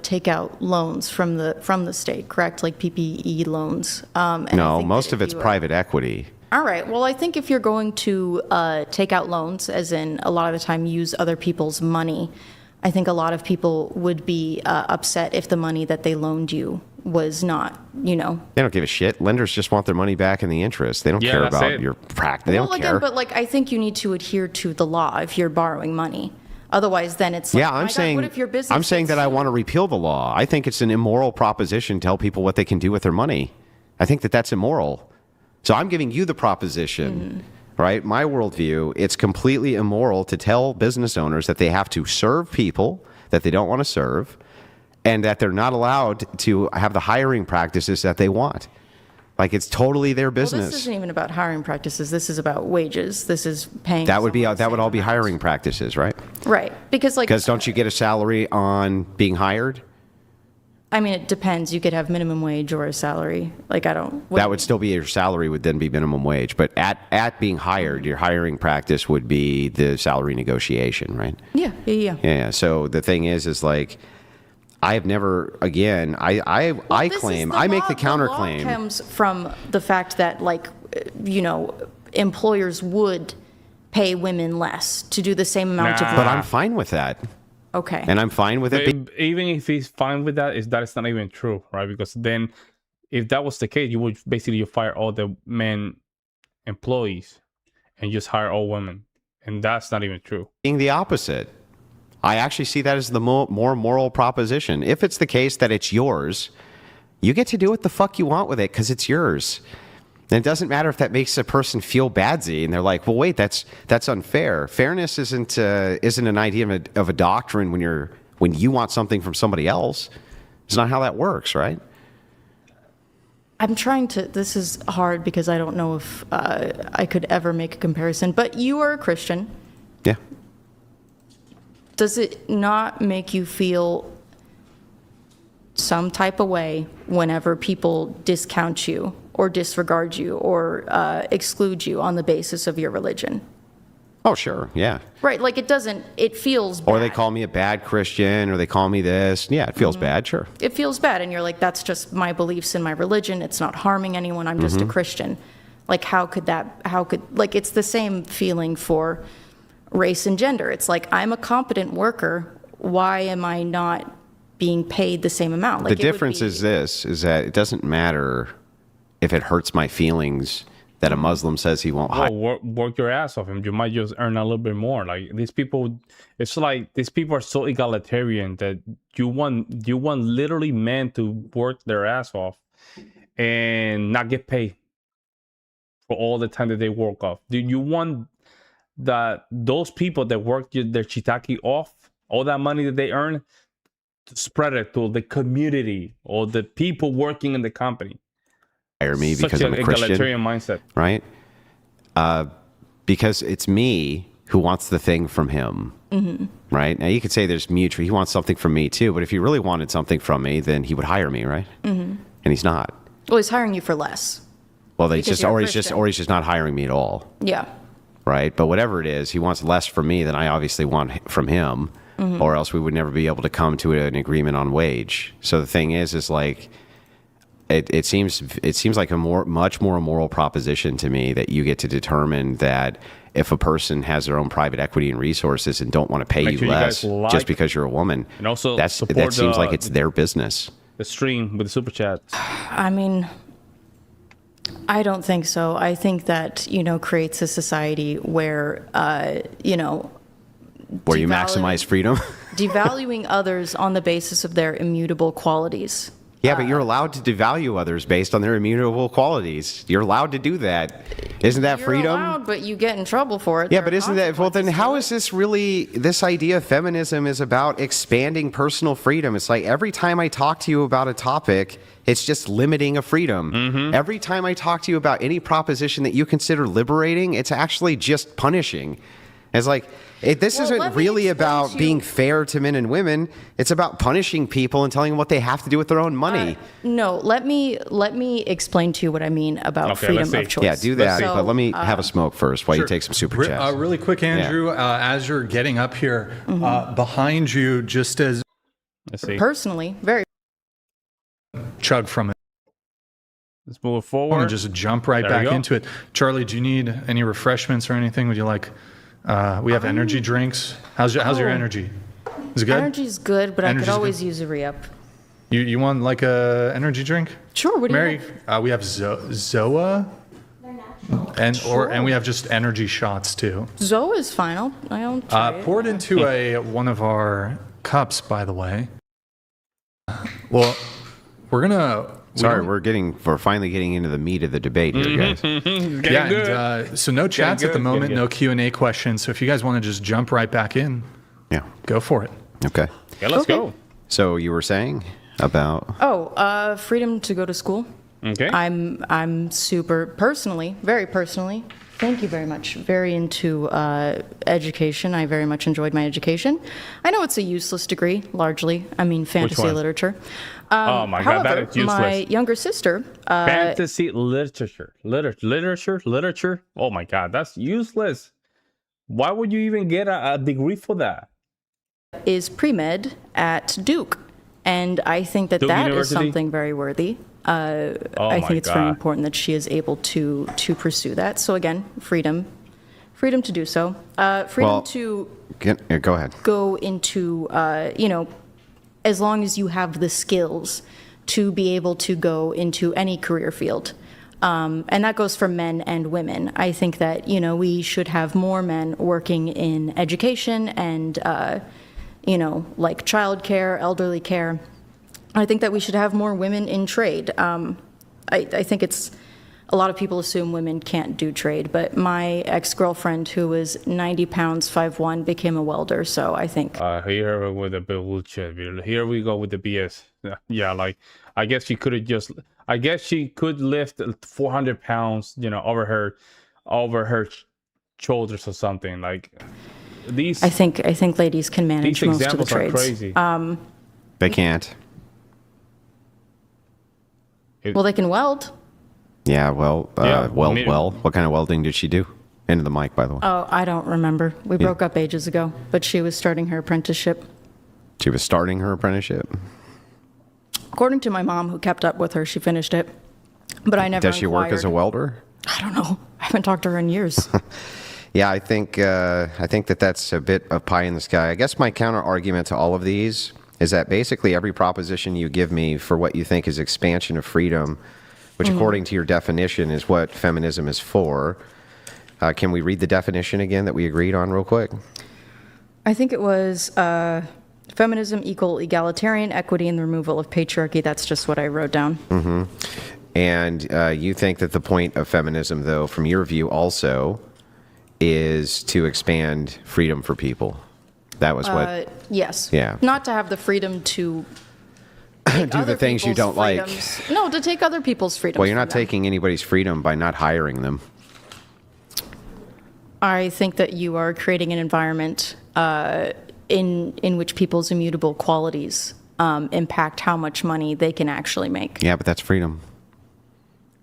take out loans from the state, correct? Like PPE loans. And I No, think most that of if it's you- private equity. All right. Well, I think if you're going to take out loans, as in a lot of the time use other people's money, I think a lot of people would be upset if the money that they loaned you was not, They don't give a shit. Lenders just want their money back in the interest. They don't Yeah, care that's about it. your practice. They Well, don't again, care. but like I think you need to adhere to the law if you're borrowing money. Otherwise, then it's like, Yeah, my I'm God, saying what if your business I'm saying gets that I sued? want to repeal the law. I think it's an immoral proposition to tell people what they can do with their money. I think that that's immoral. So I'm giving you the proposition, right? My worldview, it's completely immoral to tell business owners that they have to serve people that they don't want to serve and that they're not allowed to have the hiring practices that they want. Like it's totally their Well, business. this isn't even about hiring practices. This is about wages. This is paying. That would be someone the that would same all be amount. hiring practices, right? Right, because like Because don't you get a salary on being hired? I mean, it depends. You could have minimum wage or a salary. Like I don't. That would still be your salary would then be minimum wage. But at being hired, your hiring practice would be the salary negotiation, right? Yeah. Yeah. So the thing is like, I have never, again, I This is claim, the I make law- the counterclaim. The law comes from the fact that like, employers would pay women less to do the same amount of Nah. work. But I'm fine with that. Okay. And I'm fine with it. Even if he's fine with that, is that it's not even true, right? Because then, if that was the case, you would basically fire all the men employees and just hire all women, and that's not even true. Being the opposite. I actually see that as the more moral proposition. If it's the case that it's yours, you get to do what the fuck you want with it because it's yours. And it doesn't matter if that makes a person feel badsy and they're like, well, wait, that's unfair. Fairness isn't an idea of a doctrine when you want something from somebody else. It's not how that works, right? I'm trying to. This is hard because I don't know if I could ever make a comparison. But you are a Christian. Yeah. Does it not make you feel some type of way whenever people discount you or disregard you or exclude you on the basis of your religion? Oh, sure. Yeah. Right, like it feels bad. Or they call me a bad Christian or they call me this. Yeah, it feels bad. Sure. It feels bad, and you're like, that's just my beliefs and my religion. It's not harming anyone. I'm just a Christian. Like, it's the same feeling for race and gender. It's like, I'm a competent worker. Why am I not being paid the same amount? Like, The difference is that it doesn't matter if it hurts my feelings that a Muslim says he won't hire. Well, work your ass off, and you might just earn a little bit more. Like these people, it's like these people are so egalitarian that you want literally men to work their ass off and not get paid for all the time that they work off. Do you want that those people that work their shiitake off, all that money that they earn, to spread it to the community or the people working in the company? Hire me Such because an I'm a Christian, egalitarian mindset. right? Because it's me who wants the thing from him, right? Now you could say there's mutual. He wants something from me too, but if he really wanted something from me, then he would hire me, right? And he's not. well, he's hiring you for less. Well, Because you're a he's just not hiring me at all, Yeah. right? But whatever it is, he wants less from me than I obviously want from him, or else we would never be able to come to an agreement on wage. So the thing is like. It seems like a much more moral proposition to me that you get to determine that if a person has their own private equity and resources and don't want to pay Make you sure you less guys like just because you're a woman, and also that support seems like it's their business. the stream with the super chat. I mean, I don't think so. I think that, creates a society where, Where you maximize freedom? devaluing others on the basis of their immutable qualities. Yeah, but you're allowed to devalue others based on their immutable qualities. You're allowed to do that. Isn't that You're freedom? allowed, but you get in trouble for it. Yeah, There but are isn't that, well, then consequences how to is it. this really, this idea of feminism is about expanding personal freedom. It's like every time I talk to you about a topic, it's just limiting a freedom. Every time I talk to you about any proposition that you consider liberating, it's actually just punishing. It's like, this Well, isn't let me really explain about to you- being fair to men and women. It's about punishing people and telling them what they have to do with their own money. No, let me explain to you what I mean about Okay, freedom let's see. of choice. Yeah, do that. So, But let me have a smoke first while you Sure. take some super chats. Really quick, Andrew, as you're getting up here, behind you, just as Let's see. personally, very chug from it, Let's move I want forward. to just jump right There you back go. into it. Charlie, do you need any refreshments or anything? Would you like? We have energy drinks. How's your Oh. energy? Is it good? energy's good, but I Energy's could always good. use a re-up. You want like a energy drink? Sure. What do Mary, you have? we have Zoa, and we have just energy shots too. Zoa is fine. I'll try it. Pour it into one of our cups, by the way. Well, we're gonna. Sorry, we're finally getting into the meat of the debate here, guys. Getting Yeah, good. and, so no chats at the good, moment, getting no good. Q&A questions. So if you guys want to just jump right back in, Yeah. go for it. Okay. Okay, let's Okay. go. So you were saying about Freedom to go to school. Okay. I'm super very personally, thank you very much, very into education. I very much enjoyed my education. I know it's a useless degree, largely. I mean, fantasy one? literature. Oh my God, that However, is useless. my younger sister, Fantasy literature. Oh my God, that's useless. Why would you even get a degree for that? is pre-med at Duke. And I think that Duke that is University? something very worthy. I my think it's very God. important that she is able to pursue that. So again, freedom to do so. Freedom Well- to go ahead. go into, as long as you have the skills to be able to go into any career field. And that goes for men and women. I think that, we should have more men working in education and, like childcare, elderly care. I think that we should have more women in trade. I think a lot of people assume women can't do trade, but my ex-girlfriend, who was 90 pounds, 5'1", became a welder, so I think... Here with the bullshit. Here we go with the BS. Yeah, like I guess she could lift 400 pounds, over her shoulders or something. Like these. I think ladies can manage These most of the examples are trades. crazy. They can't. Well, they can weld. Yeah, well, Yeah, well. What kind of welding did she do? Into the mic, by the way. Oh, I don't remember. We broke up ages ago, but she was starting her apprenticeship. She was starting her apprenticeship. According to my mom, who kept up with her, she finished it. But I never Does she work as a inquired. welder? I don't know. I haven't talked to her in years. Yeah, I think that that's a bit of pie in the sky. I guess my counter argument to all of these is that basically every proposition you give me for what you think is expansion of freedom, which according to your definition is what feminism is for. Can we read the definition again that we agreed on real quick? I think it was feminism equal egalitarian equity and the removal of patriarchy. That's just what I wrote down. And you think that the point of feminism, though, from your view also, is to expand freedom for people. That was what... Yes. Yeah. Not to have the freedom to do the things you don't like. No, to take other people's freedoms. Well, you're not from them. taking anybody's freedom by not hiring them. I think that you are creating an environment in which people's immutable qualities impact how much money they can actually make. Yeah, but that's freedom.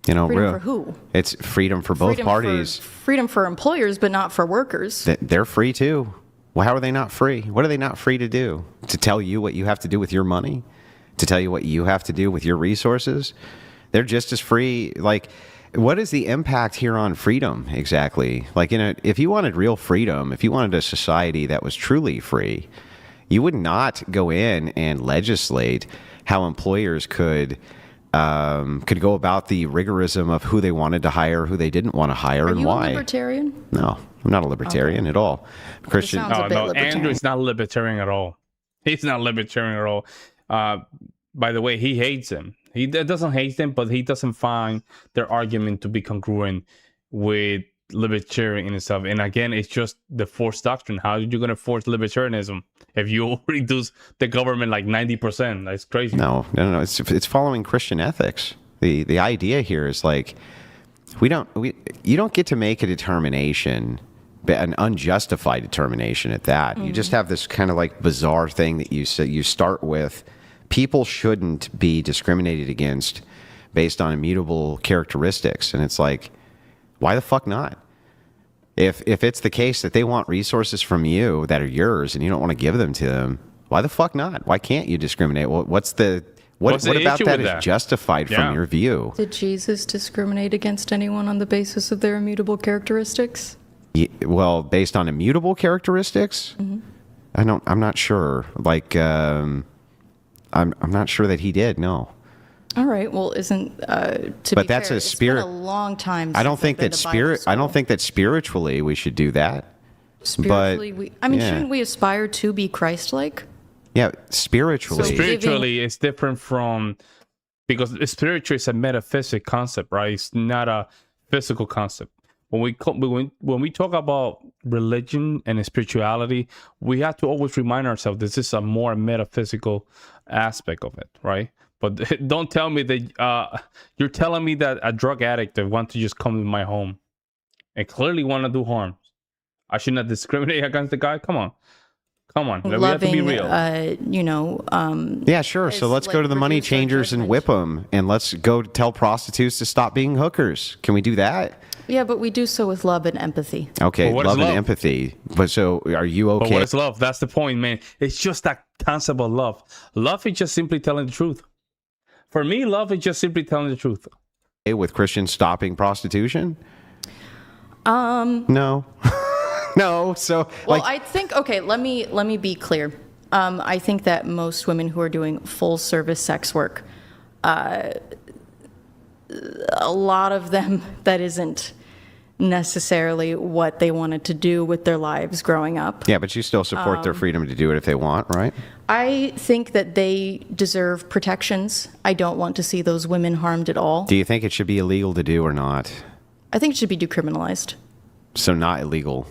Freedom real- for who? It's freedom for both Freedom parties. freedom for employers, but not for workers. They're free too. Well, how are they not free? What are they not free to do? To tell you what you have to do with your money? To tell you what you have to do with your resources? They're just as free. Like, what is the impact here on freedom exactly? Like, if you wanted real freedom, if you wanted a society that was truly free, you would not go in and legislate how employers could could go about the rigorism of who they wanted to hire, who they didn't want to hire, and you why. a libertarian? No, I'm not a libertarian at all. Christian. sounds a bit libertarian. Andrew's not libertarian at all. He's not libertarian at all. By the way, he hates them. He doesn't hate them, but he doesn't find their argument to be congruent with libertarian in itself. And again, it's just the forced doctrine. How are you going to force libertarianism if you reduce the government like 90%? That's crazy. No. It's following Christian ethics. The idea here is like you don't get to make a determination, an unjustified determination at that. You just have this kind of like bizarre thing that you start with. People shouldn't be discriminated against based on immutable characteristics, and it's like, why the fuck not? If it's the case that they want resources from you that are yours and you don't want to give them to them, why the fuck not? Why can't you discriminate? What What's the about issue that with is that? justified Yeah. from your view? Did Jesus discriminate against anyone on the basis of their immutable characteristics? Well, based on immutable characteristics, I'm not sure. Like, I'm not sure that he did. No. All right. Well, isn't to But be that's fair, a spirit- It's been a long time. I don't since think I've been that to Bible spirit. I don't school. think that spiritually we should do that. Spiritually, yeah. shouldn't we aspire to be Christ-like? Yeah, spiritually. So Spiritually, it's different from, because spiritual is a metaphysic concept, right? It's not a physical concept. When we talk about religion and spirituality, we have to always remind ourselves this is a more metaphysical aspect of it, right? But don't tell me that you're telling me that a drug addict that wants to just come to my home and clearly want to do harm, I should not discriminate against the guy. Come on. We have to be Loving, real. Yeah, sure. So It's let's go like to the money reduce our changers and judgment. whip them, and let's go tell prostitutes to stop being hookers. Can we do that? Yeah, but we do so with love and empathy. Okay, But what is love and love? empathy. But so, are you But okay? what is love? That's the point, man. It's just that concept of love. Love is just simply telling the truth. For me, love is just simply telling the truth. With Christians stopping prostitution? No. No. So, Well, like, I think let me be clear. I think that most women who are doing full service sex work, a lot of them that isn't necessarily what they wanted to do with their lives growing up. yeah, but you still support their freedom to do it if they want, right? I think that they deserve protections. I don't want to see those women harmed at all. Do you think it should be illegal to do or not? I think it should be decriminalized. So not illegal.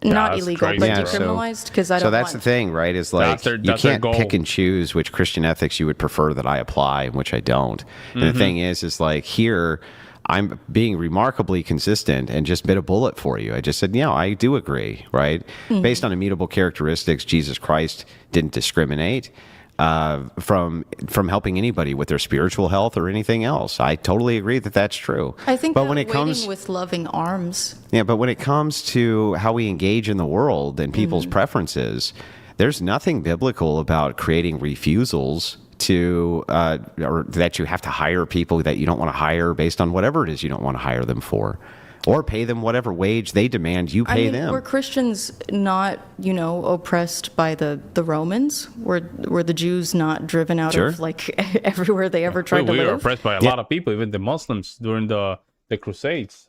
Not that's illegal, crazy, but Yeah, decriminalized because I don't So that's want. the thing, right? Is like That's you their can't goal. pick and choose which Christian ethics you would prefer that I apply and which I don't. And the thing is like here, I'm being remarkably consistent and just bit a bullet for you. I just said, yeah, I do agree, right? Based on immutable characteristics, Jesus Christ didn't discriminate from helping anybody with their spiritual health or anything else. I totally agree that that's true. I think but that when it waiting comes with loving arms. Yeah, but when it comes to how we engage in the world and people's preferences, there's nothing biblical about creating refusals to, or that you have to hire people that you don't want to hire based on whatever it is you don't want to hire them for, or pay them whatever wage they demand you pay them. Were Christians not, oppressed by the Romans? Were the Jews not driven out Sure. of like everywhere they ever tried to We were live? oppressed by a lot of people, even the Muslims during the Crusades.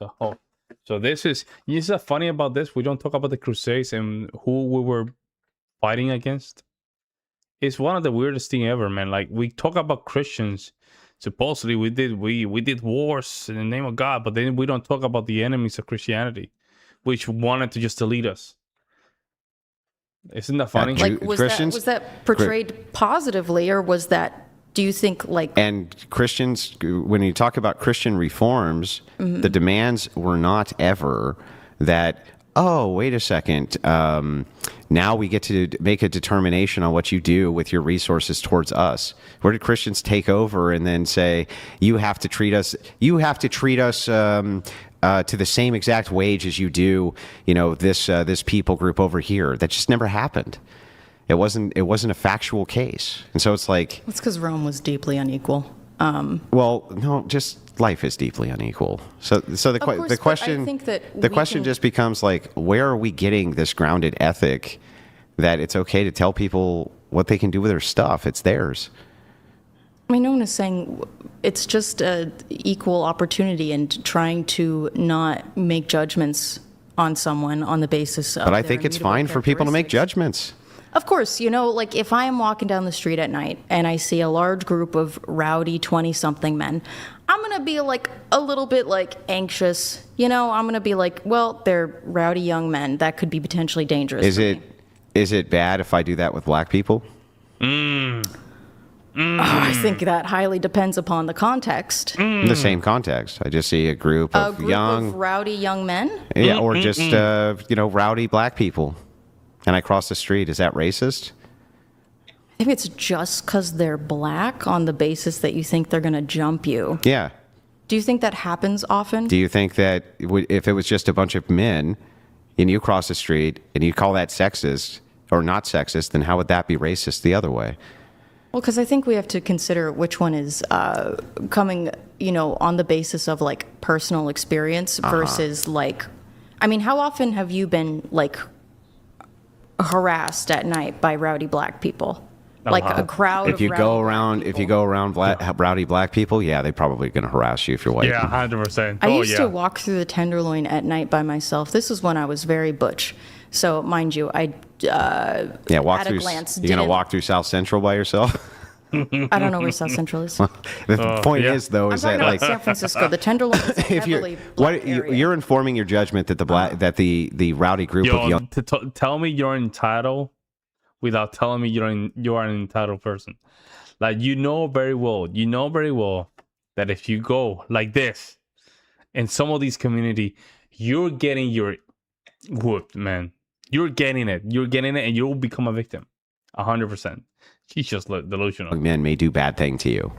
So this is funny about this. We don't talk about the Crusades and who we were fighting against. It's one of the weirdest thing ever, man. Like we talk about Christians. Supposedly we did wars in the name of God, but then we don't talk about the enemies of Christianity, which wanted to just delete us. Isn't that funny? Like- Like was Christians- that portrayed positively, or was that? Do you think like? And Christians, when you talk about Christian reforms, the demands were not ever that, oh, wait a second, now we get to make a determination on what you do with your resources towards us. Where did Christians take over and then say, you have to treat us to the same exact wage as you do, this people group over here? That just never happened. It wasn't a factual case. And so it's like, It's because Rome was deeply unequal. well, no, just life is deeply unequal. So the course, but the I question think that the we question can- just becomes like, where are we getting this grounded ethic that it's okay to tell people what they can do with their stuff? It's theirs. I mean, no one is saying it's just a equal opportunity and trying to not make judgments on someone on the basis of. But I their think it's immutable fine for people to make characteristics. judgments. Of course, like if I am walking down the street at night and I see a large group of rowdy 20-something men, I'm going to be like a little bit like anxious. I'm going to be like, well, they're rowdy young men. That could be potentially dangerous. Is it bad if I do that with black people? I think that highly depends upon the context. In the same context. I just see a group of young, of rowdy young men? yeah, or just rowdy black people, and I cross the street. Is that racist? I think it's just because they're black on the basis that you think they're going to jump you. Yeah. Do you think that happens often? Do you think that if it was just a bunch of men and you cross the street and you call that sexist or not sexist, then how would that be racist the other way? Well, because I think we have to consider which one is coming, on the basis of like personal experience versus like, I mean, how often have you been like harassed at night by rowdy black people? Like a crowd. If you go around, rowdy black people, yeah, they're probably going to harass you if you're white. Yeah, 100%. I used to walk through the Tenderloin at night by myself. This was when I was very butch. So, mind you, I walk at through. a glance. You're going to walk through South Central by yourself? I don't know where South Central is. The point is, though, I'm is talking that about like San Francisco. The Tenderloin is a heavily black area. you're informing your judgment that the rowdy group of young. Tell me you're entitled without telling me you are an entitled person. Like, very well that if you go like this in some of these community, you're getting your whooped, man. You're getting it, and you'll become a victim. 100%. She's just delusional. Men may do bad thing to you.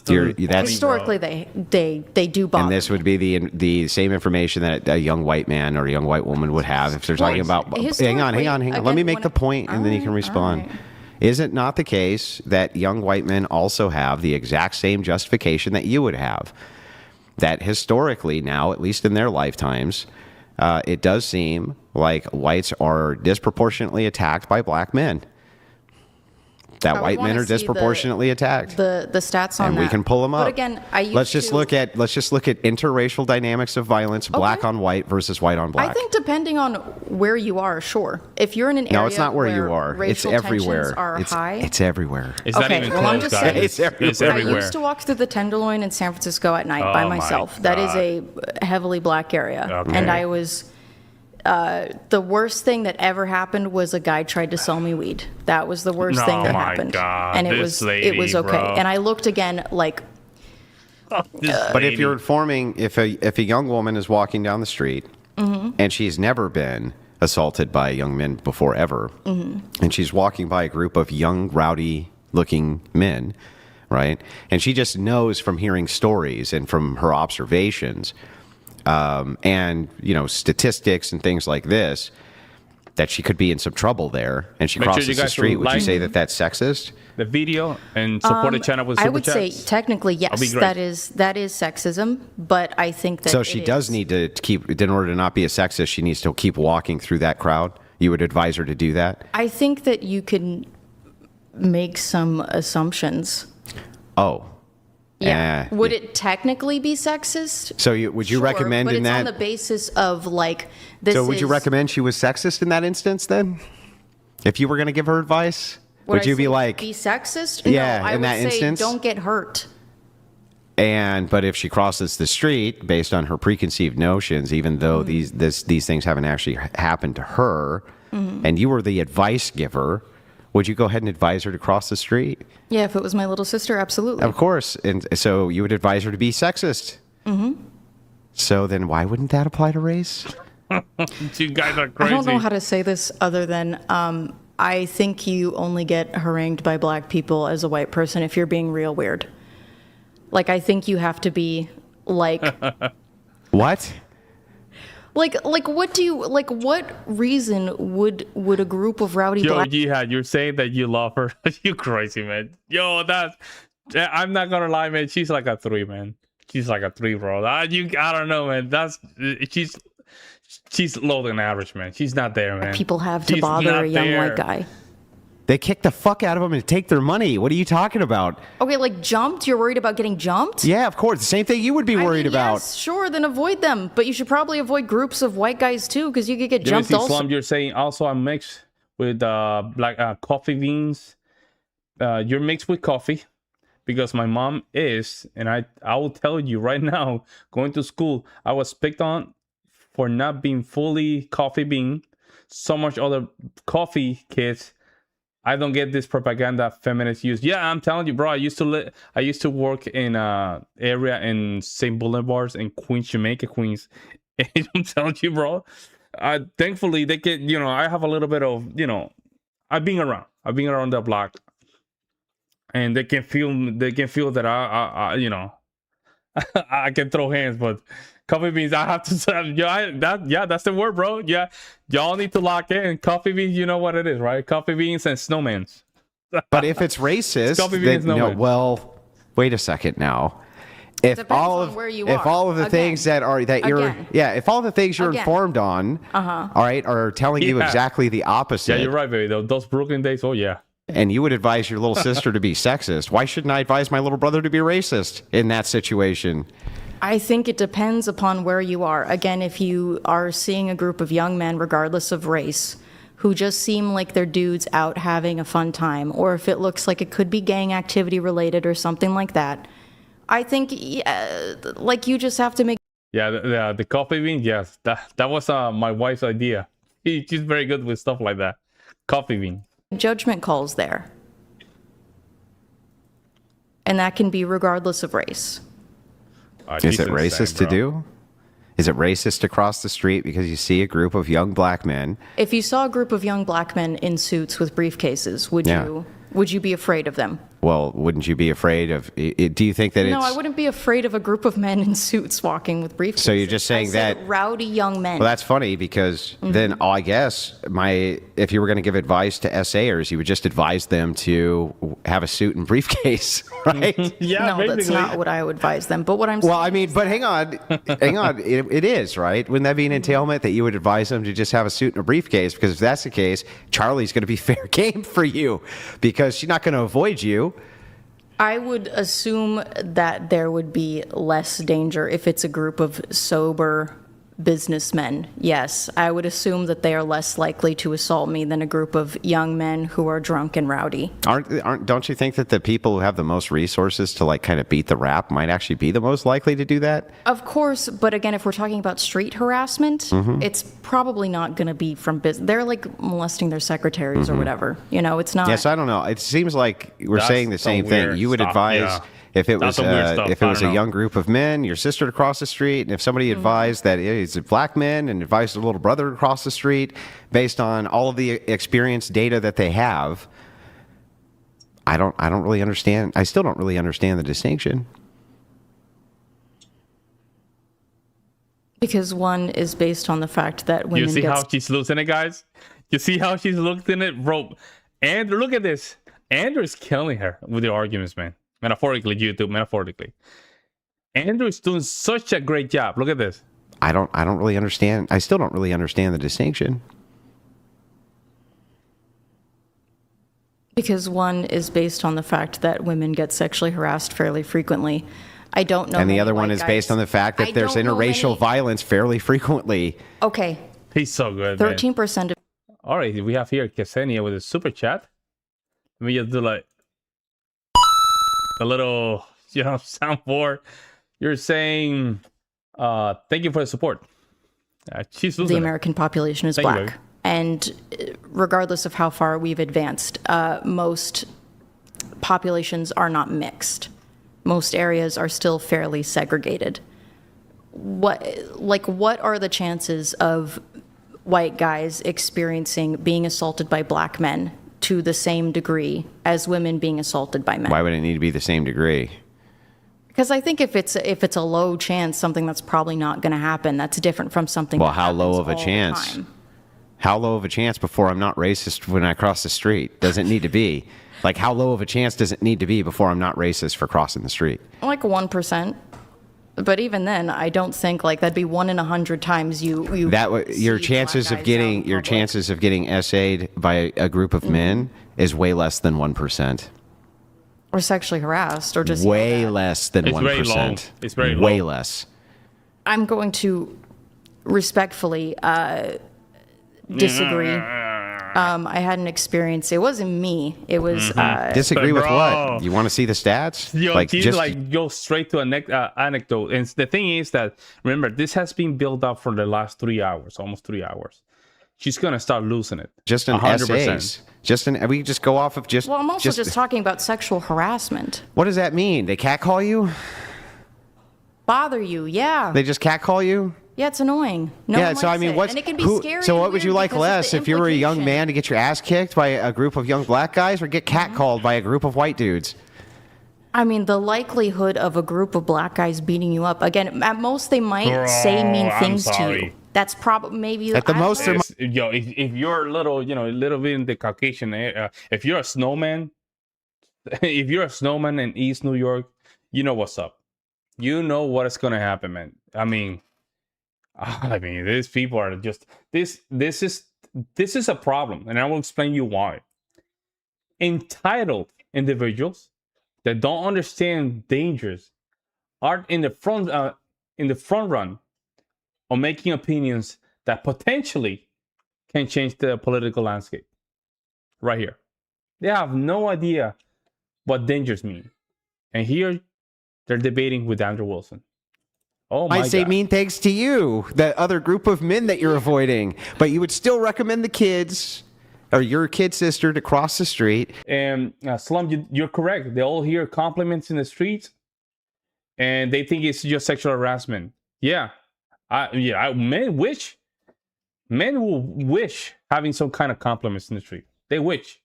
Historically, they do bother. And this would be the same information that a young white man or a young white woman would have if they're talking about. Hang on. Again, Let me make the point, and then you can respond. Right. Is it not the case that young white men also have the exact same justification that you would have? That historically now, at least in their lifetimes, it does seem like whites are disproportionately attacked by black men. That white men are disproportionately attacked. The stats on and that. we can pull them up. But again, let's just look at interracial dynamics of violence, black on white versus white on black. I think depending on where you are, sure. If you're in an area no, it's not where you are. It's everywhere. It's everywhere. It's not even close, I'm just guys. saying, It's everywhere. I used to walk through the Tenderloin in San Francisco at night by myself. That is a heavily black area, Okay. and I was. The worst thing that ever happened was a guy tried to sell me weed. That was the worst thing that happened. God, and it this was okay. bro. And I looked again like. But if you're informing, if a young woman is walking down the street and she's never been assaulted by young men before ever, and she's walking by a group of young, rowdy-looking men, right? And she just knows from hearing stories and from her observations, and statistics and things like this, that she could be in some trouble there, and she crosses the street. Would you say that that's sexist? The video and support the channel with super I would say chats? technically yes, That'd be great. that is sexism, but I think that So she does need to keep, in order to not be a sexist, she needs to keep walking through that crowd. You would advise her to do that? I think that you can make some assumptions. Oh. Yeah. Would it technically be sexist? So would you Sure, recommend but in it's that? on the basis of like this. So would you is- recommend she was sexist in that instance then? If you were going to give her advice, would I you be say like, be sexist? Yeah, no, I in would that say instance? don't get hurt. but if she crosses the street based on her preconceived notions, even though these things haven't actually happened to her, and you were the advice giver, would you go ahead and advise her to cross the street? Yeah, if it was my little sister, absolutely. Of course. And so you would advise her to be sexist. So then why wouldn't that apply to race? You guys are I crazy. don't know how to say this other than I think you only get harangued by black people as a white person if you're being real weird. Like, I think you have to be like What? what reason would a group of rowdy Yo, black you're saying that you love her. You crazy, man. Yo, I'm not gonna lie, man. She's like a 3, man. She's like a 3, bro. I don't know, man. She's lower than average, man. She's not there, man. people have to She's bother not a young there. white guy? They kick the fuck out of them and take their money. What are you talking about? Okay, like jumped? You're worried about getting jumped? Yeah, of course. The same thing you would be worried about. Yes, sure, then avoid them. But you should probably avoid groups of white guys too, because you could get jumped also. Slum, you're saying also I mix with coffee beans. You're mixed with coffee because my mom is, and I will tell you right now, going to school, I was picked on for not being fully coffee bean. So much other coffee kids. I don't get this propaganda feminists use. Yeah, I'm telling you, bro. I used to work in area in St. Boulevards in Queens, Jamaica, Queens. And I'm telling you, bro. Thankfully, they get. I have a little bit of. I've been around the block, and they can feel that I I can throw hands, but coffee beans, I have to say, that's the word, bro. Yeah, y'all need to lock in. Coffee beans, you know what it is, right? Coffee beans and snowmans. But if it's racist, Coffee beans, then, well, wait a second now. If all of the things if all the things you're informed on, all right, are telling you exactly the opposite. Yeah, you're right, baby. Those Brooklyn days, oh yeah. And you would advise your little sister to be sexist. Why shouldn't I advise my little brother to be racist in that situation? I think it depends upon where you are. Again, if you are seeing a group of young men, regardless of race, who just seem like they're dudes out having a fun time, or if it looks like it could be gang activity related or something like that, I think, like, you just have to make... Yeah, the coffee bean, yes. That was my wife's idea. She's very good with stuff like that. Coffee bean. Judgment calls there. And that can be regardless of race. Is it racist to do? Is it racist to cross the street because you see a group of young black men? If you saw a group of young black men in suits with briefcases, would you be afraid of them? Well, wouldn't you be afraid of... Do you think that No, I wouldn't be afraid of a group of men in suits walking with briefcases. So you're just saying that... rowdy young men. Well, that's funny because then I guess if you were going to give advice to SAers, you would just advise them to have a suit and briefcase, right? Yeah, no, basically. That's not what I would advise them. But what I'm saying... Well, I mean, but hang on. It is, right? Wouldn't that be an entailment that you would advise them to just have a suit and a briefcase? Because if that's the case, Charlie's going to be fair game for you because she's not going to avoid you. I would assume that there would be less danger if it's a group of sober businessmen. Yes, I would assume that they are less likely to assault me than a group of young men who are drunk and rowdy. Don't you think that the people who have the most resources to like kind of beat the rap might actually be the most likely to do that? Of course, but again, if we're talking about street harassment, it's probably not going to be from business. They're like molesting their secretaries or whatever. It's not. Yes, I don't know. It seems like we're saying the same thing. You would advise if it was a young group of men, your sister to cross the street, and if somebody advised that it's a black men and advised a little brother to cross the street based on all of the experience data that they have, I don't really understand. I still don't really understand the distinction. Because one is based on the fact that women. You see how she's losing it, guys? You see how she's looking it, bro? Andrew, look at this. Andrew is killing her with the arguments, man. Metaphorically, YouTube, metaphorically. Andrew is doing such a great job. Look at this. I don't really understand. I still don't really understand the distinction. Because one is based on the fact that women get sexually harassed fairly frequently. I don't know. And the other one is based on the fact that there's interracial violence fairly frequently. Okay. He's so good. 13% of. All right, we have here Ksenia with a super chat. Let me just do like a little, soundboard. You're saying, thank you for the support. She's losing the American population is black. Baby. And regardless of how far we've advanced, most populations are not mixed. Most areas are still fairly segregated. What are the chances of white guys experiencing being assaulted by black men to the same degree as women being assaulted by men? Why would it need to be the same degree? Because I think if it's a low chance, something that's probably not going to happen, that's different from something. Well, how low of a chance? How low of a chance before I'm not racist when I cross the street? Does it need to be? Like, how low of a chance does it need to be before I'm not racist for crossing the street? Like 1%. But even then, I don't think like that'd be 1 in 100 times you Your see chances black of guys out in getting your public. chances of getting essayed by a group of men is way less than 1%. Or sexually harassed, or just Way less than It's 1%. very low. It's very way low. less. I'm going to respectfully disagree. I had an experience. It wasn't me. It was Disagree with Bro. what? You want to see the stats? Yo, go straight to an anecdote. And the thing is that, remember, this has been built up for the last 3 hours, almost 3 hours. She's gonna start losing it. just an 100%. essays. We just go off of just. well, I'm also just talking about sexual harassment. What does that mean? They catcall you? Bother you? Yeah. They just catcall you? Yeah, it's annoying. No Yeah, one so I likes mean, it. what's and it can be who- scary. so and what would you weird like because of less the if you were a young implication. man to get your ass kicked by a group of young black guys, or get catcalled by a group of white dudes? I mean, the likelihood of a group of black guys beating you up, again, at most they might say mean Bro, I'm things to sorry. you. That's probably maybe At the I don't most, know. Yo, if you're a little bit in the Caucasian area, if you're a snowman, if you're a snowman in East New York, you know what's up. You know what is gonna happen, man. I mean, these people are just this is a problem, and I will explain you why. Entitled individuals that don't understand dangers are in the front run of making opinions that potentially can change the political landscape. Right here, they have no idea what dangers mean, and here they're debating with Andrew Wilson. Oh my I say God. mean things to you, the other group of men that you're avoiding, but you would still recommend the kids or your kid sister to cross the street. And Slum, you're correct. They all hear compliments in the streets, and they think it's just sexual harassment. Men will wish having some kind of compliments in the street. They wish.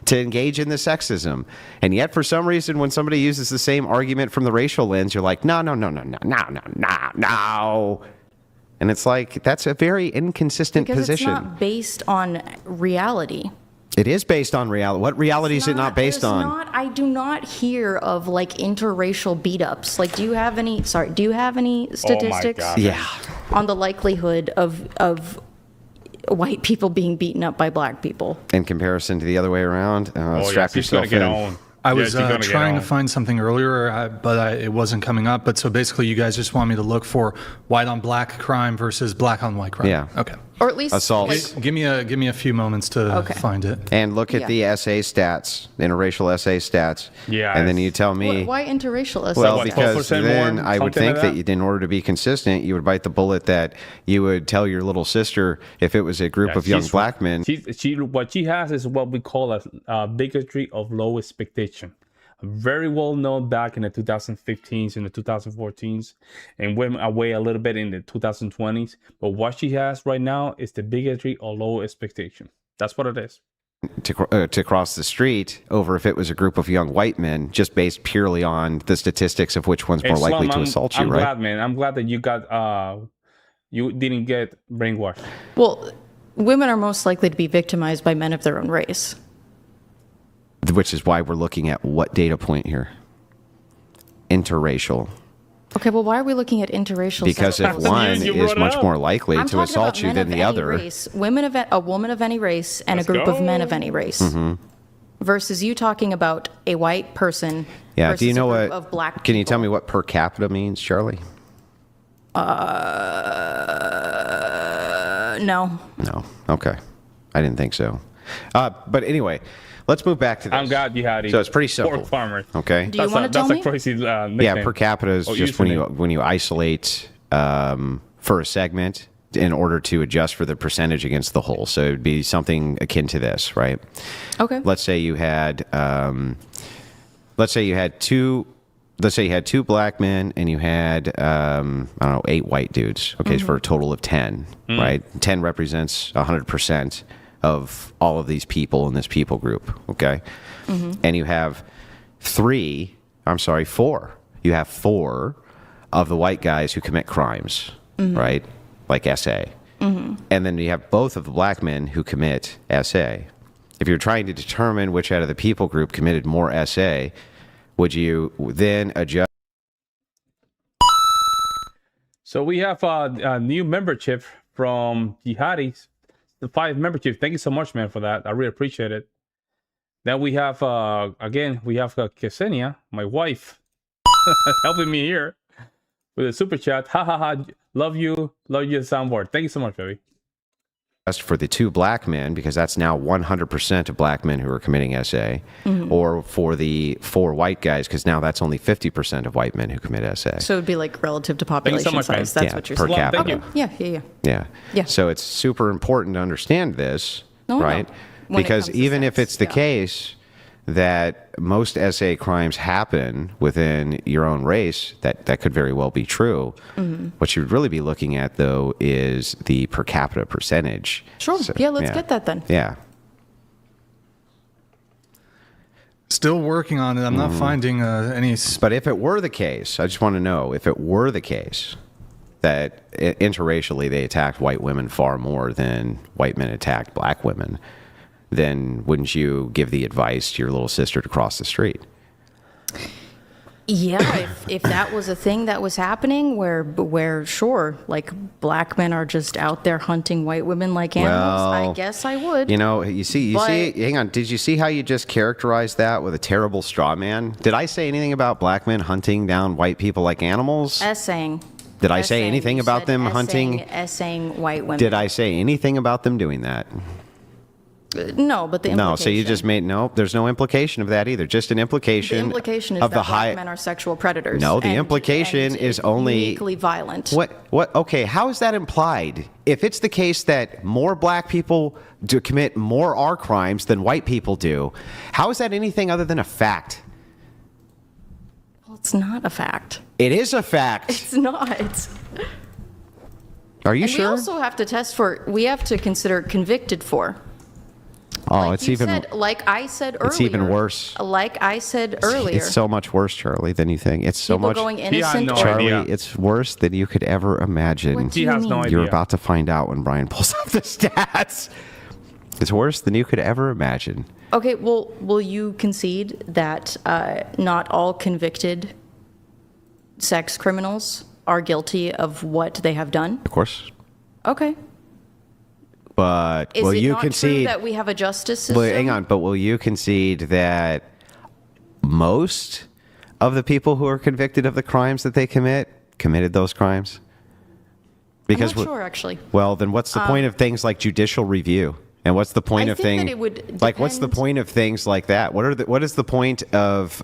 To engage in the sexism. And yet, for some reason, when somebody uses the same argument from the racial lens, you're like, no. And it's like, that's a very inconsistent Because position. it's not based on reality. It is based on reality. What reality is it not based there's on? Not, I do not hear of like interracial beat ups. Like, do you have any statistics God. Yeah. on the likelihood of white people being beaten up by black people? In comparison to the other way around, strap she's gonna yourself get in. on. I was she's gonna get trying to on. find something earlier, but it wasn't coming up. But so basically, you guys just want me to look for white on black crime versus black on white crime. Yeah. Okay. Or at least Assaults. like, Give me a few moments to Okay. find it. And look at Yeah. the essay stats, interracial essay stats. Yeah, And then it's- you tell me. why interracial? Well, what, because 12% then more? I would Something think like that in order to be consistent, you would bite the bullet that you would tell your little sister if it was a group of young she's- black men. What she has is what we call a bigotry of low expectation. Very well known back in the 2015s and the 2014s, and went away a little bit in the 2020s. But what she has right now is the bigotry of low expectation. That's what it is. to cross the street over if it was a group of young white men, just based purely on the statistics of which one's more Hey, likely Slum, to assault you, I'm right? glad, man. I'm glad that you didn't get brainwashed. Well, women are most likely to be victimized by men of their own race. Which is why we're looking at what data point here? Interracial. Okay, well, why are we looking at interracial? Because if sexual one You is brought it much up. more likely I'm to talking assault about you men than of the any other. race, a woman of any race, and Let's a group of men go. of any race, versus you talking about a white person. Yeah, versus do you know a group what? of black Can you tell people. me what per capita means, Charlie? No. No. Okay. I didn't think so. But anyway, let's move back to this. I'm glad you had it. So it's pretty simple. Pork farmers. Okay. Do you want to tell That's me? a crazy nickname. Yeah, per capita is Oh, just username. when you isolate for a segment in order to adjust for the percentage against the whole. So it'd be something akin to this, right? Okay. Let's say you had two black men and you had I don't know, 8 white dudes. Okay, so for a total of 10, right? 10 represents 100% of all of these people in this people group. Okay, and you have 4. You have 4 of the white guys who commit crimes, right? Like SA. And then you have both of the black men who commit SA. If you're trying to determine which out of the people group committed more SA, would you then adjust? So we have a new membership from Jihadis, the 5 membership. Thank you so much, man, for that. I really appreciate it. Then we have, again, we have Ksenia, my wife, helping me here with a super chat. Ha ha ha. Love you soundboard. Thank you so much, baby. For the 2 black men, because that's now 100% of black men who are committing SA, or for the 4 white guys, because now that's only 50% of white men who commit SA. So it would be like relative to Thank you population so much, size. man. That's what you're per saying. capita. Thank you. Yeah. So it's super important to understand this, No, right? when it Because comes to even if sex, it's the case that most SA crimes happen within your own race, that could very well be true. What you'd really be looking at, though, is the per capita percentage. Sure. So, Yeah, let's get that then. Yeah. Still working on it. I'm not finding any. But if it were the case, I just want to know, if it were the case that interracially they attacked white women far more than white men attacked black women, then wouldn't you give the advice to your little sister to cross the street? Yeah, if that was a thing that was happening, where sure, like black men are just out there hunting white women like animals, I guess I would. You see, hang on. Did you see how you just characterized that with a terrible straw man? Did I say anything about black men hunting down white people like animals? Essaying. Did I say anything You about said them hunting? Essaying white women. Did I say anything about them doing that? No, but the implication. No, so you just made there's no implication of that either. Just an implication. The implication is of that the black men are sexual predators. No, the and implication is only uniquely violent. What? Okay, how is that implied? If it's the case that more black people do commit more R crimes than white people do, how is that anything other than a fact? Well, it's not a fact. It is a fact. It's not. Are you And sure? we also have to test for. We have to consider convicted for. Oh, Like it's you even. said, like I said earlier. It's even worse. Like I said earlier. It's so much worse, Charlie, than you think. It's so people much. going innocent. no Charlie, idea. it's worse than you could ever imagine. What do He you has mean? no idea. You're about to find out when Brian pulls up the stats. It's worse than you could ever imagine. Okay, well, will you concede that not all convicted sex criminals are guilty of what they have done? Of course. Okay. But Is will it you not true concede? that we have a justice system? Well, hang on. But will you concede that most of the people who are convicted of the crimes that they committed those crimes? Because I'm not sure, actually. Well, then what's the point of things like judicial review? And what's the point I of think things that it would like? What's the depend- point of things like that? What is the point of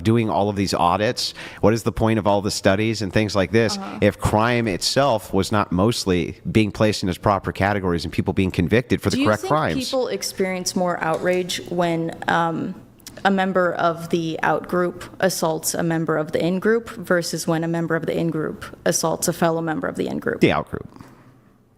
doing all of these audits? What is the point of all the studies and things like this? If crime itself was not mostly being placed in its proper categories and people being convicted for the correct Do you think crimes? people experience more outrage when a member of the out group assaults a member of the in group versus when a member of the in group assaults a fellow member of the in group? The out group.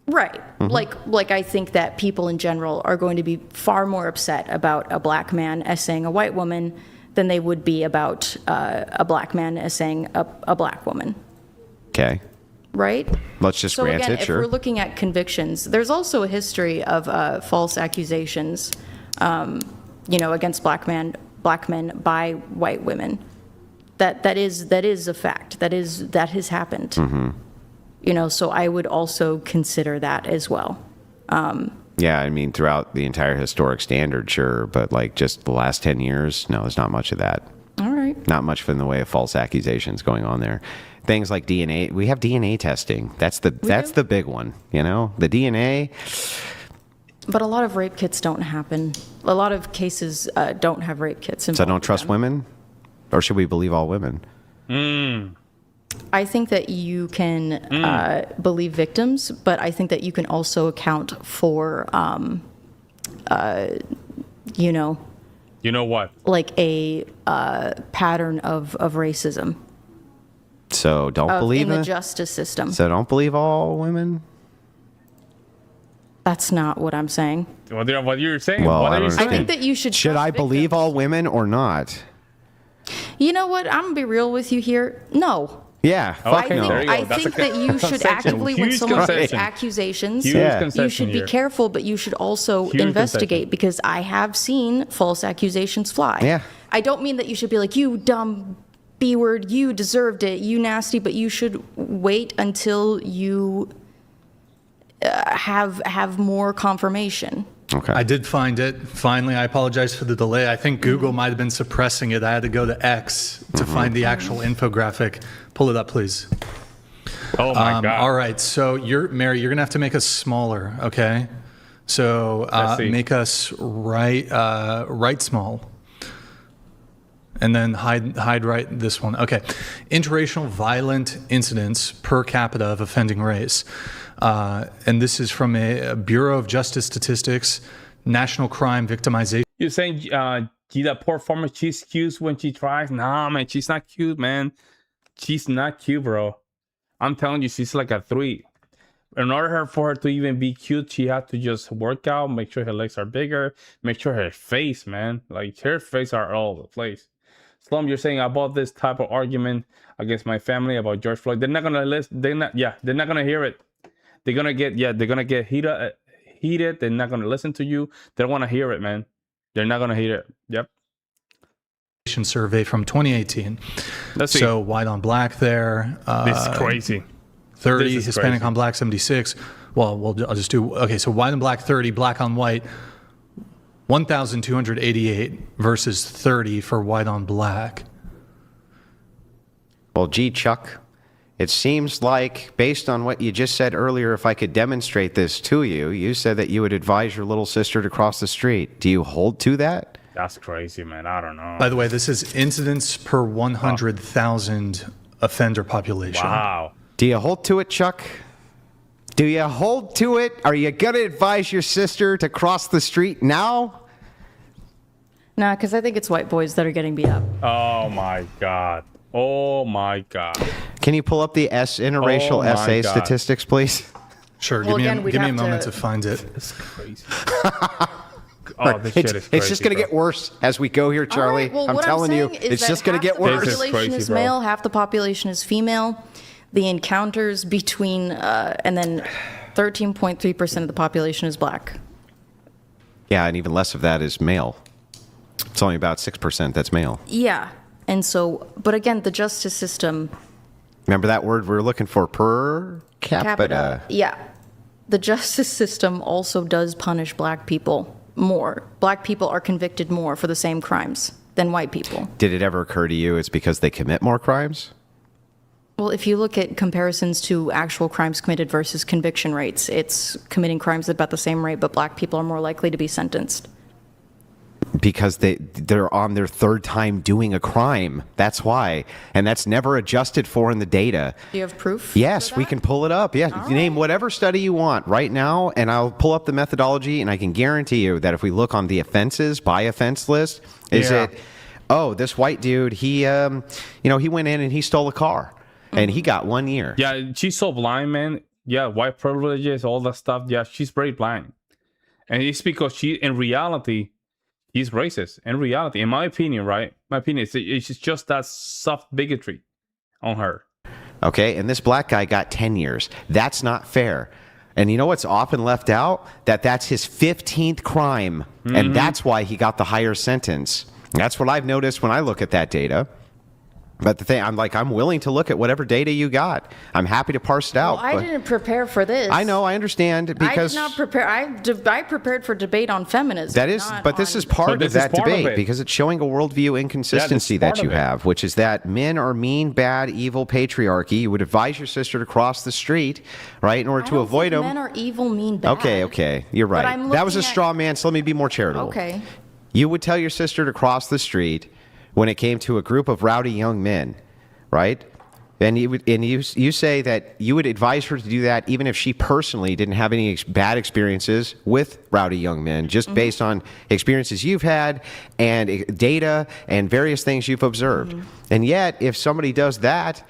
Right. Like I think that people in general are going to be far more upset about a black man essaying a white woman than they would be about a black man essaying a black woman. Okay. Right? Let's just So grant again, it. if Sure. we're looking at convictions, there's also a history of false accusations, against black men by white women. That is a fact. That has happened. Mm-hmm. So I would also consider that as well. Yeah, I mean, throughout the entire historic standard, sure, but like just the last 10 years, no, there's not much of that. All right. Not much in the way of false accusations going on there. Things like DNA, we have DNA testing. That's the big one, the DNA. But a lot of rape kits don't happen. A lot of cases don't have rape kits involved. So don't trust in them. women? Or should we believe all women? I think that you can believe victims, but I think that you can also account for, You know what? like a pattern of racism So don't believe in the it? justice system. So don't believe all women? That's not what I'm saying. What you're saying? Well, what I are you don't I saying? think that you should. Should trust I believe victims. all women or not? You know what? I'm gonna be real with you here. No. Yeah, fuck Okay, no. there you go. I That's think a that you should concession. actively, when Huge someone makes concession. accusations, Huge Yeah. concession you should be here. careful, but you should also Huge investigate concession. because I have seen false accusations fly. Yeah. I don't mean that you should be like, you dumb B word, you deserved it, you nasty, but you should wait until you have more confirmation. Okay. I did find it. Finally, I apologize for the delay. I think Google might have been suppressing it. I had to go to X to find the actual infographic. Pull it up, please. Oh my God. All right. So Mary, you're gonna have to make us smaller. Okay. So make us right small. And then hide right this one. Okay. Interracial violent incidents per capita of offending race. And this is from a Bureau of Justice Statistics, National Crime Victimization. You're saying, gee, that poor farmer, she's cute when she tries? Nah, man, she's not cute, man. She's not cute, bro. I'm telling you, she's like a 3. In order for her to even be cute, she had to just work out, make sure her legs are bigger, make sure her face, man. Like, her face are all over the place. Slum, you're saying about this type of argument against my family about George Floyd. They're not gonna listen. They're not gonna hear it. They're gonna get heated. They're not gonna listen to you. They don't want to hear it, man. They're not gonna hear it. Yep. Survey from 2018. Let's see. So white on black there. This is crazy. 30, This is Hispanic crazy. on black 76. Well, I'll just do, okay, so white on black 30, black on white 1,288 versus 30 for white on black. Well, gee, Chuck, it seems like, based on what you just said earlier, if I could demonstrate this to you, you said that you would advise your little sister to cross the street. Do you hold to that? That's crazy, man. I don't know. By the way, this is incidents per 100,000 offender population. Wow. Do you hold to it, Chuck? Do you hold to it? Are you going to advise your sister to cross the street now? Nah, because I think it's white boys that are getting beat up. Oh my God. Oh my God. Can you pull up the interracial Oh my essay God. statistics, please? Sure, Well, again, give we'd me a have moment to- to find it. It's crazy. Oh, this shit is crazy. It's just going to bro. get worse as we go here, Charlie. All right, well, I'm what telling you, saying is it's that just going to get half the worse. This is population crazy, is bro. male, half the population is female. The encounters between, and then 13.3% of the population is black. Yeah, and even less of that is male. It's only about 6% that's male. Yeah. And so, but again, the justice system. Remember that word we're looking for, per capita. Yeah. The justice system also does punish black people more. Black people are convicted more for the same crimes than white people. Did it ever occur to you it's because they commit more crimes? Well, if you look at comparisons to actual crimes committed versus conviction rates, it's committing crimes at about the same rate, but black people are more likely to be sentenced. Because they're on their 3rd time doing a crime. That's why. And that's never adjusted for in the data. Do you have proof? Yes, for we that? can pull it up. Yeah, All name right. whatever study you want right now, and I'll pull up the methodology, and I can guarantee you that if we look on the offenses by offense list, is Yeah. it, oh, this white dude, he went in and he stole a car, and he got 1 year. Yeah, she's so blind, man. Yeah, white privileges, all that stuff. Yeah, she's very blind. And it's because in reality, he's racist. In reality, in my opinion, right? My opinion, it's just that soft bigotry on her. Okay, and this black guy got 10 years. That's not fair. And you know what's often left out? That's his 15th crime, and that's why he got the higher sentence. That's what I've noticed when I look at that data. But the thing, I'm willing to look at whatever data you got. I'm happy to parse it out. Well, I but- didn't prepare for this. I know, I understand, because I did not prepare. I prepared for debate on feminism. that is, not but this on- is part But of this is that part of debate it. because it's showing a worldview inconsistency part that you of it. have, which is that men are mean, bad, evil patriarchy. You would advise your sister to cross the street, right, in order I to don't avoid think them. Men are evil, mean, bad. Okay, you're right. I'm That was a looking at- straw man, so let me be more charitable. Okay. You would tell your sister to cross the street when it came to a group of rowdy young men, right? And you say that you would advise her to do that even if she personally didn't have any bad experiences with rowdy young men, just based on experiences you've had and data and various things you've observed. And yet, if somebody does that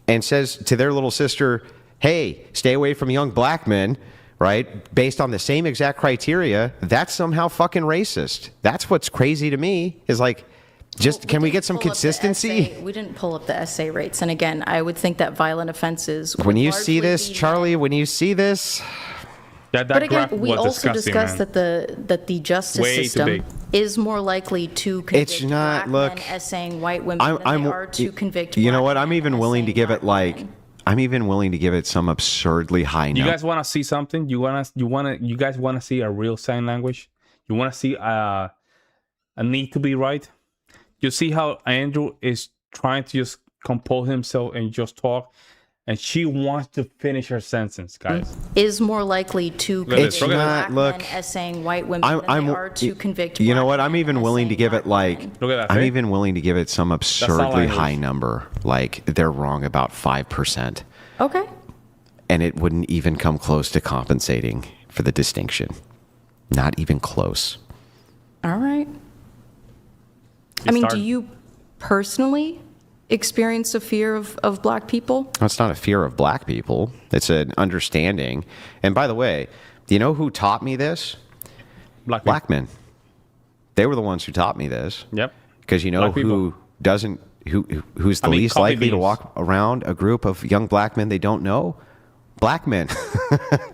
and says to their little sister, hey, stay away from young black men, right, based on the same exact criteria, that's somehow fucking racist. That's what's crazy to me, is like, just, Well, can we didn't get some pull up the consistency? essay- we didn't pull up the essay rates. And again, I would think that violent offenses. When would you see largely this, be Charlie, when you see this, Yeah, that But again, graph we was also disgusting, discussed man. that the justice Way too system big. is more likely to convict It's not- black look, men as saying white women I'm, than they are to convict you know black what? I'm men even as willing to saying give it black like, women. I'm even willing to give it some absurdly high You number. guys want to see something? You guys want to see a real sign language? You want to see a need to be right? You see how Andrew is trying to just compose himself and just talk, and she wants to finish her sentence, guys. Is more likely to Look at convict this. Look at black this. Look, men as saying white women than they are to convict You know black what? I'm men even as willing to saying give it black like, women. Look at that, I'm see? even willing to give it some absurdly language. high number. Like they're wrong about 5%. Okay. And it wouldn't even come close to compensating for the distinction. Not even close. All right. You I mean, start- do you personally experience a fear of black people? It's not a fear of black people. It's an understanding. And by the way, do you know who taught me this? Black men. They were the ones who taught me this. Yep. Because you know Black people. who doesn't, who's the I mean, least coffee likely to beans. walk around a group of young black men they don't know? Black men.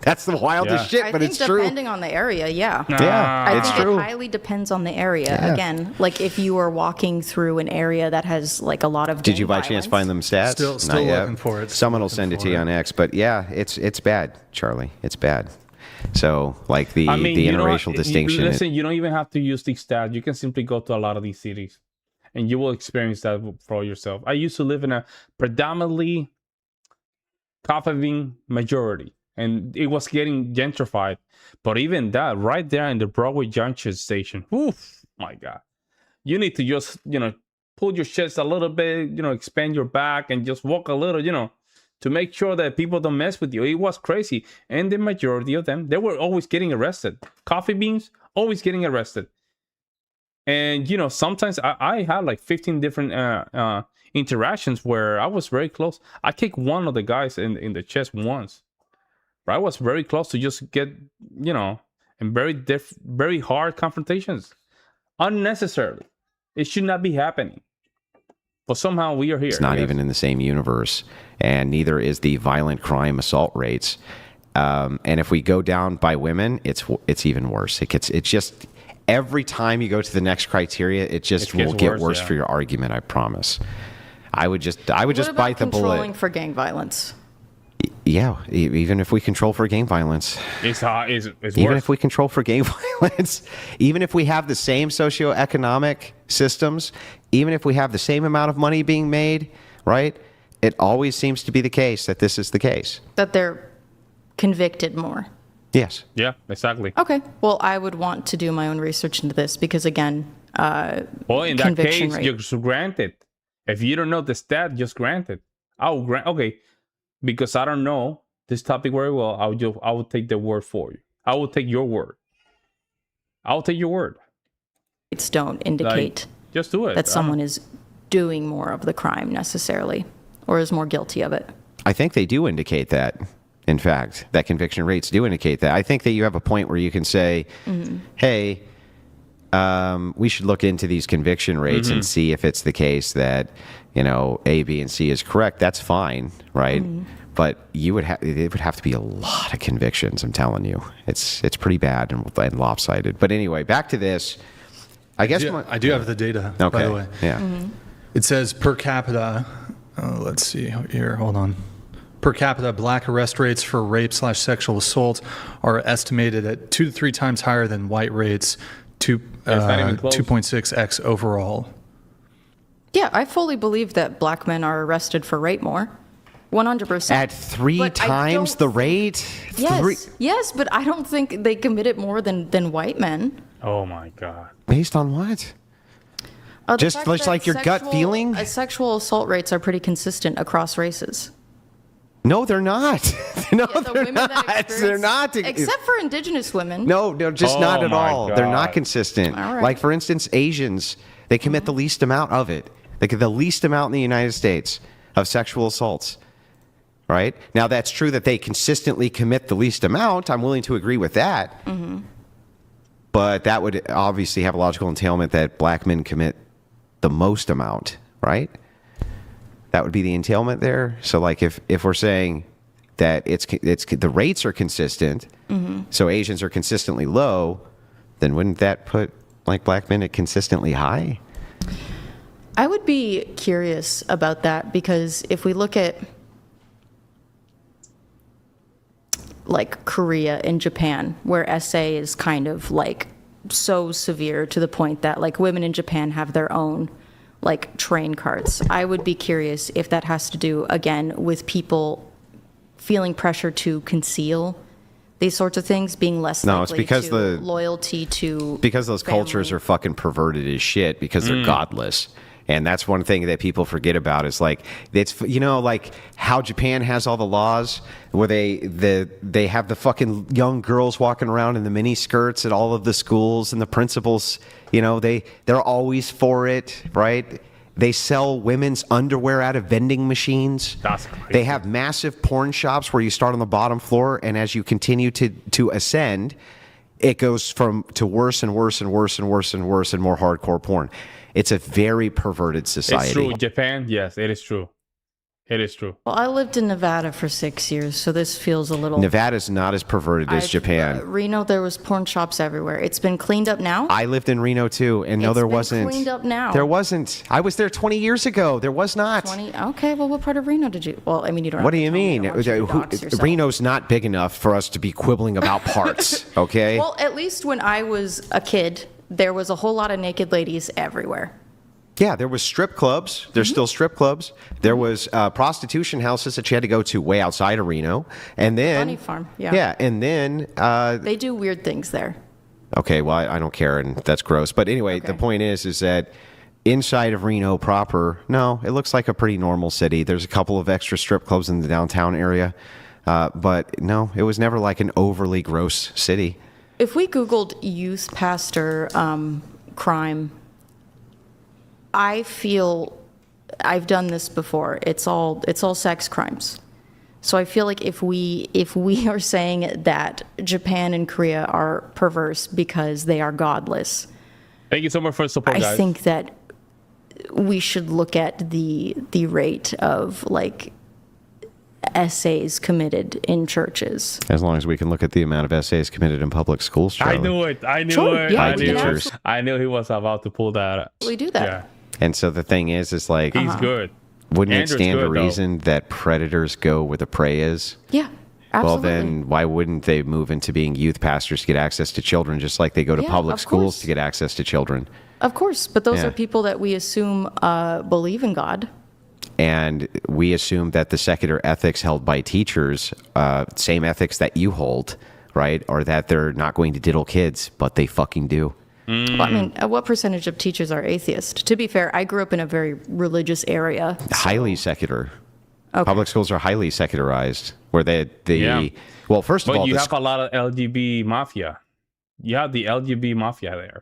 That's the wildest Yeah. shit, I but think it's true. depending on the area, yeah. Yeah, I it's think true. it highly depends on the area. Yeah. Again, like if you are walking through an area that has like a lot of Did gang you by chance violence- find them stats? Still Not yet. looking for it. Still Someone will looking send it to for you it. on X. But yeah, it's bad, Charlie. It's bad. So like the I mean, you know what? interracial distinction. Listen, you don't even have to use these stats. You can simply go to a lot of these cities, and you will experience that for yourself. I used to live in a predominantly coffee bean majority, and it was getting gentrified. But even that, right there in the Broadway Junction station, oof, my God, you need to just pull your chest a little bit, expand your back, and just walk a little, to make sure that people don't mess with you. It was crazy. And the majority of them, they were always getting arrested. Coffee beans, always getting arrested. And, sometimes I had like 15 different interactions where I was very close. I kicked one of the guys in the chest once. But I was very close to just get, in very hard confrontations. Unnecessarily. It should not be happening. But somehow we are here. It's not I guess. even in the same universe, and neither is the violent crime assault rates. And if we go down by women, it's even worse. It's just every time you go to the next criteria, it just It gets will get worse, worse yeah. for your argument. I promise. I would just What about bite the controlling bullet. for gang violence? Yeah, even if we control for gang violence. It's Even worse. if we control for gang violence, even if we have the same socioeconomic systems, even if we have the same amount of money being made, right? It always seems to be the case that this is the case. That they're convicted more. Yes. Yeah, exactly. Okay. Well, I would want to do my own research into this because, again, Well, in that conviction case, rate. just grant it. If you don't know the stat, just grant it. I'll grant. Okay, because I don't know this topic very well. I will take the word for you. I will take your word. I'll take your word. rates don't indicate Just do it. that someone is doing more of the crime necessarily or is more guilty of it. I think they do indicate that. In fact, that conviction rates do indicate that. I think that you have a point where you can say, hey, we should look into these conviction rates and see if it's the case that, A, B, and C is correct. That's fine, right? But it would have to be a lot of convictions, I'm telling you. It's pretty bad and lopsided. But anyway, back to this. I guess I do have the data, okay. by the way. Yeah. It says per capita, let's see here, hold on. Per capita, black arrest rates for rape/sexual assault are estimated at 2 to 3 times higher than white rates, It's not even close. 2.6x overall. Yeah, I fully believe that black men are arrested for rape more. 100%. At 3 But I times don't the rate? Yes, but I don't think they commit it more than white men. Oh my God. Based on what? The Just fact like that your gut feeling? Sexual assault rates are pretty consistent across races. No, they're not. No, The they're women that not. They're experience- not. Except for indigenous women. No, just not Oh at my all. They're not God. consistent. All right. Like, for instance, Asians, they commit the least amount of it. They get the least amount in the United States of sexual assaults. Right? Now, that's true that they consistently commit the least amount. I'm willing to agree with that. But that would obviously have a logical entailment that black men commit the most amount, right? That would be the entailment there. So, like, if we're saying that it's the rates are consistent, so Asians are consistently low, then wouldn't that put like black men consistently high? I would be curious about that, because if we look at like Korea and Japan, where SA is kind of like so severe to the point that like women in Japan have their own like train carts. I would be curious if that has to do again with people feeling pressure to conceal these sorts of things, being less No, it's likely because to loyalty to because those cultures are fucking perverted as shit because they're godless. And that's one thing that people forget about is like it's like how Japan has all the laws where they have the fucking young girls walking around in the mini skirts at all of the schools, and the principals, they're always for it, right? They sell women's underwear out of vending machines. That's crazy. They have massive porn shops where you start on the bottom floor, and as you continue to ascend, it goes to worse and worse and worse and worse and worse and more hardcore porn. It's a very perverted society. It's true. Japan, yes, it is true. It is true. Well, I lived in Nevada for 6 years, so this feels a little... Nevada's not as perverted as Japan. Reno, there was porn shops everywhere. It's been cleaned up now? I lived in Reno, too, and no, there wasn't. It's been cleaned up now. There wasn't. I was there 20 years ago. There was not. 20? Okay, well, what part of Reno did you... Well, I mean, you don't What have do to you tell me. mean? I don't want you to dox yourself. Reno's not big enough for us to be quibbling about parts, okay? Well, at least when I was a kid, there was a whole lot of naked ladies everywhere. Yeah, there was strip clubs. There's still strip clubs. There was prostitution houses that you had to go to way outside of Reno. And then... Bunny Farm, yeah. Yeah, and then... They do weird things there. Okay, well, I don't care, and that's gross. But anyway, Okay. The point is that inside of Reno proper, no, it looks like a pretty normal city. There's a couple of extra strip clubs in the downtown area. But no, it was never like an overly gross city. If we Googled youth pastor crime, I feel I've done this before. It's all sex crimes. So I feel like if we are saying that Japan and Korea are perverse because they are godless, Thank you so much for the support, guys. I think that we should look at the rate of like essays committed in churches. As long as we can look at the amount of essays committed in public schools, Charlie. I knew it. Sure, yeah, I we knew can it. I knew he was about to pull that. We do that. Yeah, And so the thing is like, he's good. wouldn't Andrew's it stand to good, though. reason that predators go where the prey is? Yeah, absolutely. Well, then why wouldn't they move into being youth pastors to get access to children, just like they go to Yeah, public of schools course. to get access to children? Of course, but those Yeah. are people that we assume believe in God. And we assume that the secular ethics held by teachers, same ethics that you hold, right, are that they're not going to diddle kids, but they fucking do. Well, I mean, what percentage of teachers are atheist? To be fair, I grew up in a very religious area. Highly secular. Okay. Public schools are highly secularized, where Yeah. well, first of But all, you the have a lot of LGBT mafia. You have the LGBT mafia there,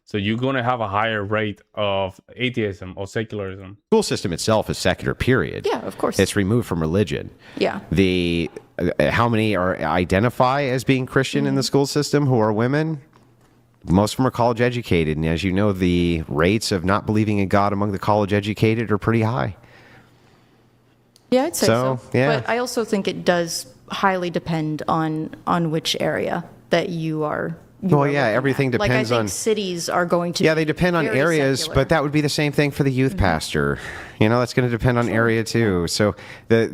so you're going to have a higher rate of atheism or secularism. school system itself is secular, period. Yeah, of course. It's removed from religion. Yeah. The how many identify as being Christian in the school system who are women? Most of them are college educated, and as you know, the rates of not believing in God among the college educated are pretty high. Yeah, I'd say so. Yeah. But I also think it does highly depend on which area that you are. Well, yeah, everything depends like I think on- cities are going to. Yeah, be they depend on very areas, secular. but that would be the same thing for the youth pastor. That's going to depend on area too. So the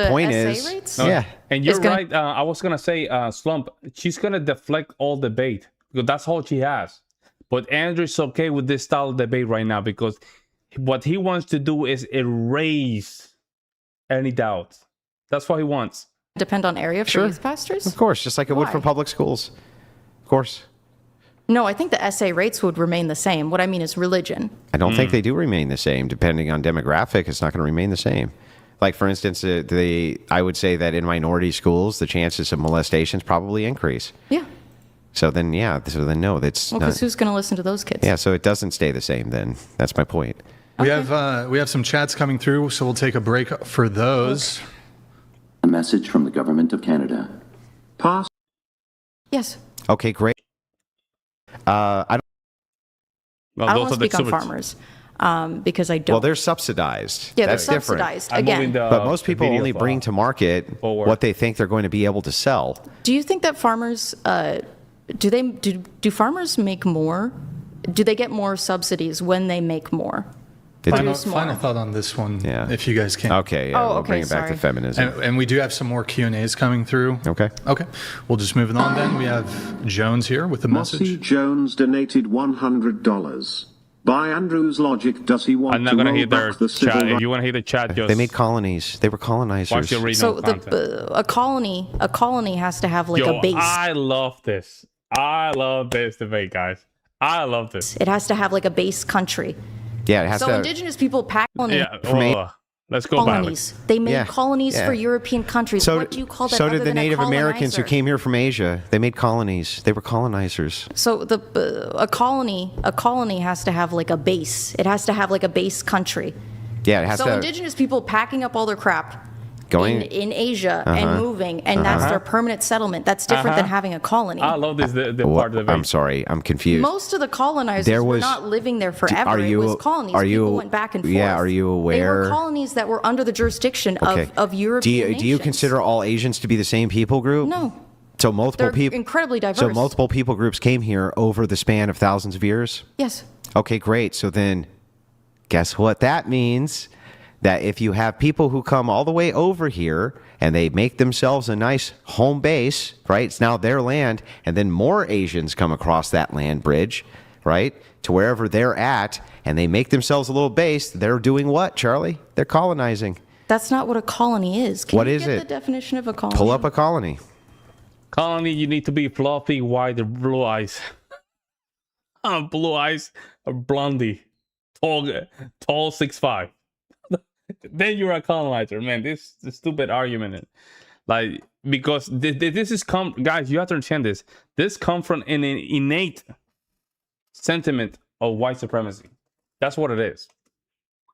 point essay is, rates? yeah, And you're It's gonna- right. I was going to say, Slump, she's going to deflect all debate because that's all she has. But Andrew's okay with this style of debate right now because what he wants to do is erase any doubt. That's what he wants. depend on area for Sure. youth pastors. of course, just like it would for Why? public schools. Of course. No, I think the essay rates would remain the same. What I mean is religion. I don't think they do remain the same. Depending on demographic, it's not going to remain the same. Like, for instance, I would say that in minority schools, the chances of molestations probably increase. Yeah. So then, no, that's Well, not. because who's going to listen to those kids? Yeah, so it doesn't stay the same then. That's my point. We have some chats coming through, so we'll take a break for those. A message from the Government of Canada. Pause. Yes. Okay, great. I don't. Well, I don't those want are to the speak on exhibits. farmers because I don't. Well, they're subsidized. yeah, That's they're different. subsidized. I'm moving Again, the- But most the people video only bring file to market forward. what they think they're going to be able to sell. do you think that farmers do farmers make more? Do they get more subsidies when they make more? Final thought on this one, if you guys can. Okay, yeah, we'll bring it back to feminism. And we do have some more Q&As coming through. Okay. We'll just move it on then. We have Jones here with the message. Mossy Jones donated $100. By Andrew's logic, does he want I'm not to going to roll hear their back the chat. civil If you want to hear the chat, just They made colonies. They were colonizers. watch your reading So content. a colony has to have like a base. I love this. I love this debate, guys. I love this. It has to have like a base country. Yeah, it has So to. indigenous people pack colonies. Let's go back. Colonies. They made colonies for European countries. What do you call that? So other did the than a Native Americans who colonizer? came here from Asia. They made colonies. They were colonizers. So a colony has to have like a base. It has to have like a base country. Yeah, it has So to. indigenous people packing up all their crap Going- in Asia and moving, and that's their permanent settlement. That's different than having a colony. I love this the What? part of the I'm debate. sorry, I'm confused. Most of the colonizers There were was- not living there forever. Are you- it was colonies. are you- People went back and forth. yeah, are you They aware- were colonies that were under the jurisdiction Okay. of European Do you nations. consider all Asians to be the same people group? No. So multiple They're people. incredibly diverse. So multiple people groups came here over the span of thousands of years. Yes. Okay, great. So then, guess what that means? That if you have people who come all the way over here and they make themselves a nice home base, right? It's now their land, and then more Asians come across that land bridge, right? To wherever they're at, and they make themselves a little base, they're doing what, Charlie? They're colonizing. That's not what a colony is. Can What you is get it? the definition of a colony? Pull up a colony. Colony, you need to be fluffy, white, and blue eyes. Blue eyes, or blondie, tall, 6'5". Then you're a colonizer, man. This is a stupid argument, like, because this is guys. You have to understand this. This comes from an innate sentiment of white supremacy. That's what it is.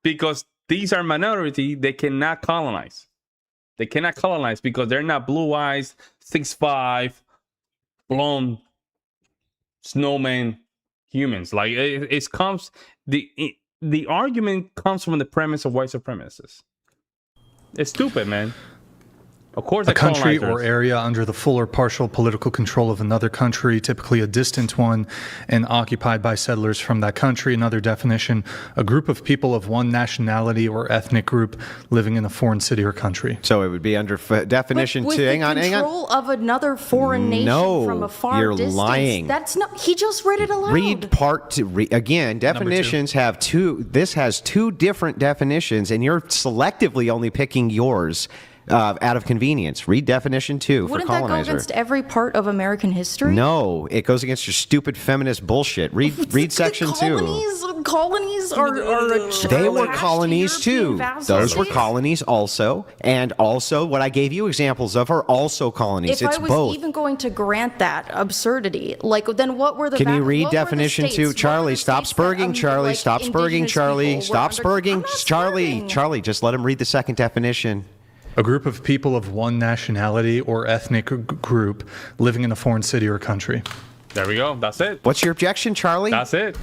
Because these are minority, they cannot colonize. They cannot colonize because they're not blue eyes, 6'5", blonde, snowman humans. Like it comes the argument comes from the premise of white supremacists. It's stupid, man. Of course, A country colonizers. or area under the full or partial political control of another country, typically a distant one, and occupied by settlers from that country. Another definition, a group of people of one nationality or ethnic group living in a foreign city or country. So it would be under definition with two. the Hang on. control of another foreign nation No, from a far you're distance. lying. That's not. He just read it aloud. Read part two. Again, definitions have two. This has two different definitions, and you're selectively only picking yours out of convenience. Read definition 2 Wouldn't for that go colonizer. against every part of American history? No, it goes against your stupid feminist bullshit. Read section 2. Colonies are They were attached to colonies European too. vassal Those were states. colonies also, and also what I gave you examples of are also colonies. If It's I was both. even going to grant that absurdity, like then what were the? Can you what read were the definition states? 2? What were Charlie, the stop states that, spurging, Charlie. like, Stop spurging, indigenous Charlie. people were Stop under- spurging. I'm not Charlie, spurging. Charlie, just let him read the second definition. A group of people of one nationality or ethnic group living in a foreign city or country. There we go. That's it. What's your objection, Charlie? That's it.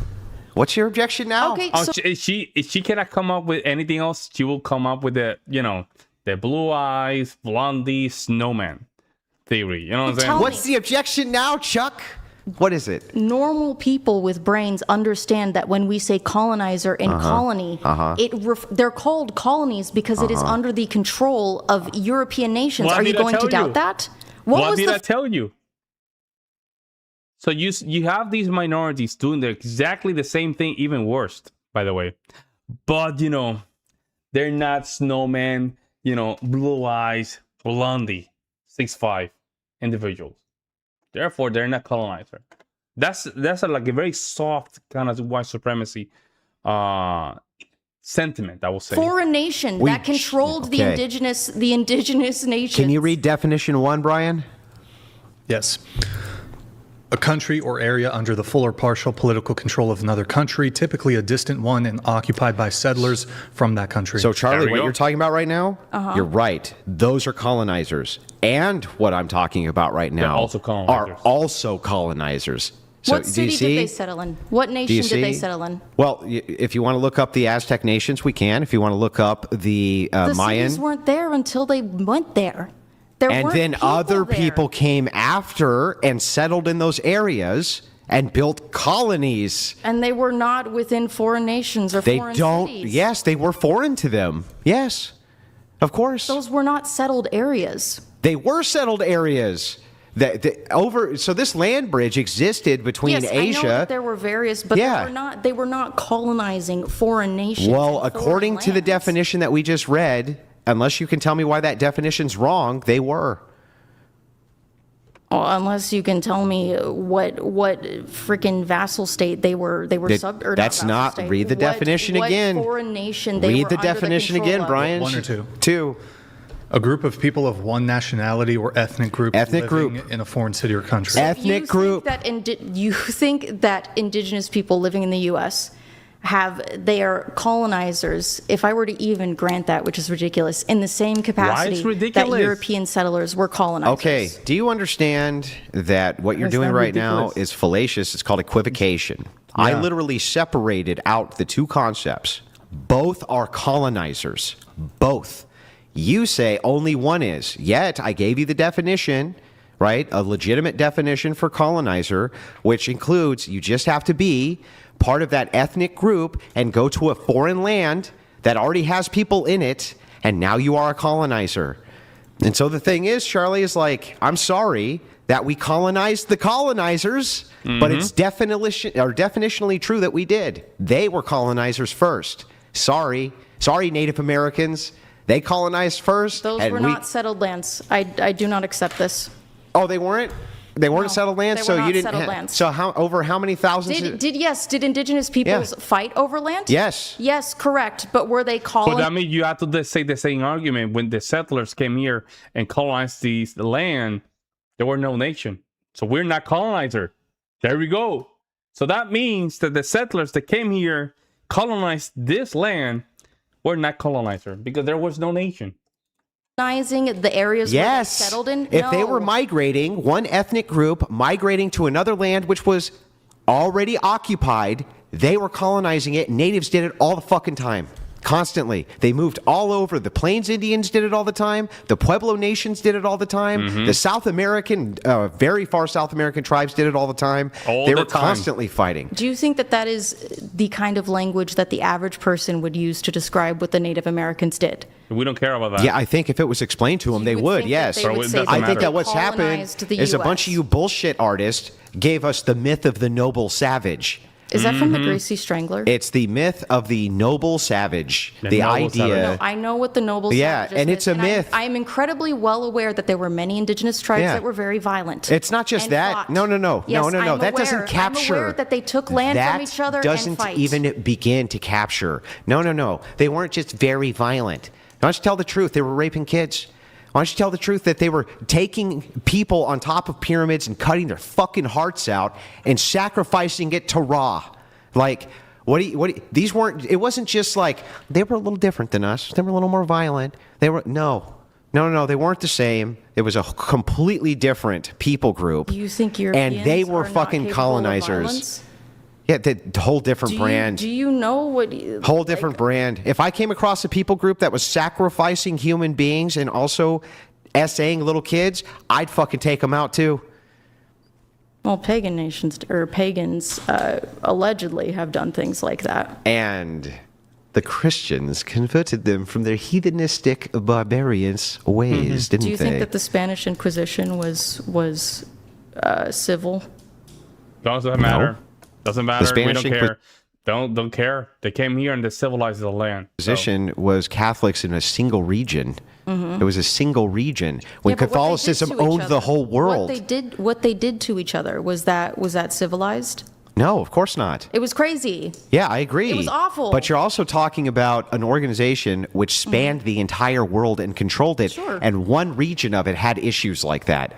What's your objection now? Okay, Oh, so if she cannot come up with anything else, she will come up with the blue eyes, blondie, snowman theory. You know what I'm saying? Tell me. What's the objection now, Chuck? What is it? normal people with brains understand that when we say colonizer and colony, they're called colonies because it is under the control of European nations. What Are you did I going to tell doubt you? that? What did I tell you? So you have these minorities doing exactly the same thing, even worse, by the way. But they're not snowman, blue eyes, blondie, 6'5" individuals. Therefore, they're not colonizer. That's like a very soft kind of white supremacy sentiment, I will say. Foreign nation that controlled the okay. indigenous nations. Can you read definition 1, Brian? Yes. A country or area under the full or partial political control of another country, typically a distant one and occupied by settlers from that country. So, Charlie, There we what go. you're talking about right now, you're right. Those are colonizers. And what I'm talking about right now also colonizers. are also colonizers. So, What do you city see? did they settle in? What Do you nation did they see? settle in? Well, if you want to look up the Aztec nations, we can. If you want to look up the The Mayan. cities weren't there until they went there. And weren't then people other there. people came after and settled in those areas and built colonies. And they were not within foreign nations or They foreign don't, cities. yes, they were foreign to them. Yes, of course. Those were not settled areas. They were settled areas. So this land bridge existed between Yes, Asia. I know that there were various, but Yeah. they were not colonizing foreign nations. Well, and foreign according to the lands. definition that we just read, unless you can tell me why that definition's wrong, they were. Well, unless you can tell me what freaking vassal state they were That's not. Read the definition again. What foreign nation they Read were the under definition control again, of. Brian. One or two. Two. A group of people of one nationality or ethnic group Ethnic living group. in a foreign city or country. Ethnic group. You think that indigenous people living in the U.S. they are colonizers, if I were to even grant that, which is ridiculous, in the same capacity that ridiculous? European settlers were colonizers. Okay, do you understand that what you're That's doing not right now ridiculous. is fallacious? It's called equivocation. I literally separated out the two concepts. Both are colonizers. Both. You say only one is. Yet I gave you the definition, right? A legitimate definition for colonizer, which includes you just have to be part of that ethnic group and go to a foreign land that already has people in it, and now you are a colonizer. And so the thing is, Charlie, is like, I'm sorry that we colonized the colonizers, but it's definitionally true that we did. They were colonizers first. Sorry, Native Americans. They colonized first. Those and were we, not settled lands. I do not accept this. Oh, they weren't. They weren't No, settled lands. they So were you not didn't. settled lands. So over how many thousands? Did indigenous peoples fight over land? Yes. Yes, correct. But were they But colonized? I mean, you have to say the same argument. When the settlers came here and colonized the land, there were no nation. So we're not colonizer. There we go. So that means that the settlers that came here, colonized this land, were not colonizer because there was no nation. The areas where Yes. they settled in? If they were No. migrating, one ethnic group migrating to another land which was already occupied, they were colonizing it. Natives did it all the fucking time. Constantly. They moved all over. The Plains Indians did it all the time. The Pueblo Nations did it all the time. The South American, very far South American tribes did it all the time. All they the were time. constantly fighting. Do you think that is the kind of language that the average person would use to describe what the Native Americans did? We don't care about that. Yeah, I think if it was explained to them, they would would, think that yes. they would So it say doesn't that I matter. think they that what's happened colonized the is a US. bunch of you bullshit artists gave us the myth of the noble savage. Is that from the Gracie Strangler? It's the myth of the noble savage. The The noble idea. savage. I know what the noble Yeah, savages and is, it's a myth. I am incredibly well aware that there were many indigenous tribes Yeah. that were very violent. It's not just and that. fought. No. Yes, I'm That aware. doesn't capture. I'm aware that they took land from each other That doesn't and fight. even begin to capture. No. They weren't just very violent. Why don't you tell the truth? They were raping kids. Why don't you tell the truth that they were taking people on top of pyramids and cutting their fucking hearts out and sacrificing it to Ra? Like, these weren't, it wasn't just like, they were a little different than us. They were a little more violent. They were, no, they weren't the same. It was a completely different people group. Do you think Europeans And they were are not fucking capable of colonizers. violence? Yeah, the whole different brand. Do you know what? Whole different brand. If I came across a people group that was sacrificing human beings and also essaying little kids, I'd fucking take them out too. Well, pagan nations or pagans allegedly have done things like that. And the Christians converted them from their heathenistic barbarians ways, didn't Do you they? think that the Spanish Inquisition was civil? Doesn't matter. Doesn't matter. We Spanish don't care. Don't care. They came here and they civilized the land. So, Inquisition was Catholics in a single region. It was a single region. When Yeah, but what they did Catholicism to each owned the other- whole world. What they did to each other was that civilized? No, of course not. It was crazy. Yeah, I agree. It was awful. But you're also talking about an organization which spanned the entire world and controlled it. Sure. And one region of it had issues like that.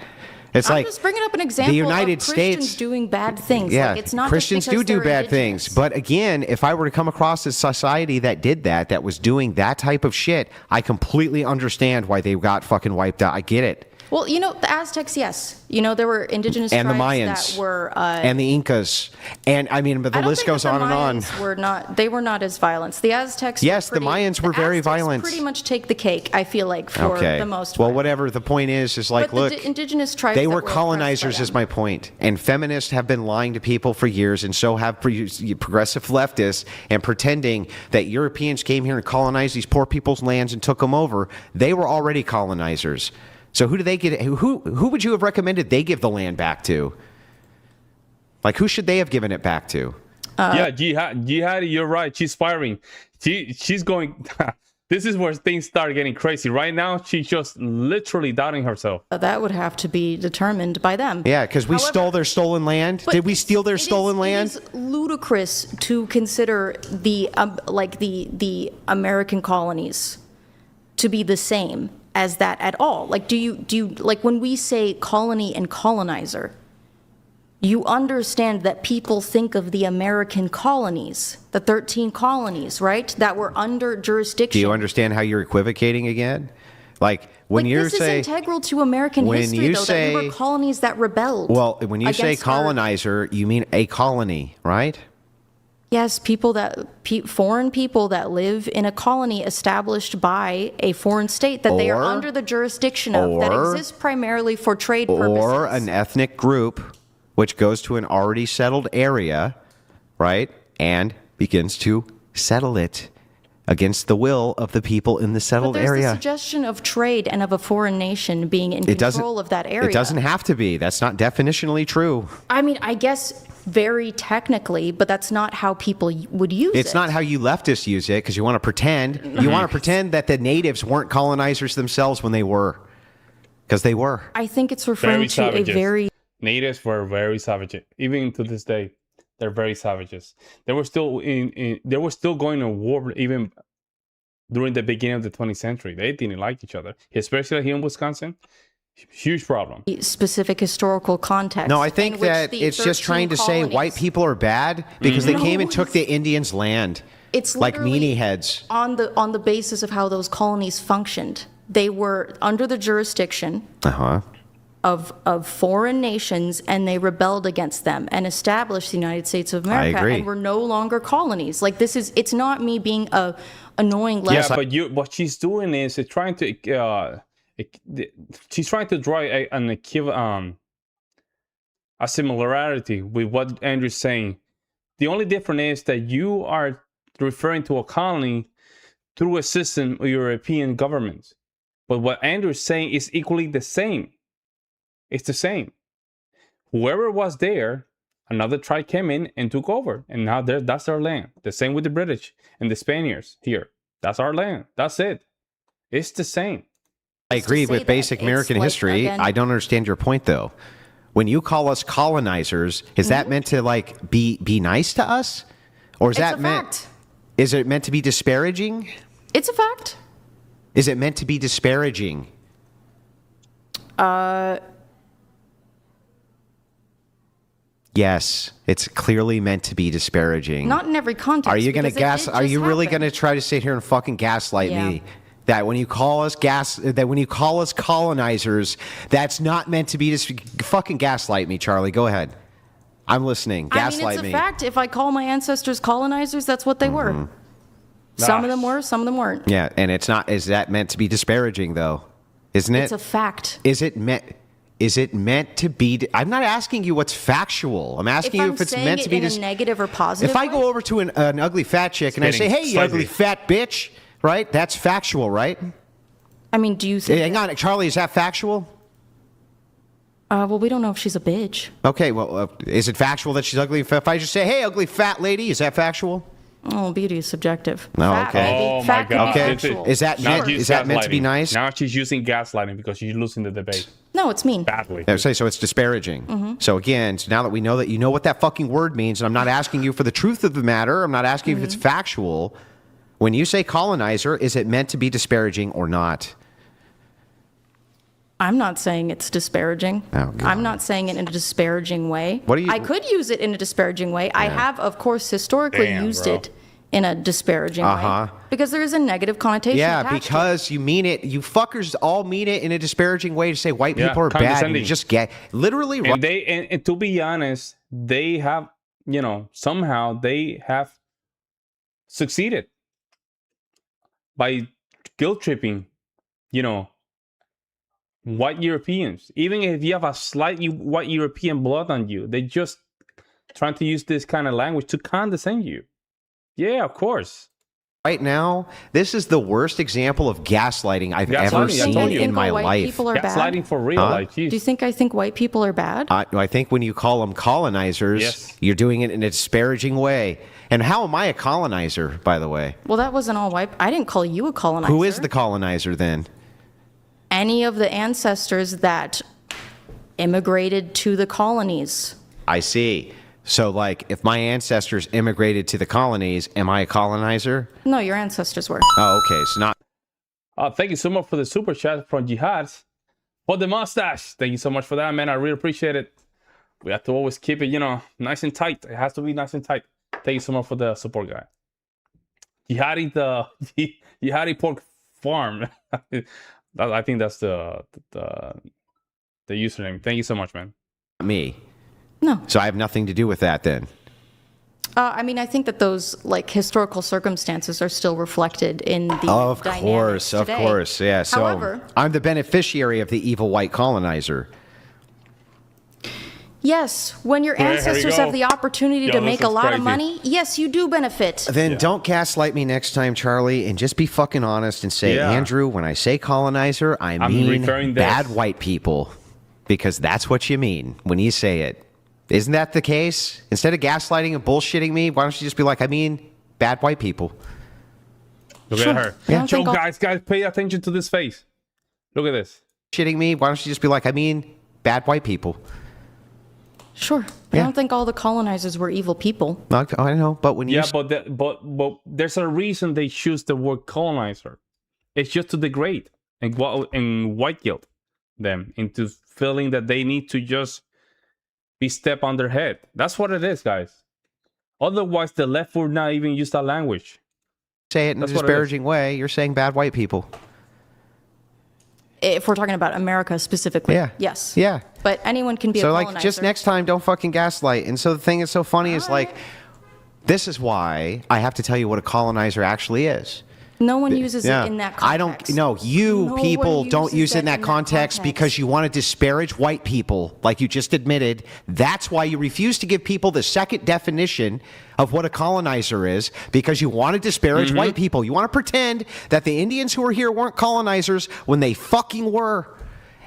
It's I'm like just bringing up an example the United of Christians States doing bad things. Yeah, Like, it's not Christians just because do they're bad indigenous. things. But again, if I were to come across a society that did that was doing that type of shit, I completely understand why they got fucking wiped out. I get it. Well, the Aztecs, yes. There were indigenous And the tribes Mayans. that were... and the Incas. And but the list goes on and on. They were not as violent. The Aztecs Yes, the Mayans were very violent. pretty much take the cake, I feel like, for the most part. Well, whatever. The point is like, but look, the indigenous tribes they that were oppressed colonizers, by is them. my point. And feminists have been lying to people for years, and so have progressive leftists, and pretending that Europeans came here and colonized these poor people's lands and took them over. They were already colonizers. So who do they get? Who would you have recommended they give the land back to? Like, who should they have given it back to? Jihad, you're right. She's firing. She's going. This is where things start getting crazy. Right now, she's just literally doubting herself. That would have to be determined by them. Yeah, because we stole their stolen land. Did we steal their stolen land? It is ludicrous to consider the American colonies to be the same as that at all. Like, do you like when we say colony and colonizer? You understand that people think of the American colonies, the 13 colonies, right, that were under jurisdiction. Do you understand how you're equivocating again? Like, when you say... This is integral to American history, though, that we were colonies that rebelled. Well, when you say against colonizer, you mean a colony, right? Yes, foreign people that live in a colony established by a foreign state that they are under the jurisdiction of, that exists primarily for trade purposes. Or an ethnic group which goes to an already settled area, right, and begins to settle it against the will of the people in the settled But there's area. the suggestion of trade and of a foreign nation being in control of that area. It doesn't have to be. That's not definitionally true. I mean, I guess very technically, but that's not how people would use it. It's not how you leftists use it, because you want to pretend. You want to pretend that the natives weren't colonizers themselves when they were, because they were. I think it's referring to a very... Natives were very savage. Even to this day, they're very savages. They were still they were still going to war even during the beginning of the 20th century. They didn't like each other, especially here in Wisconsin. Huge problem. Specific historical context. No, I think that it's just trying to say white people are bad because they came and took the Indians' land. It's like meanie heads. On the basis of how those colonies functioned. They were under the jurisdiction of foreign nations, and they rebelled against them and established the United States of America. I agree. And were no longer colonies. Like, it's not me being a annoying left. Yeah, but what she's doing is trying to she's trying to draw a similarity with what Andrew's saying. The only difference is that you are referring to a colony through a system of European governments. But what Andrew's saying is equally the same. It's the same. Whoever was there, another tribe came in and took over. And now that's our land. The same with the British and the Spaniards here. That's our land. That's it. It's the same. I agree with basic American history. I don't understand your point, though. When you call us colonizers, is that meant to like be nice to us? Or is that meant... Is it meant to be disparaging? It's a fact. Is it meant to be disparaging? Yes, it's clearly meant to be disparaging. Not in every context. Are you going to Are you really going to try to sit here and fucking gaslight me? That when you call us colonizers, that's not meant to be fucking gaslight me, Charlie. Go ahead. I'm listening. Gaslight me. It's a fact. If I call my ancestors colonizers, that's what they were. Some of them were, some of them weren't. Yeah, and it's not. Is that meant to be disparaging, though? Isn't it? It's a fact. Is it meant to be? I'm not asking you what's factual. I'm asking you if it's meant to be in a negative or positive. If I go over to an ugly fat chick and I say, "Hey, you ugly fat bitch," right? That's factual, right? I mean, do you think? Hang on, Charlie. Is that factual? Well, we don't know if she's a bitch. Okay. Well, is it factual that she's ugly? If I just say, "Hey, ugly fat lady," is that factual? Oh, beauty is subjective. No, okay. Oh my God. Okay. Is that meant to be nice? Now she's using gaslighting because she's losing the debate. No, it's mean. Badly. So it's disparaging. So again, now that we know that you know what that fucking word means, and I'm not asking you for the truth of the matter, I'm not asking if it's factual. When you say colonizer, is it meant to be disparaging or not? I'm not saying it's disparaging. Oh, God. I'm not saying it in a disparaging way. What do you? I could use it in a disparaging way. I have, of course, historically used it in a disparaging way. Because there is a negative connotation attached to it. Because you mean it. You fuckers all mean it in a disparaging way to say white people are bad. And you just get literally. And to be honest, they have, somehow they have succeeded by guilt tripping, white Europeans. Even if you have a slightly white European blood on you, they just trying to use this kind of language to condescend you. Yeah, of course. Right now, this is the worst example of gaslighting I've ever seen in my life. Gaslighting for real. Like, do you think I think white people are bad? I think when you call them colonizers, you're doing it in a disparaging way. And how am I a colonizer, by the way? Well, that wasn't all white. I didn't call you a colonizer. Who is the colonizer then? Any of the ancestors that immigrated to the colonies. I see. So, like, if my ancestors immigrated to the colonies, am I a colonizer? No, your ancestors were. Oh, okay. So not. Thank you so much for the super chat from Jihad. For the mustache. Thank you so much for that, man. I really appreciate it. We have to always keep it, nice and tight. It has to be nice and tight. Thank you so much for the support, guy. Jihadi Pork Farm. I think that's the username. Thank you so much, man. Me. No. So I have nothing to do with that then. I think that those historical circumstances are still reflected in the dynamics today. Of course, yeah. So however, I'm the beneficiary of the evil white colonizer. Yes, when your ancestors have the opportunity to make a lot of money, yes, you do benefit. Then don't gaslight me next time, Charlie, and just be fucking honest and say, Andrew, when I say colonizer, I mean bad white people. Because that's what you mean when you say it. Isn't that the case? Instead of gaslighting and bullshitting me, why don't you just be like, I mean bad white people? Look at her. Yeah. Joe, guys, pay attention to this face. Look at this. Shitting me, why don't you just be like, I mean bad white people? Sure. But I don't think all the colonizers were evil people. I know, but when you... Yeah, but there's a reason they choose the word colonizer. It's just to degrade and white guilt them into feeling that they need to just be step on their head. That's what it is, guys. Otherwise, the left would not even use that language. Say it in a disparaging way. You're saying bad white people. If we're talking about America specifically, yes. Yeah. But anyone can be a colonizer. So, just next time, don't fucking gaslight. And so the thing that's so funny is, this is why I have to tell you what a colonizer actually is. No one uses it in that context. You people don't use it in that context because you want to disparage white people, like you just admitted. That's why you refuse to give people the second definition of what a colonizer is, because you want to disparage white people. You want to pretend that the Indians who were here weren't colonizers when they fucking were.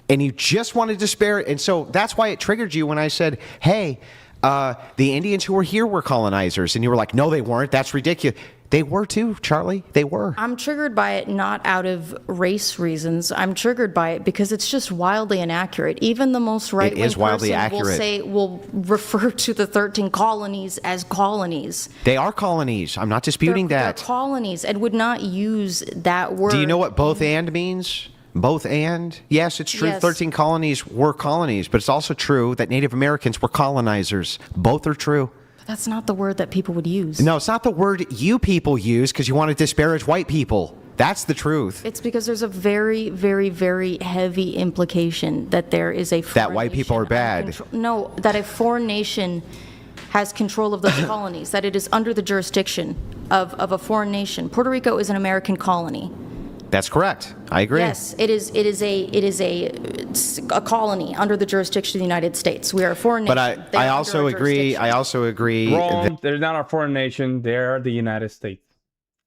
And you just want to disparage. And so that's why it triggered you when I said, hey, the Indians who were here were colonizers. And you were like, no, they weren't. That's ridiculous. They were too, Charlie. They were. I'm triggered by it not out of race reasons. I'm triggered by it because it's just wildly inaccurate. Even the most right-wing person will refer to the 13 colonies as colonies. They are colonies. I'm not disputing that. They're colonies and would not use that word. Do you know what both and means? Both and? Yes, it's true. Yes. 13 colonies were colonies, but it's also true that Native Americans were colonizers. Both are true. That's not the word that people would use. No, it's not the word you people use because you want to disparage white people. That's the truth. It's because there's a very, very, very heavy implication that there is a foreign that white people are bad. No, that a foreign nation has control of those colonies, that it is under the jurisdiction of a foreign nation. Puerto Rico is an American colony. That's correct. I agree. Yes, it is a colony under the jurisdiction of the United States. We are a foreign nation. But I also agree. Wrong. They're not a foreign nation. They're the United States.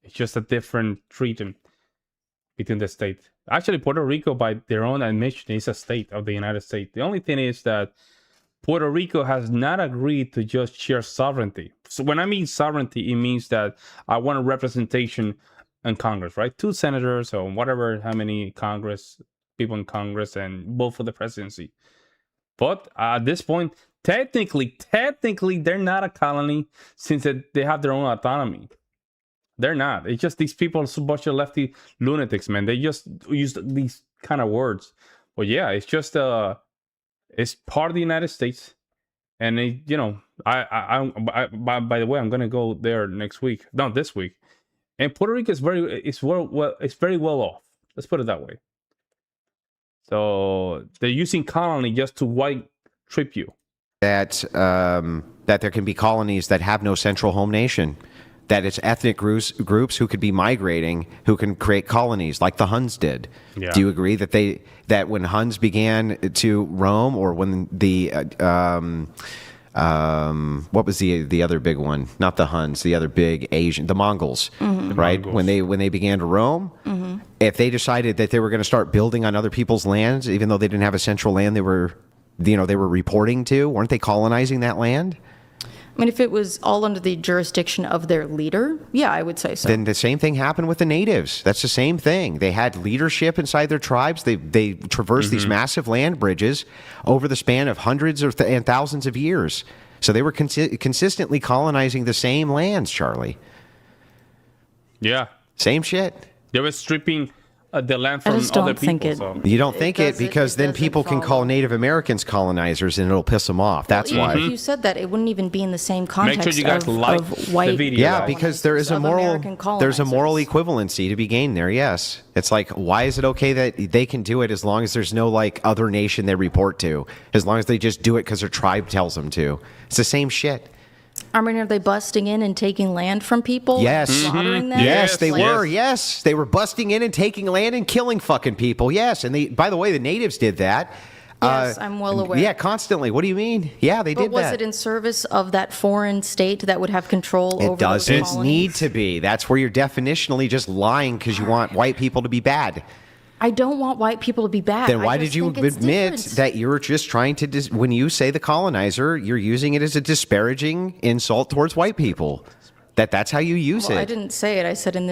It's just a different treatment between the states. Actually, Puerto Rico, by their own admission, is a state of the United States. The only thing is that Puerto Rico has not agreed to just share sovereignty. So when I mean sovereignty, it means that I want a representation in Congress, right? 2 senators or whatever, how many people in Congress, and both for the presidency. But at this point, technically, they're not a colony since they have their own autonomy. They're not. It's just these people are a bunch of lefty lunatics, man. They just use these kind of words. But yeah, it's just it's part of the United States. And by the way, I'm gonna go there next week, not this week. And Puerto Rico is very well off. Let's put it that way. So they're using colony just to white trip you. That there can be colonies that have no central home nation. That it's ethnic groups who could be migrating, who can create colonies like the Huns did. Yeah. Do you agree that when Huns began to roam, or when the what was the other big one? Not the Huns, the other big Asian, the Mongols, right? Mongols. When they began to roam, if they decided that they were going to start building on other people's lands, even though they didn't have a central land, they were reporting to, weren't they colonizing that land? I mean, if it was all under the jurisdiction of their leader, yeah, I would say so. Then the same thing happened with the natives. That's the same thing. They had leadership inside their tribes. They traversed these massive land bridges over the span of hundreds and thousands of years. So they were consistently colonizing the same lands, Charlie. Yeah. Same shit. They were stripping the land I from just other don't think people. it- So. You don't think it doesn't- because it then doesn't people can call follow. Native Americans colonizers and it'll piss them off. That's Even why. if you said that, it wouldn't even be in the same Make context sure you guys like of white the video. Yeah, because there is a of moral American there's a moral colonizers. equivalency to be gained there. Yes, it's like, why is it okay that they can do it as long as there's no like other nation they report to, as long as they just do it because their tribe tells them to? It's the same shit. I mean, are they busting in and taking land from people? Yes. Slaughtering them? Yes, they Like- were. Yes, they were busting in and taking land and killing fucking people. Yes, and by the way, the natives did that. Yes, I'm well aware. Yeah, constantly. What do you mean? Yeah, they But did was that. it in service of that foreign state that would have control over It those doesn't colonies? need to be. That's where you're definitionally just lying because you want white people to be bad. I don't want white people to be bad. Then I why just did you think it's admit different. that you're just trying to, when you say the colonizer, you're using it as a disparaging insult towards white people? That's how you use Well, it. I didn't say it. I said it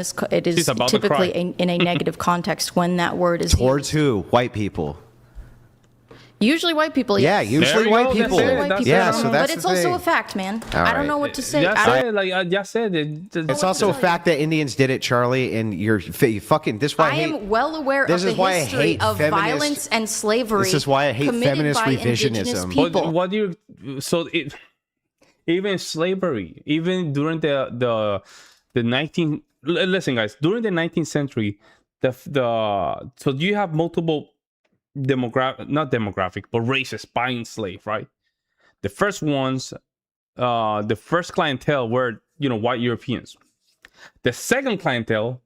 is She's about to typically cry. in a negative context when that word is Towards used. who? White people. Usually white people. Yeah, yes. usually we white go. That's people. it. Usually white That's people. it. Yeah, so that's but it's the also thing. a fact, man. All I don't know right. what to say. Just I- said, like I just said, It's also a fact that Indians did it, Charlie, and you're fucking. This is why I am well aware This of is the why I history hate of feminist- violence and slavery. This is why I hate committed feminist by indigenous revisionism. people. What do you? So it, even slavery, even during the 19. Listen, guys, during the 19th century, so you have multiple not demographic, but races buying slave, right? The first ones, the first clientele were white Europeans. The second clientele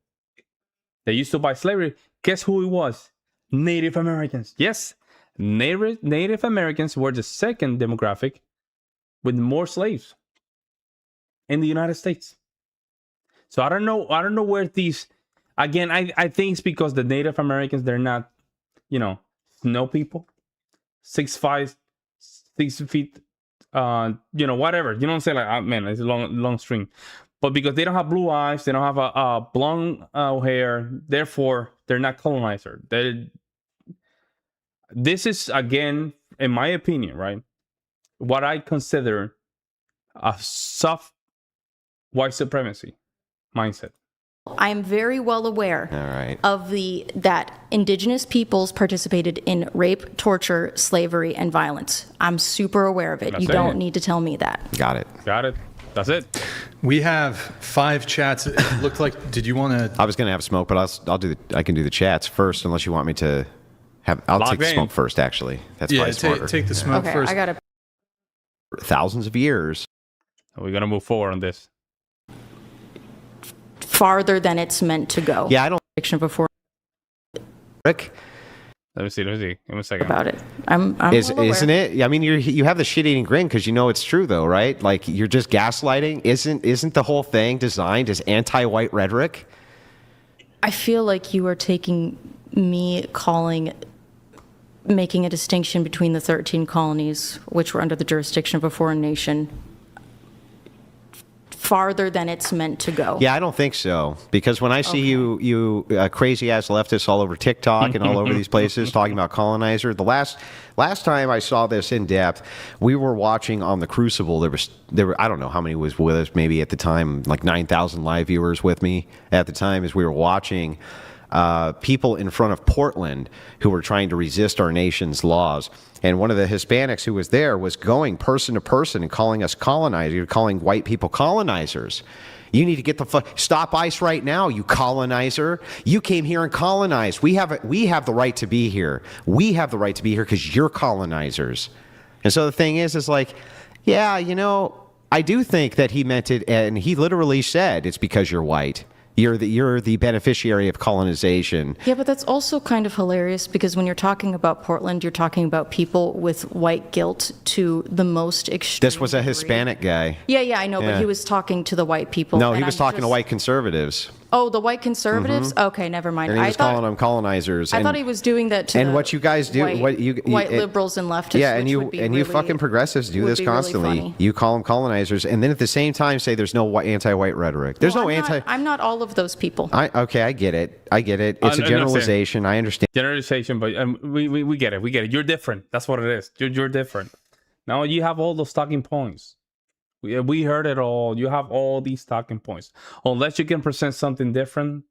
that used to buy slavery, guess who it was? Native Americans. Yes, Native Americans were the second demographic with more slaves in the United States. So I don't know where these. Again, I think it's because the Native Americans, they're not, snow people, 6'5", 6 feet, whatever. You know what I'm saying? Like, man, it's a long string. But because they don't have blue eyes, they don't have a blonde hair, therefore they're not colonizer. This is, again, in my opinion, right, what I consider a soft white supremacy mindset. I'm very well aware All right. of that indigenous peoples participated in rape, torture, slavery, and violence. I'm super aware of it. That's You it. don't need to tell me that. Got it. Got it. That's it. We have 5 chats. It looked like, did you want to? I was going to have smoke, but I can do the chats first, unless you want me to have. I'll Lock take the in. smoke first. Actually, that's Yeah, probably smarter. take the smoke Okay, first. I gotta. Thousands of years. We're gonna move forward on this. Farther than it's meant to go. Yeah, I don't. Fiction before Rick, Let me see. Give me a second. about it. I'm well aware. isn't it? I mean, you have the shit-eating grin because you know it's true, though, right? Like you're just gaslighting. Isn't the whole thing designed as anti-white rhetoric? I feel like you are taking me making a distinction between the 13 colonies, which were under the jurisdiction of a foreign nation, farther than it's meant to go. Yeah, I don't think so. Because when I see you crazy ass leftists all over TikTok and all over these places talking about colonizer, the last time I saw this in depth, we were watching on the Crucible. There were I don't know how many was with us. Maybe at the time like 9,000 live viewers with me at the time as we were watching people in front of Portland who were trying to resist our nation's laws. And one of the Hispanics who was there was going person to person and calling us colonizers, calling white people colonizers. You need to get the stop ICE right now, you colonizer. You came here and colonized. We have the right to be here. We have the right to be here because you're colonizers. And so the thing is like, yeah, you know, I do think that he meant it, and he literally said it's because you're white. You're the beneficiary of colonization. Yeah, but that's also kind of hilarious because when you're talking about Portland, you're talking about people with white guilt to the most extreme. This was a Hispanic guy. Yeah, I know, but he was talking to the white people. No, he was talking to white conservatives. Oh, the white conservatives? Okay, never mind. And he was calling them colonizers. I thought he was doing that to and what you guys do, white liberals and leftists. Yeah, and you fucking progressives do this constantly. Really you call them colonizers, and then at the same time say there's no anti-white rhetoric. There's no anti. I'm not all of those people. Okay, I get it. It's a generalization. I understand. Generalization, but we get it. We get it. You're different. That's what it is. You're different. Now you have all those talking points. We heard it all. You have all these talking points. Unless you can present something different,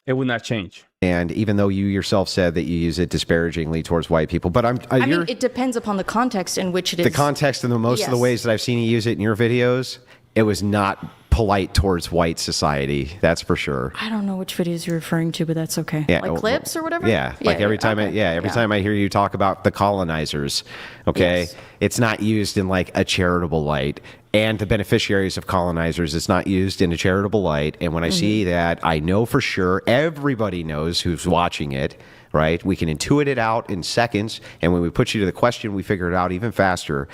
it will not change. And even though you yourself said that you use it disparagingly towards white people, but I mean, it depends upon the context in which it is. The context and most of the ways that I've seen you use it in your videos, it was not polite towards white society. That's for sure. I don't know which videos you're referring to, but that's okay. Yeah, like clips or whatever? Yeah, like every time I hear you talk about the colonizers, okay, it's not used in like a charitable light. And the beneficiaries of colonizers, it's not used in a charitable light. And when I see that, I know for sure, everybody knows who's watching it, right? We can intuit it out in seconds. And when we put you to the question, we figure it out even faster,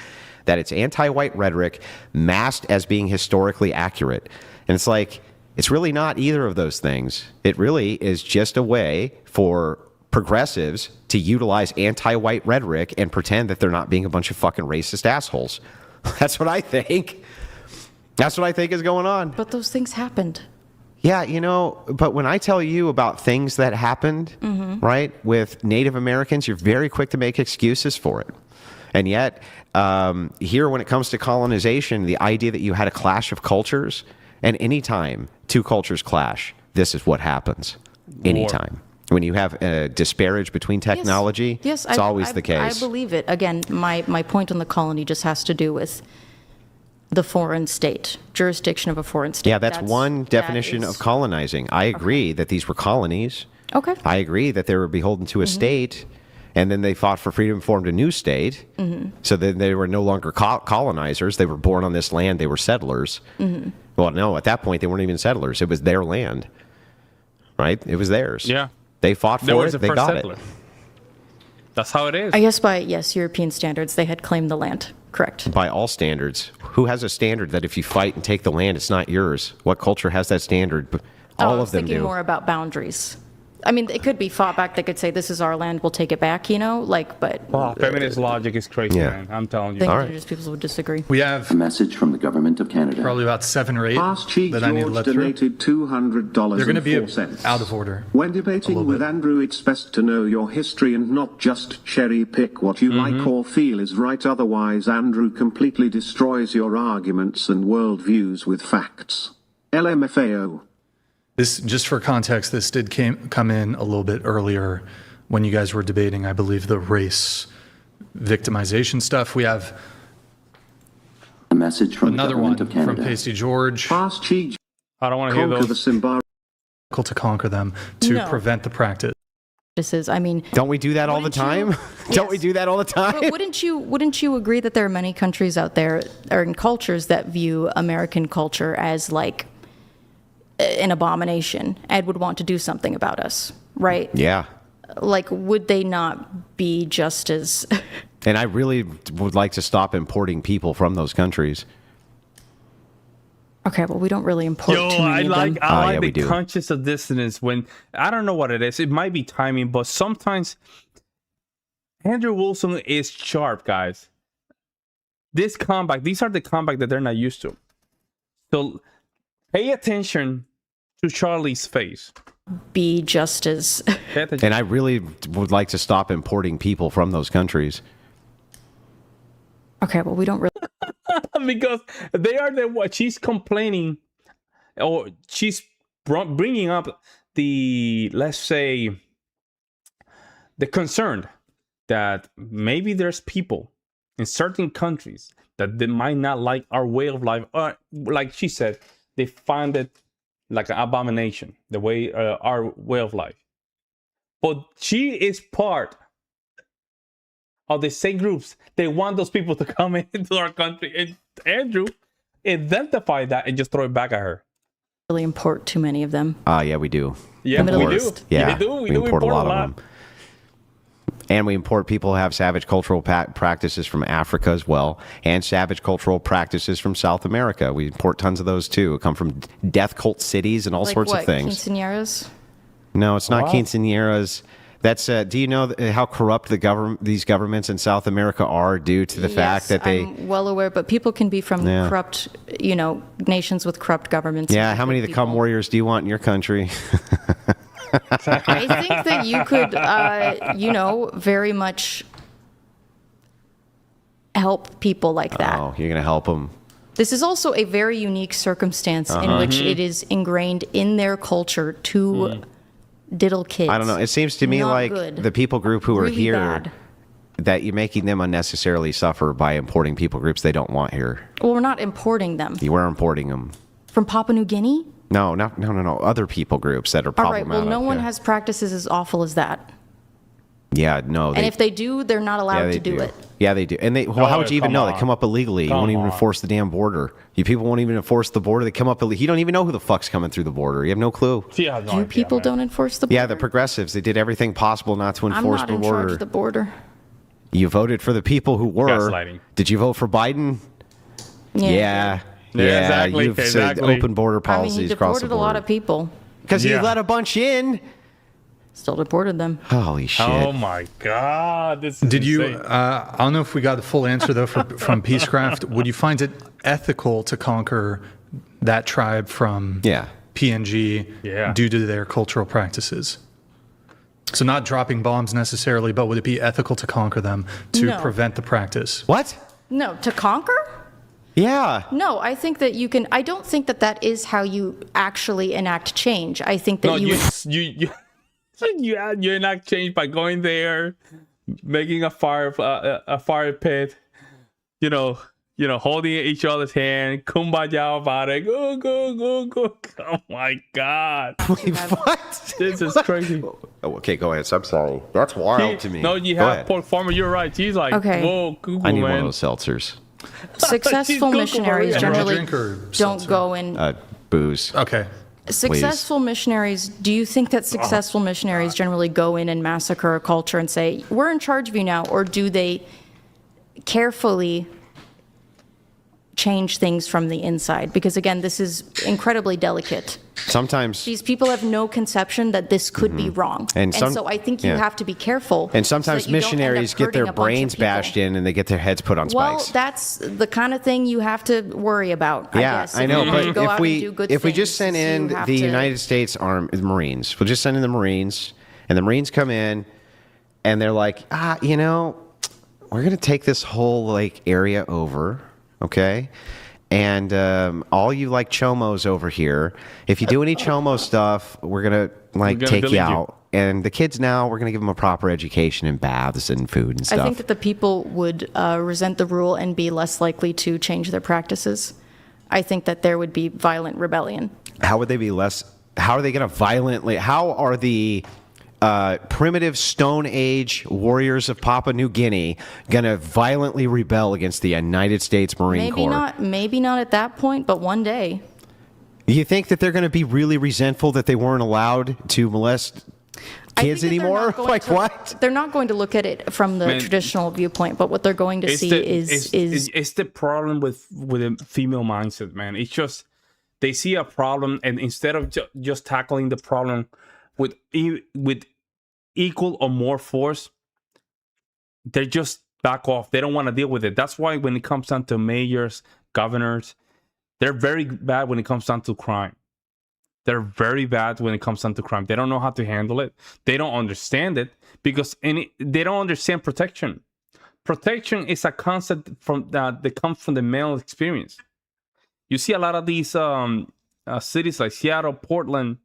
that it's anti-white rhetoric masked as being historically accurate. And it's like, it's really not either of those things. It really is just a way for progressives to utilize anti-white rhetoric and pretend that they're not being a bunch of fucking racist assholes. That's what I think. That's what I think is going on. But those things happened. Yeah, you know, but when I tell you about things that happened, right, with Native Americans, you're very quick to make excuses for it. And yet, here when it comes to colonization, the idea that you had a clash of cultures, and anytime two cultures clash, this is what happens. Anytime. When you have a disparage between technology, it's always the case. I believe it. Again, my point on the colony just has to do with the foreign state, jurisdiction of a foreign state. Yeah, that's one definition of colonizing. I agree that these were colonies. Okay. I agree that they were beholden to a state, and then they fought for freedom and formed a new state. So then they were no longer colonizers. They were born on this land. They were settlers. Well, no, at that point, they weren't even settlers. It was their land, right? It was theirs. Yeah. They fought for it. They got it. That's how it is. I guess by, European standards, they had claimed the land. Correct. By all standards. Who has a standard that if you fight and take the land, it's not yours? What culture has that standard? All of them do. I was thinking more about boundaries. I mean, it could be fought back. They could say, this is our land, we'll take it back, but... feminist logic is crazy, man. I'm telling you. I think indigenous people would disagree. We have A message from the government of Canada. probably about 7 or 8 Past Chief that I need to George let through. donated $200 They're going to be and 4 cents. out of order. When debating with Andrew, it's best to know your history and not just cherry pick what you like or feel is right. Otherwise, Andrew completely destroys your arguments and worldviews with facts. LMFAO. This, just for context, this did come in a little bit earlier when you guys were debating, I believe, the race victimization stuff. We have A message from the another one government of from Canada. Pasty George. Past Chief I don't want to hear conquer the those. symbolic. To conquer them, to No. prevent the practice. Don't we do that all the time? Don't we do that all the time? But wouldn't you agree that there are many countries out there, or in cultures, that view American culture as like an abomination and would want to do something about us, right? Yeah. Like, would they not be just as... And I really would like to stop importing people from those countries. Okay, well, we don't really import too many of them. I like we the do. conscious of dissonance when, I don't know what it is. It might be timing, but sometimes Andrew Wilson is sharp, guys. These are the comeback that they're not used to. So pay attention to Charlie's face. Be just as... Pay attention. And I really would like to stop importing people from those countries. Okay, well, we don't really... Because they are she's complaining, or she's bringing up let's say, the concern that maybe there's people in certain countries that they might not like our way of life, or like she said, they find it like an abomination, the way our way of life. But she is part of the same groups. They want those people to come into our country, and Andrew identify that and just throw it back at her. Really import too many of them. Yeah, we do. Yeah, Middle we do. East. Yeah, We do import a lot of them. And we import people who have savage cultural practices from Africa as well, and savage cultural practices from South America. We import tons of those too. Come from death cult cities and all Like sorts what, of things. Quinceañeras? No, it's not Wow. quinceañeras. That's do you know how corrupt these governments in South America are due to the fact that they? I'm well aware, but people can be from Yeah. corrupt, nations with corrupt governments. Yeah, how many of the people. cum warriors do you want in your country? I think that you could, very much help people like that. Oh, you're gonna help them. This is also a very unique circumstance in which it is ingrained in their culture to diddle kids. I don't know. It seems to me Not like good. the people group who are Really here, bad. that you're making them unnecessarily suffer by importing people groups they don't want here. Well, we're not importing them. You are importing them. From Papua New Guinea? No. Other people groups that are All problematic. right, well, no one yeah. has practices as awful as that. Yeah, no. And if they do, they're not allowed they to do it. Yeah, they do. And how would you even come know? on. They come up illegally. You Come won't even on. enforce the damn border. You people won't even enforce the border. They come up illegally. You don't even know who the fuck's coming through the border. You have no clue. She has no You idea, people man. don't enforce the border? Yeah, the progressives, they did everything possible not to I'm enforce not the in border. charge of the border. You voted for the people who were. Gaslighting. Did you vote for Biden? Yeah. Yeah, exactly, You've exactly. said open border I mean, policies he across the deported a board. lot of people. Because Yeah. he let a bunch in. Still deported them. Holy shit. Oh my God! This is Did you? insane. I don't know if we got the full answer though from Peacecraft. Would you find it ethical to conquer that tribe from Yeah. PNG Yeah. due to their cultural practices? So not dropping bombs necessarily, but would it be ethical to conquer them to No. prevent the practice? What? No, to conquer? Yeah. No, I think that you can. I don't think that that is how you actually enact change. I think that No, you. you enact change by going there, making a fire pit, holding each other's hand, kumbaya about it, go. Oh my God, What? this is crazy. Oh, okay, go ahead. I'm sorry. That's wild to me. No, you Go have ahead. pork farmer. You're right. She's like, Okay. whoa, Google, I need one man. of those seltzers. Successful Google missionaries Maria. generally Drink or don't seltzer? go in. Booze. Okay. Successful missionaries, do you think that successful missionaries generally go in and massacre a culture and say, we're in charge of you now? Or do they carefully change things from the inside? Because again, this is incredibly delicate. Sometimes. These people have no conception that this could be wrong. And some- so I think you yeah. have to be careful. And so sometimes that you don't end up missionaries get hurting their a bunch of brains people. bashed in and they get their heads put on Well, spikes. that's the kind of thing you have to worry about, I Yeah, guess. I If know, you're gonna but go out and do good if we just things, send in you have the to- United States Marines, we'll just send in the Marines, and the Marines come in, and they're like, we're gonna take this whole area over, okay? And all you chomos over here, if you do any chomo stuff, we're gonna gonna take delete you you. out. And the kids now, we're gonna give them a proper education and baths and food and stuff. I think that the people would resent the rule and be less likely to change their practices. I think that there would be violent rebellion. How would they be less? How are they going to violently? How are the primitive Stone Age warriors of Papua New Guinea going to violently rebel against the United States Marine Corps? Maybe not at that point, but one day. You think that they're going to be really resentful that they weren't allowed to molest I kids think that they're anymore? not going Like to- what? They're not going to look at it from the Man, traditional viewpoint, but what they're going to see is it's the problem with the female mindset, man. It's just they see a problem, and instead of just tackling the problem with equal or more force, they just back off. They don't want to deal with it. That's why when it comes down to mayors, governors, they're very bad when it comes down to crime. They're very bad when it comes down to crime. They don't know how to handle it. They don't understand it because they don't understand protection. Protection is a concept that comes from the male experience. You see a lot of these cities like Seattle, Portland,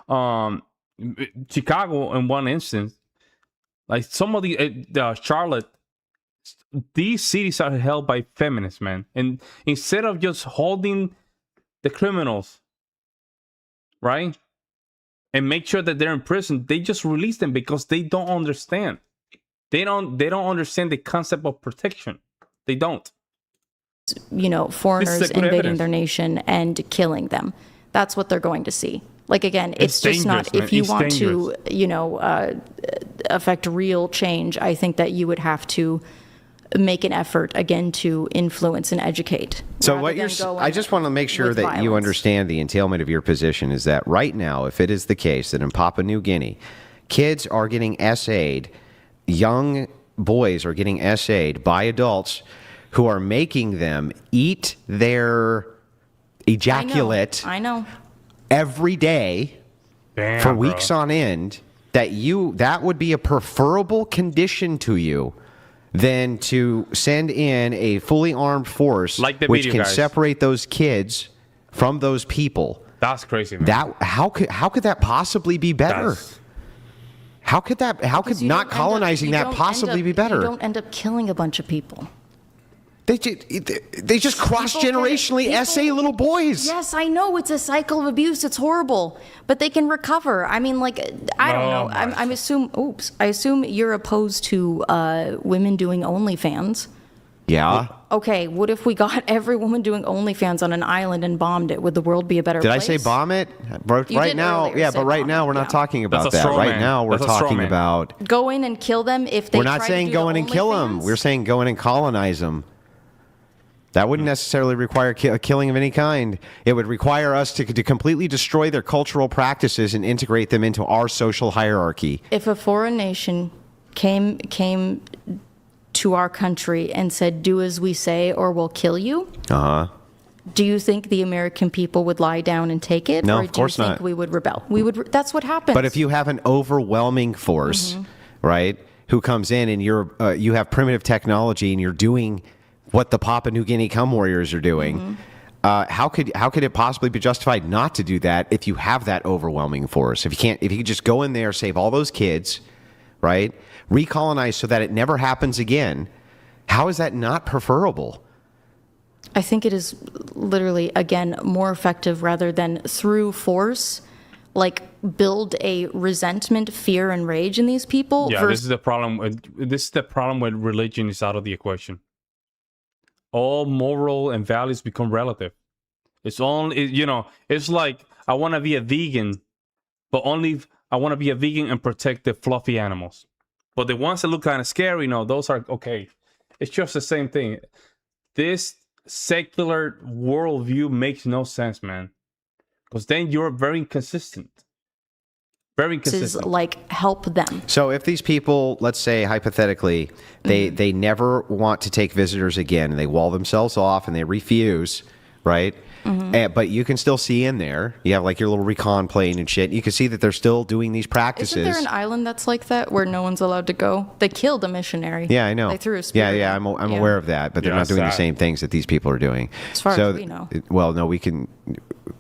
Chicago, in one instance, like some of the Charlotte, these cities are held by feminists, man. And instead of just holding the criminals, right, and make sure that they're in prison, they just release them because they don't understand. They don't understand the concept of protection. They don't. Foreigners invading evidence. their nation and killing them. That's what they're going to see. Like, again, it's just not, dangerous, if you man. want It's to, affect real change, I think that you would have to make an effort, again, to influence and educate. So what I just want to make sure that you understand the entailment of your position is that right now, if it is the case that in Papua New Guinea, kids are getting essayed, young boys are getting essayed by adults who are making them eat their ejaculate I know. every day for weeks on end, that would be a preferable condition to you than to send in a fully armed force like the which video, can guys. separate those kids from those people. That's crazy, man. How could that possibly be better? How could not colonizing that possibly be better? You don't end up killing a bunch of people. They just cross-generationally essay little boys. Yes, I know it's a cycle of abuse. It's horrible, but they can recover. I mean, like, I don't know. I assume you're opposed to women doing OnlyFans. Yeah. Okay, what if we got every woman doing OnlyFans on an island and bombed it? Would the world be a better place? Did I say bomb it? Right now, yeah, but right now we're not talking about that. Right now we're talking about go in and kill them if they. We're not saying go in and kill them. We're saying go in and colonize them. That wouldn't necessarily require a killing of any kind. It would require us to completely destroy their cultural practices and integrate them into our social hierarchy. If a foreign nation came to our country and said, "Do as we say, or we'll kill you," do you think the American people would lie down and take it? No, or of course do you think not. we would rebel? That's what happens. But if you have an overwhelming force, right, who comes in and you have primitive technology and you're doing what the Papua New Guinea cum warriors are doing, how could it possibly be justified not to do that if you have that overwhelming force? If you could just go in there, save all those kids, right, recolonize so that it never happens again, how is that not preferable? I think it is literally, again, more effective rather than through force, like build a resentment, fear, and rage in these people. Yeah, this is the problem. This is the problem when religion is out of the equation. All moral and values become relative. It's it's like I want to be a vegan, but only I want to be a vegan and protect the fluffy animals. But the ones that look kind of scary, no, those are okay. It's just the same thing. This secular worldview makes no sense, man. Because then you're very inconsistent. Very inconsistent. This is like help them. So if these people, let's say hypothetically, they never want to take visitors again, and they wall themselves off and they refuse, right? But you can still see in there. You have like your little recon plane and shit. You can see that they're still doing these practices. Isn't there an island that's like that where no one's allowed to go? They killed a missionary. Yeah, I know. They threw a spear. Yeah, I'm aware of that, but they're not doing the same things that these people are doing. As far as we know. Well, no, we can.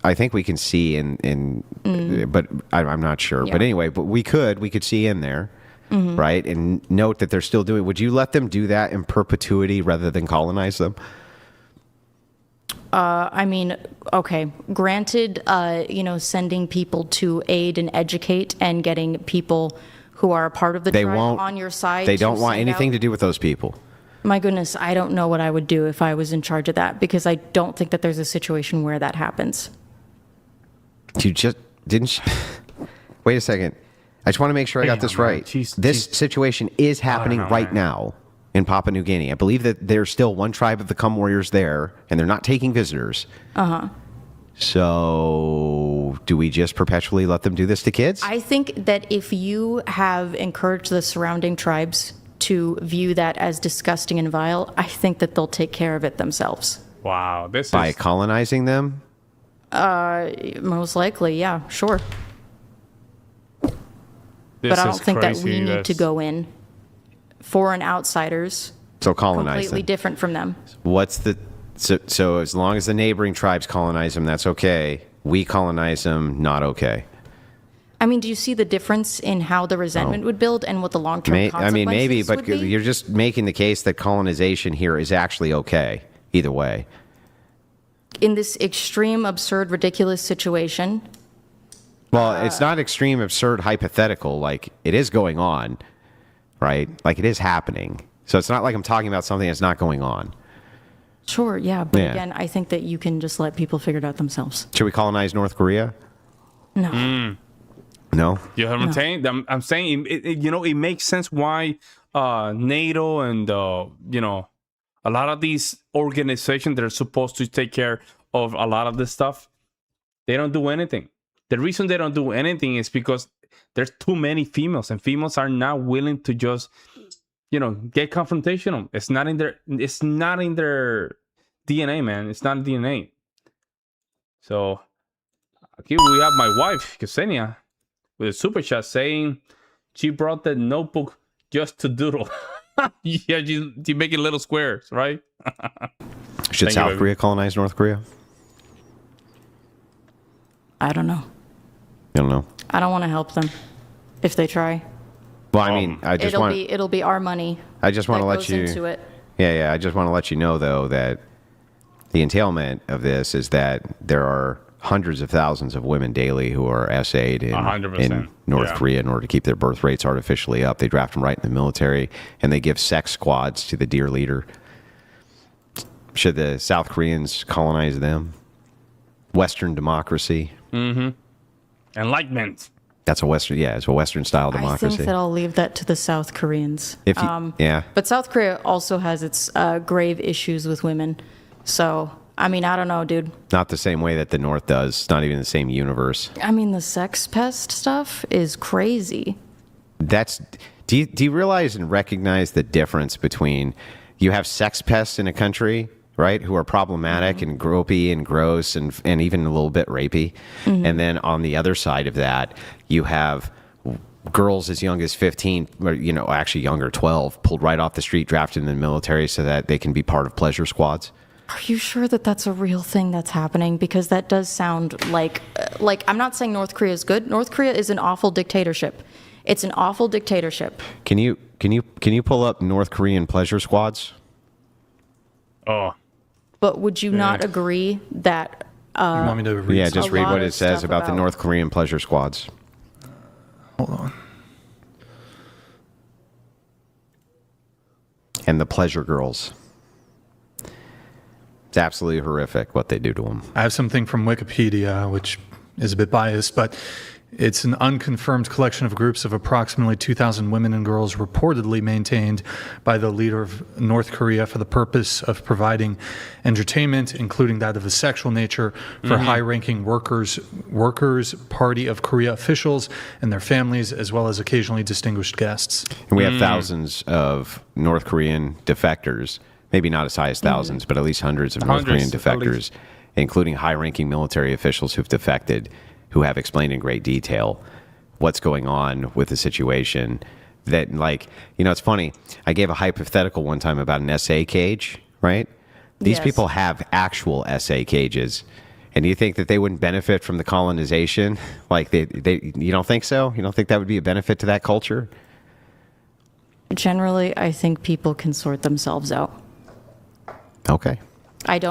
I think we can see but I'm not sure. Yeah. But anyway, but we could see in there, right, and note that they're still doing. Would you let them do that in perpetuity rather than colonize them? I mean, okay, granted, sending people to aid and educate and getting people who are a part of the tribe on your side. They don't want anything to do with those people. My goodness, I don't know what I would do if I was in charge of that, because I don't think that there's a situation where that happens. You just didn't. Wait a second. I just want to make sure I got this right. This situation is happening right now in Papua New Guinea. I believe that there's still one tribe of the cum warriors there, and they're not taking visitors. So do we just perpetually let them do this to kids? I think that if you have encouraged the surrounding tribes to view that as disgusting and vile, I think that they'll take care of it themselves. Wow, by colonizing them? Most likely, yeah, sure. But I don't think that we need to go in. Foreign outsiders. So colonize completely them. Different from them. So as long as the neighboring tribes colonize them, that's okay. We colonize them, not okay. I mean, do you see the difference in how the resentment would build and what the long-term consequences I mean, maybe, but would be? you're just making the case that colonization here is actually okay, either way. In this extreme, absurd, ridiculous situation, Well, it's not extreme, absurd, hypothetical. Like, it is going on, right? Like, it is happening. So it's not like I'm talking about something that's not going on. sure, yeah, but Yeah. again, I think that you can just let people figure it out themselves. Should we colonize North Korea? No. No? You know what I'm saying? I'm saying, it makes sense why NATO and, a lot of these organizations that are supposed to take care of a lot of this stuff, they don't do anything. The reason they don't do anything is because there's too many females, and females are not willing to just, get confrontational. It's not in their DNA, man. It's not DNA. So here we have my wife, Ksenia, with a super chat saying she brought the notebook just to doodle. Yeah, she making little squares, right? Should Thank you, South baby. Korea colonize North Korea? I don't know. I don't know. I don't want to help them if they try. Well, I mean, It'll be our money. I just want to that let goes you. into it. Yeah. I just want to let you know, though, that the entailment of this is that there are hundreds of thousands of women daily who are essayed in 100%. North Yeah. Korea in order to keep their birth rates artificially up. They draft them right in the military, and they give sex squads to the dear leader. Should the South Koreans colonize them? Western democracy. Enlightenment. That's it's a Western style I democracy. think that I'll leave that to the South Koreans. If you, yeah. But South Korea also has its grave issues with women. So, I mean, I don't know, dude. Not the same way that the North does. It's not even the same universe. I mean, the sex pest stuff is crazy. Do you realize and recognize the difference between you have sex pests in a country, right, who are problematic and gropey and gross and even a little bit rapey, and then on the other side of that, you have girls as young as 15, or actually younger, 12, pulled right off the street, drafted in the military so that they can be part of pleasure squads. Are you sure that that's a real thing that's happening? Because that does sound like I'm not saying North Korea is good. North Korea is an awful dictatorship. It's an awful dictatorship. Can you pull up North Korean pleasure squads? Oh, But would you not agree that You want me to read? Yeah, just a read lot what of it says stuff about the about- North Korean pleasure squads. Hold on. And the pleasure girls. It's absolutely horrific what they do to them. I have something from Wikipedia, which is a bit biased, but it's an unconfirmed collection of groups of approximately 2,000 women and girls reportedly maintained by the leader of North Korea for the purpose of providing entertainment, including that of a sexual nature, for high-ranking workers, Party of Korea officials and their families, as well as occasionally distinguished guests. And we have thousands of North Korean defectors, maybe not as high as thousands, but at least hundreds of North Korean Hundreds, at defectors, least. including high-ranking military officials who've defected, who have explained in great detail what's going on with the situation. That, it's funny. I gave a hypothetical one time about an SA cage, right? These Yes. people have actual SA cages. And do you think that they wouldn't benefit from the colonization? Like, you don't think so? You don't think that would be a benefit to that culture? generally I think people can sort themselves out. Okay. I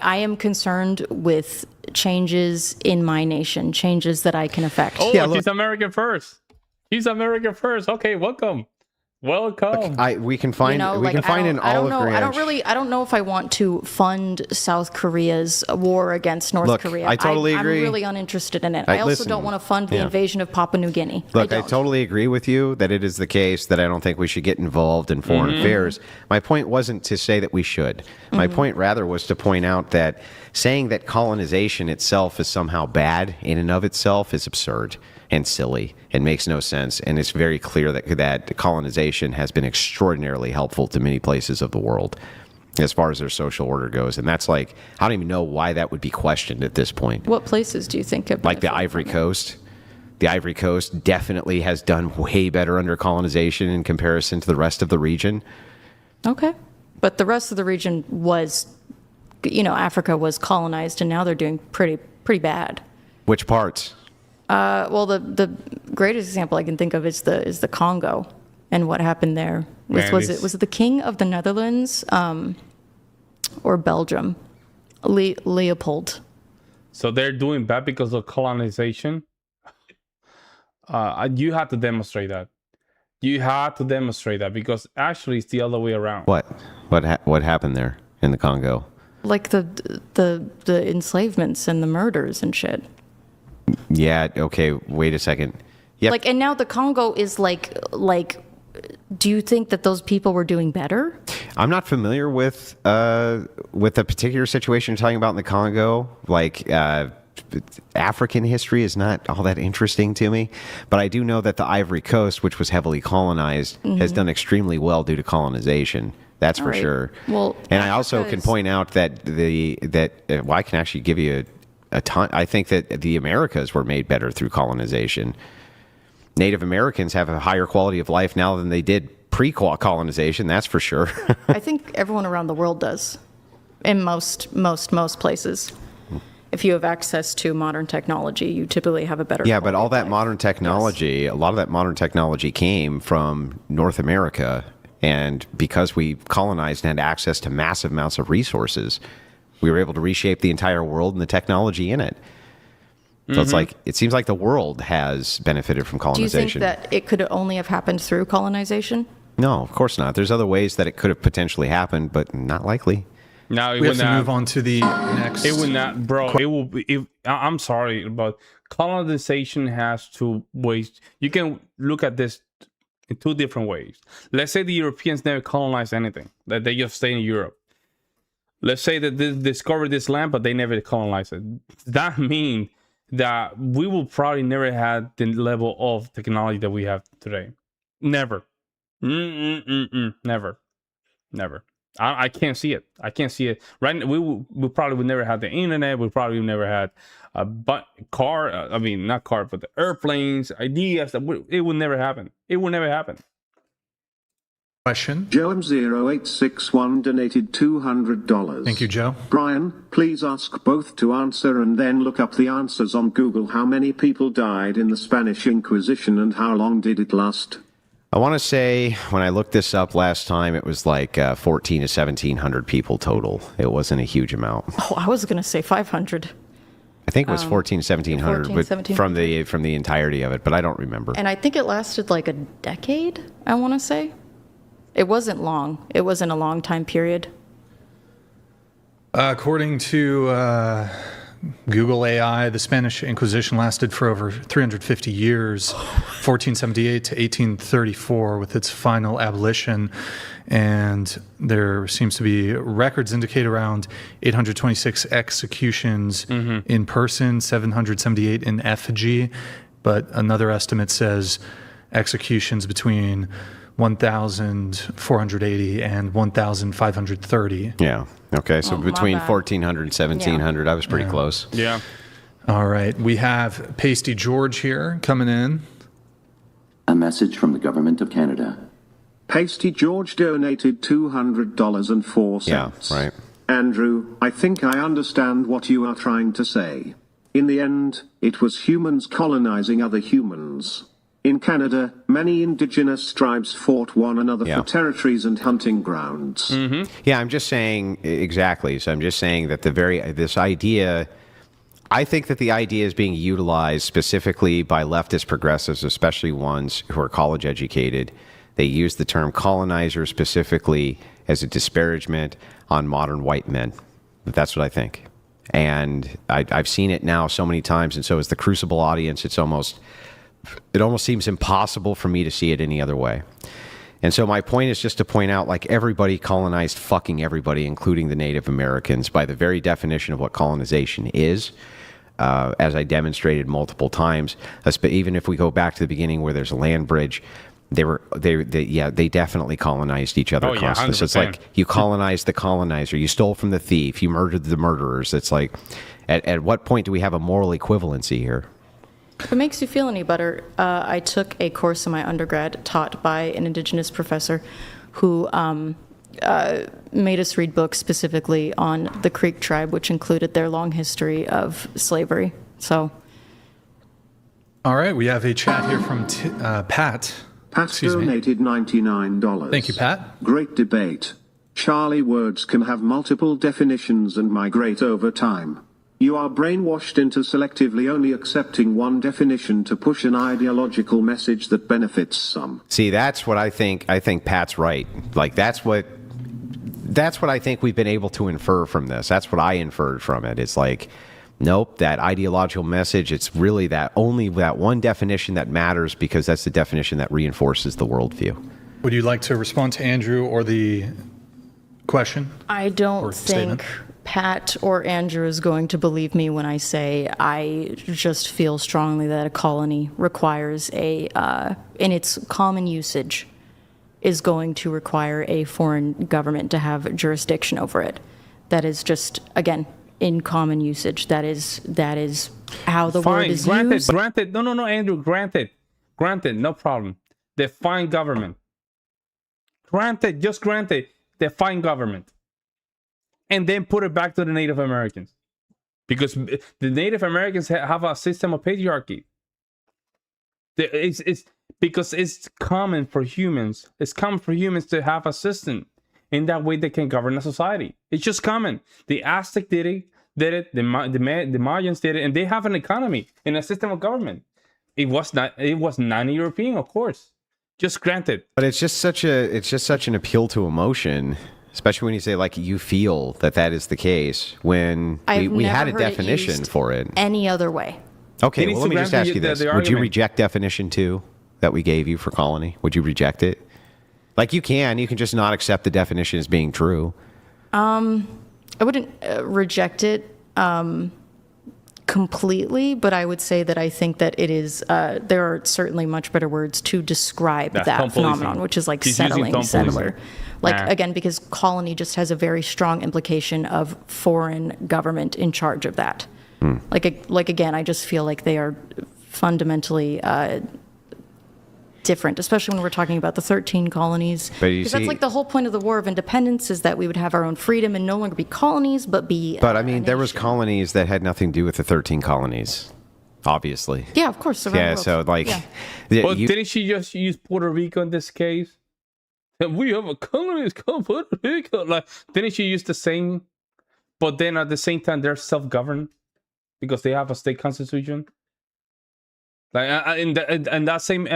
am concerned with changes in my nation, changes that I can affect. Oh, Yeah, look- she's American first. She's American first. Okay, welcome. Welcome. We can find I don't know if I want to fund South Korea's war against North Look, Korea. I totally agree. I'm really uninterested in it. I- I also listen, don't want to fund the yeah. invasion of Papua New Guinea. Look, I don't. totally agree with you that it is the case that I don't think we should get involved in foreign affairs. My point wasn't to say that we should. My point rather was to point out that saying that colonization itself is somehow bad in and of itself is absurd and silly and makes no sense. And it's very clear that colonization has been extraordinarily helpful to many places of the world as far as their social order goes. And that's I don't even know why that would be questioned at this point. What places do you think have Like the benefited Ivory from it? Coast. The Ivory Coast definitely has done way better under colonization in comparison to the rest of the region. Okay. But the rest of the region was, Africa was colonized, and now they're doing pretty bad. Which parts? Well, the greatest example I can think of is the Congo and what happened there. Was it the King of the Netherlands or Belgium? Leopold. So they're doing bad because of colonization. You have to demonstrate that. You have to demonstrate that because actually it's the other way around. What happened there in the Congo? Like the enslavements and the murders and shit. Yeah. Okay. Wait a second. Yeah. Like, and now the Congo is like. Do you think that those people were doing better? I'm not familiar with the particular situation you're talking about in the Congo. Like, African history is not all that interesting to me, but I do know that the Ivory Coast, which was heavily colonized, has done extremely well due to colonization. That's for sure. Well, and I also can point out that I can actually give you a ton. I think that the Americas were made better through colonization. Native Americans have a higher quality of life now than they did pre-colonization. That's for sure. I think everyone around the world does, in most places. If you have access to modern technology, you typically have a better. Yeah, but all that life. modern technology, a lot of that modern technology came from North America, and because we colonized and had access to massive amounts of resources, we were able to reshape the entire world and the technology in it. So it's like, it seems like the world has benefited from colonization. Do you think that it could only have happened through colonization? No, of course not. There's other ways that it could have potentially happened, but not likely. No, We have to move on to the next. It would not, bro. It will be. I'm sorry, but colonization has two ways. You can look at this in two different ways. Let's say the Europeans never colonized anything; that they just stay in Europe. Let's say that they discovered this land, but they never colonized it. That means that we will probably never have the level of technology that we have today. Never. Never. I can't see it. I can't see it. Right now, we probably would never have the internet. We probably would never had a car. Not car, but the airplanes, ideas. It would never happen. It would never happen. Question. Joem0861 donated $200. Thank you, Joe. Brian, please ask both to answer and then look up the answers on Google. How many people died in the Spanish Inquisition and how long did it last? I want to say when I looked this up last time, it was like 14 to 1,700 people total. It wasn't a huge amount. Oh, I was going to say 500. I think it was 14 to 1,700 from the entirety of it, but I don't remember. And I think it lasted like a decade, I want to say. It wasn't long. It wasn't a long time period. According to Google AI, the Spanish Inquisition lasted for over 350 years, 1478 to 1834, with its final abolition. And there seems to be records indicate around 826 executions in person, 778 in effigy. But another estimate says executions between 1,480 and 1,530. Yeah. Okay. So between bad. 1,400 and 1,700, I was pretty close. Yeah. All right. We have Pasty George here coming in. A message from the Government of Canada. Pasty George donated $200.04. Yeah, right. Andrew, I think I understand what you are trying to say. In the end, it was humans colonizing other humans. In Canada, many indigenous tribes fought one another for territories and hunting grounds. Yeah, I'm just saying exactly. So I'm just saying that this idea, I think that the idea is being utilized specifically by leftist progressives, especially ones who are college educated. They use the term colonizer specifically as a disparagement on modern white men. But that's what I think. And I've seen it now so many times, and so as the Crucible audience, it almost seems impossible for me to see it any other way. And so my point is just to point out, like, everybody colonized fucking everybody, including the Native Americans, by the very definition of what colonization is, as I demonstrated multiple times. But even if we go back to the beginning where there's a land bridge, they definitely colonized each other constantly. So it's like you colonized the colonizer, you stole from the thief, you murdered the murderers. It's like, at what point do we have a moral equivalency here? If it makes you feel any better, I took a course in my undergrad taught by an indigenous professor who made us read books specifically on the Creek tribe, which included their long history of slavery. So, Yeah, okay. So between 1,400 and 1,700, I was pretty close. yeah. Yeah. All right. All right, we have a chat here from Pat. Pat Excuse me. donated $99. Thank you, Pat. Great debate. Charlie, words can have multiple definitions and migrate over time. You are brainwashed into selectively only accepting one definition to push an ideological message that benefits some. See, that's what I think. I think Pat's right. Like, that's what I think we've been able to infer from this. That's what I inferred from it. It's like, nope, that ideological message, it's really only that one definition that matters because that's the definition that reinforces the worldview. Would you like to respond to Andrew or the question? I don't Or think statement. Pat or Andrew is going to believe me when I say I just feel strongly that a colony requires in its common usage, is going to require a foreign government to have jurisdiction over it. That is just, again, in common usage. That is how the word is used. Granted. No, Andrew, granted, no problem. Define government. Granted, define government. And then put it back to the Native Americans. Because the Native Americans have a system of patriarchy. It's because it's common for humans. It's common for humans to have a system. In that way, they can govern a society. It's just common. The Aztec did it. The Mayans did it, and they have an economy and a system of government. It was non-European, of course. Just granted. But it's just such an appeal to emotion, especially when you say like you feel that is the case when we had a definition for it any other way. Okay, It needs well, let me to just grant ask you the this: Would you argument. reject definition 2 that we gave you for colony? Would you reject it? Like you can just not accept the definition as being true. I wouldn't reject it completely, but I would say that I think that it is, there are certainly much better words to describe That's that Tom Policing. phenomenon, which is like He's using settling, Tom settler. Policing. Like, Nah. again, because colony just has a very strong implication of foreign government in charge of that. Like again, I just feel like they are fundamentally different, especially when we're talking about the 13 colonies. But you Because see- that's like the whole point of the War of Independence, is that we would have our own freedom and no longer be colonies, but be. But I mean, a there was nation. colonies that had nothing to do with the 13 colonies, obviously. Yeah, of course. around the Yeah, world. so like, Yeah. Well, didn't she just use Puerto Rico in this case? And we have a colony, it's called Puerto Rico. Like, didn't she use the same? But then at the same time, they're self-governed because they have a state constitution. Like, in that same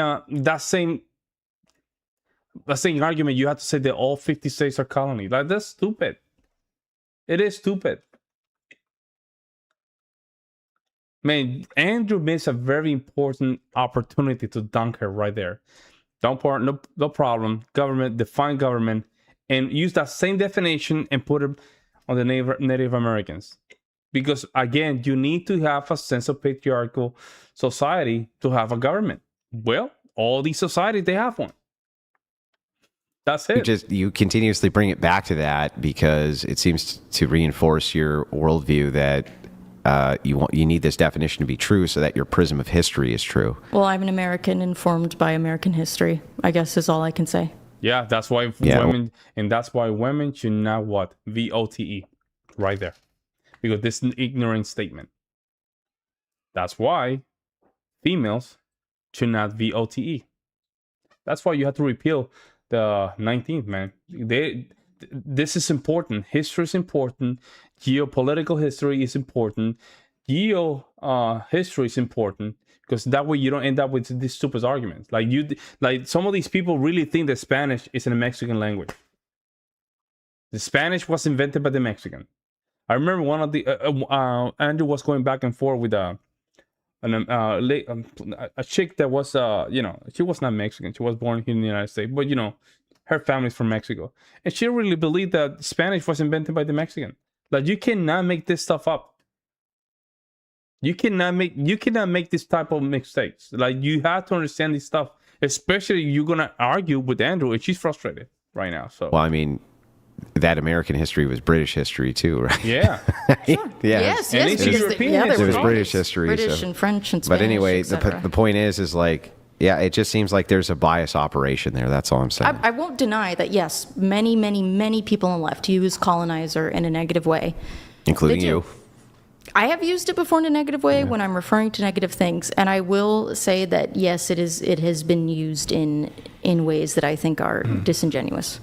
argument, you have to say that all 50 states are colonies. Like, that's stupid. It is stupid. Man, Andrew missed a very important opportunity to dunk her right there. No problem. Government, define government, and use that same definition and put it on the Native Americans. Because again, you need to have a sense of patriarchal society to have a government. Well, all these societies, they have one. That's it. you continuously bring it back to that because it seems to reinforce your worldview that you need this definition to be true so that your prism of history is true. Well, I'm an American informed by American history, I guess is all I can say. Yeah, that's why women should not what? VOTE. Right there. Because this is an ignorant statement. That's why females should not VOTE. That's why you have to repeal the 19th, man. This is important. History is important. Geopolitical history is important. History is important because that way you don't end up with these stupid arguments. Like some of these people really think that Spanish is a Mexican language. The Spanish was invented by the Mexican. I remember one of the Andrew was going back and forth with a chick that was she was not Mexican. She was born here in the United States, but her family's from Mexico, and she really believed that Spanish was invented by the Mexican. Like, you cannot make this stuff up. You cannot make this type of mistakes. Like, you have to understand this stuff, especially you're gonna argue with Andrew, and she's frustrated right now. So, Well, I mean, that American history was British history too, right? yeah, Yeah. Yes, And yes, it's because European there history. was It was British history, British so- and French and Spanish. But anyway, etc. the point is like, yeah, it just seems like there's a bias operation there. That's all I'm saying. I won't deny that, yes, many, many, many people on the left use colonizer in a negative way. Including they do. you. I have used it before in a negative way when I'm referring to negative things, and I will say that yes, it has been used in ways that I think are disingenuous.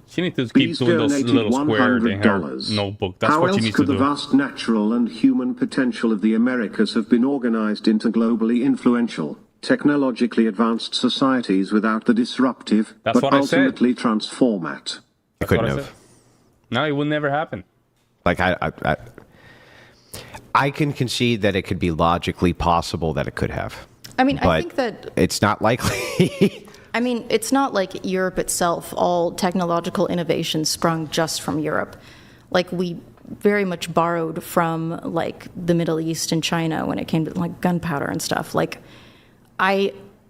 She needs to keep Bees doing those donated little squares in her $100. notebook. That's How what she else needs could to the do. vast natural and human potential of the Americas have been organized into globally influential, technologically advanced societies without the disruptive, That's but what I said. ultimately transformat? I couldn't What I have. said. No, it would never happen. Like I can concede that it could be logically possible that it could have. I mean, I But think that it's not likely. I mean, it's not like Europe itself, all technological innovations sprung just from Europe. Like, we very much borrowed from, like, the Middle East and China when it came to, like, gunpowder and stuff. Like,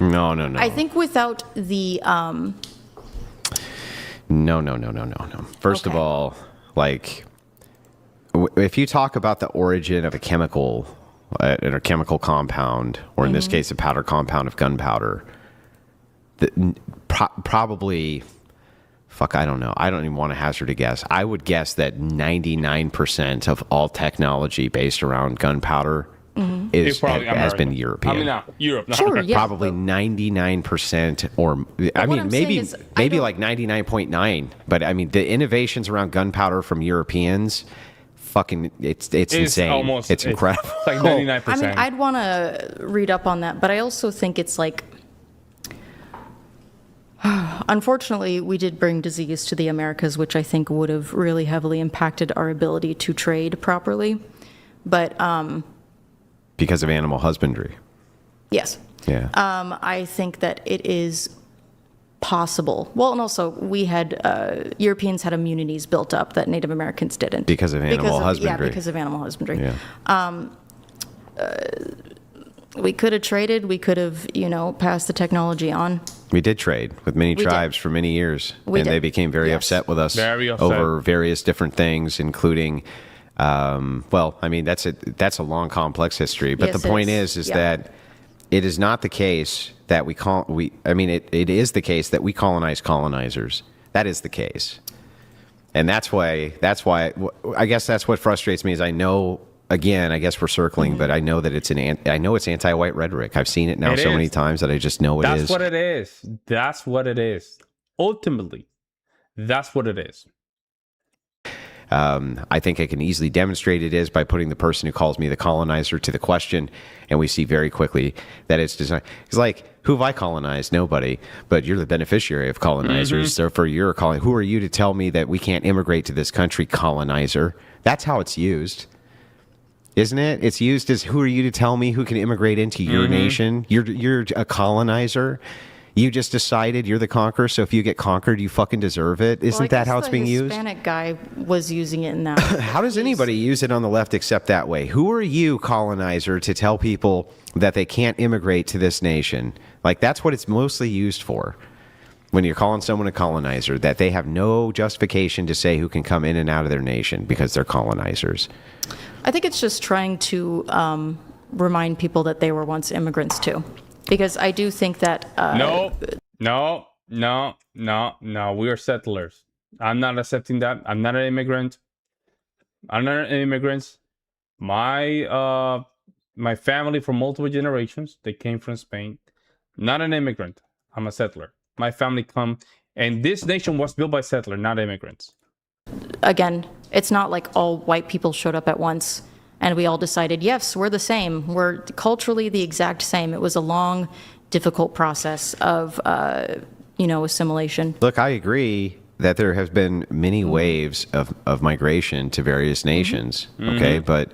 No. I think without the, No. First of Okay. all, like, if you talk about the origin of a chemical, in a chemical compound, or in this case, a powder compound of gunpowder, probably, fuck, I don't know. I don't even want to hazard a guess. I would guess that 99% of all technology based around gunpowder It's probably has American. been European. I mean, Europe. Not Sure, America. yeah. Probably 99% or I mean I'm maybe saying is, I maybe don't- like 99.9, but I mean the innovations around gunpowder from Europeans, fucking it's insane. Almost, it's incredible. It's like 99%. I mean, I'd want to read up on that, but I also think it's like, unfortunately, we did bring disease to the Americas, which I think would have really heavily impacted our ability to trade properly. But Because of animal husbandry. yes, Yeah. I think that it is possible. Well, and also we had Europeans had immunities built up that Native Americans didn't Because of animal husbandry. Yeah, because of animal husbandry. Yeah. We could have traded. We could have, passed the technology on. We did trade with many did. tribes for many years, We and did. they became very Yes. upset with us Very upset. over various different things, including, well, I mean that's a long, complex history. But Yes, the it point is. is Yeah. that it is not the case that it is the case that we colonize colonizers. That is the case, and that's why I guess that's what frustrates me is I know. Again, I guess we're circling, Mm-hmm. but I know that it's anti-white rhetoric. I've seen it now It so many is. times that I just know it is. That's what it is. That's what it is. Ultimately, that's what it is. I think I can easily demonstrate it is by putting the person who calls me the colonizer to the question, and we see very quickly that it's designed. It's like, who have I colonized? Nobody, but you're the beneficiary of colonizers. Therefore, you're calling. Who are you to tell me that we can't immigrate to this country, colonizer? That's how it's used. Isn't it? It's used as who are you to tell me who can immigrate into your nation? You're a colonizer. You just decided you're the conqueror, so if you get conquered, you fucking deserve it. Well, I Isn't that guess how it's the being used? Hispanic guy was using it in that. How does anybody use it on the left except that way? Who are you, colonizer, to tell people that they can't immigrate to this nation? Like, that's what it's mostly used for. When you're calling someone a colonizer, that they have no justification to say who can come in and out of their nation because they're colonizers. I think it's just trying to remind people that they were once immigrants too, because I do think that No. We are settlers. I'm not accepting that. I'm not an immigrant. I'm not an immigrant. My family from multiple generations, they came from Spain. Not an immigrant. I'm a settler. My family come, and this nation was built by settlers, not immigrants. again, it's not like all white people showed up at once and we all decided, yes, we're the same. We're culturally the exact same. It was a long, difficult process of, assimilation. Look, I agree that there have been many waves of migration to various nations, okay? But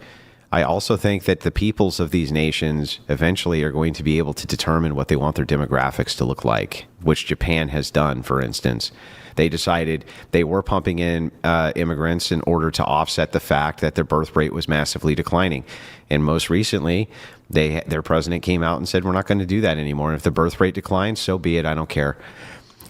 I also think that the peoples of these nations eventually are going to be able to determine what they want their demographics to look like, which Japan has done, for instance. They decided they were pumping in immigrants in order to offset the fact that their birth rate was massively declining. And most recently, their president came out and said, we're not going to do that anymore. And if the birth rate declines, so be it. I don't care.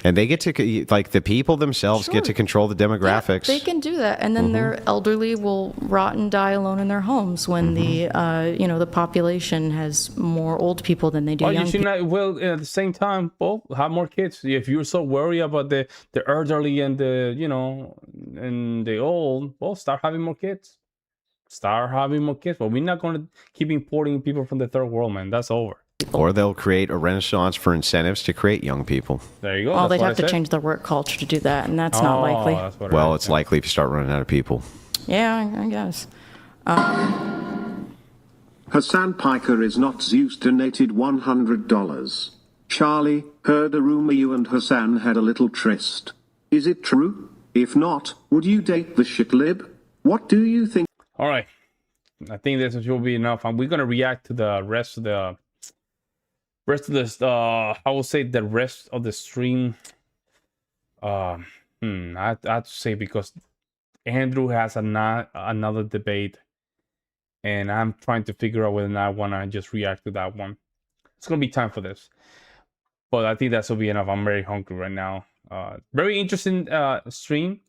And they get to, like, the people themselves get to control the demographics. Yeah, they can do that, and then their elderly will rot and die alone in their homes when the population has more old people than they do Well, young you should people. not. Well, at the same time, well, have more kids. If you're so worried about the elderly and the and the old, well, start having more kids. start having more kids. But we're not going to keep importing people from the third world, man. That's over. Or they'll create a renaissance for incentives to create young people. There you go. Well, That's they'd what have I to said. change their work culture to do that, and that's not likely. That's what Well, I it's said. likely if you start running out of people. Yeah, I guess. Hassan Piker is not Zeus donated $100. Charlie, heard a rumor you and Hassan had a little tryst. Is it true? If not, would you date the shitlib? What do you think? All right. I think this will be enough. We're going to react to the rest of the I will say the rest of the stream. I have to say, because Andrew has another debate, and I'm trying to figure out whether or not I want to just react to that one. It's gonna be time for this, but I think that will be enough. I'm very hungry right now. Very interesting stream.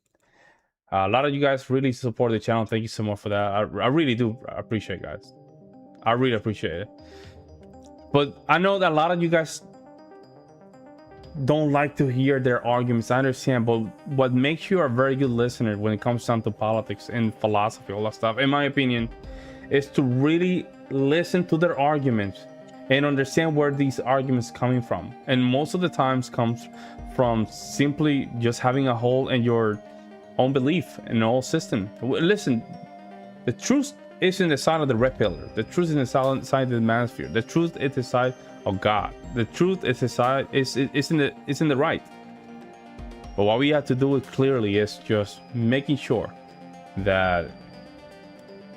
A lot of you guys really support the channel. Thank you so much for that. I really do appreciate it, guys. I really appreciate it. But I know that a lot of you guys don't like to hear their arguments. I understand, but what makes you a very good listener when it comes down to politics and philosophy, all that stuff, in my opinion, is to really listen to their arguments and understand where these arguments coming from. And most of the times comes from simply just having a hole in your own belief in the whole system. Listen, the truth is in the side of the red pillar. The truth is in the side of the manosphere. The truth is the side of God. The truth is the side is in the right. But what we have to do clearly is just making sure that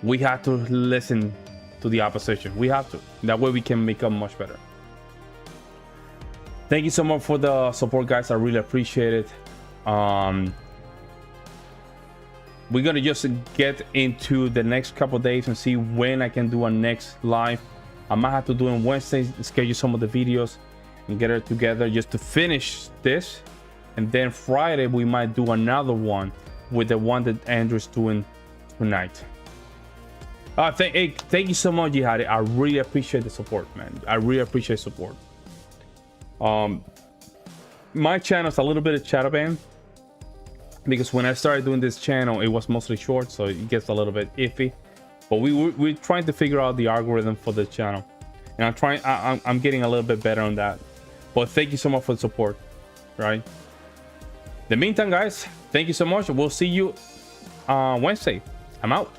we have to listen to the opposition. We have to. That way we can become much better. Thank you so much for the support, guys. I really appreciate it. We're gonna just get into the next couple days and see when I can do a next live. I might have to do it on Wednesday, schedule some of the videos and get it together just to finish this. And then Friday we might do another one with the one that Andrew's doing tonight. Thank you so much, Jihadi. I really appreciate the support, man. I really appreciate support. My channel's a little bit of shadow ban, because when I started doing this channel, it was mostly short, so it gets a little bit iffy. But we're trying to figure out the algorithm for the channel, and I'm getting a little bit better on that. But thank you so much for the support, right? In the meantime, guys, thank you so much. We'll see you Wednesday. I'm out.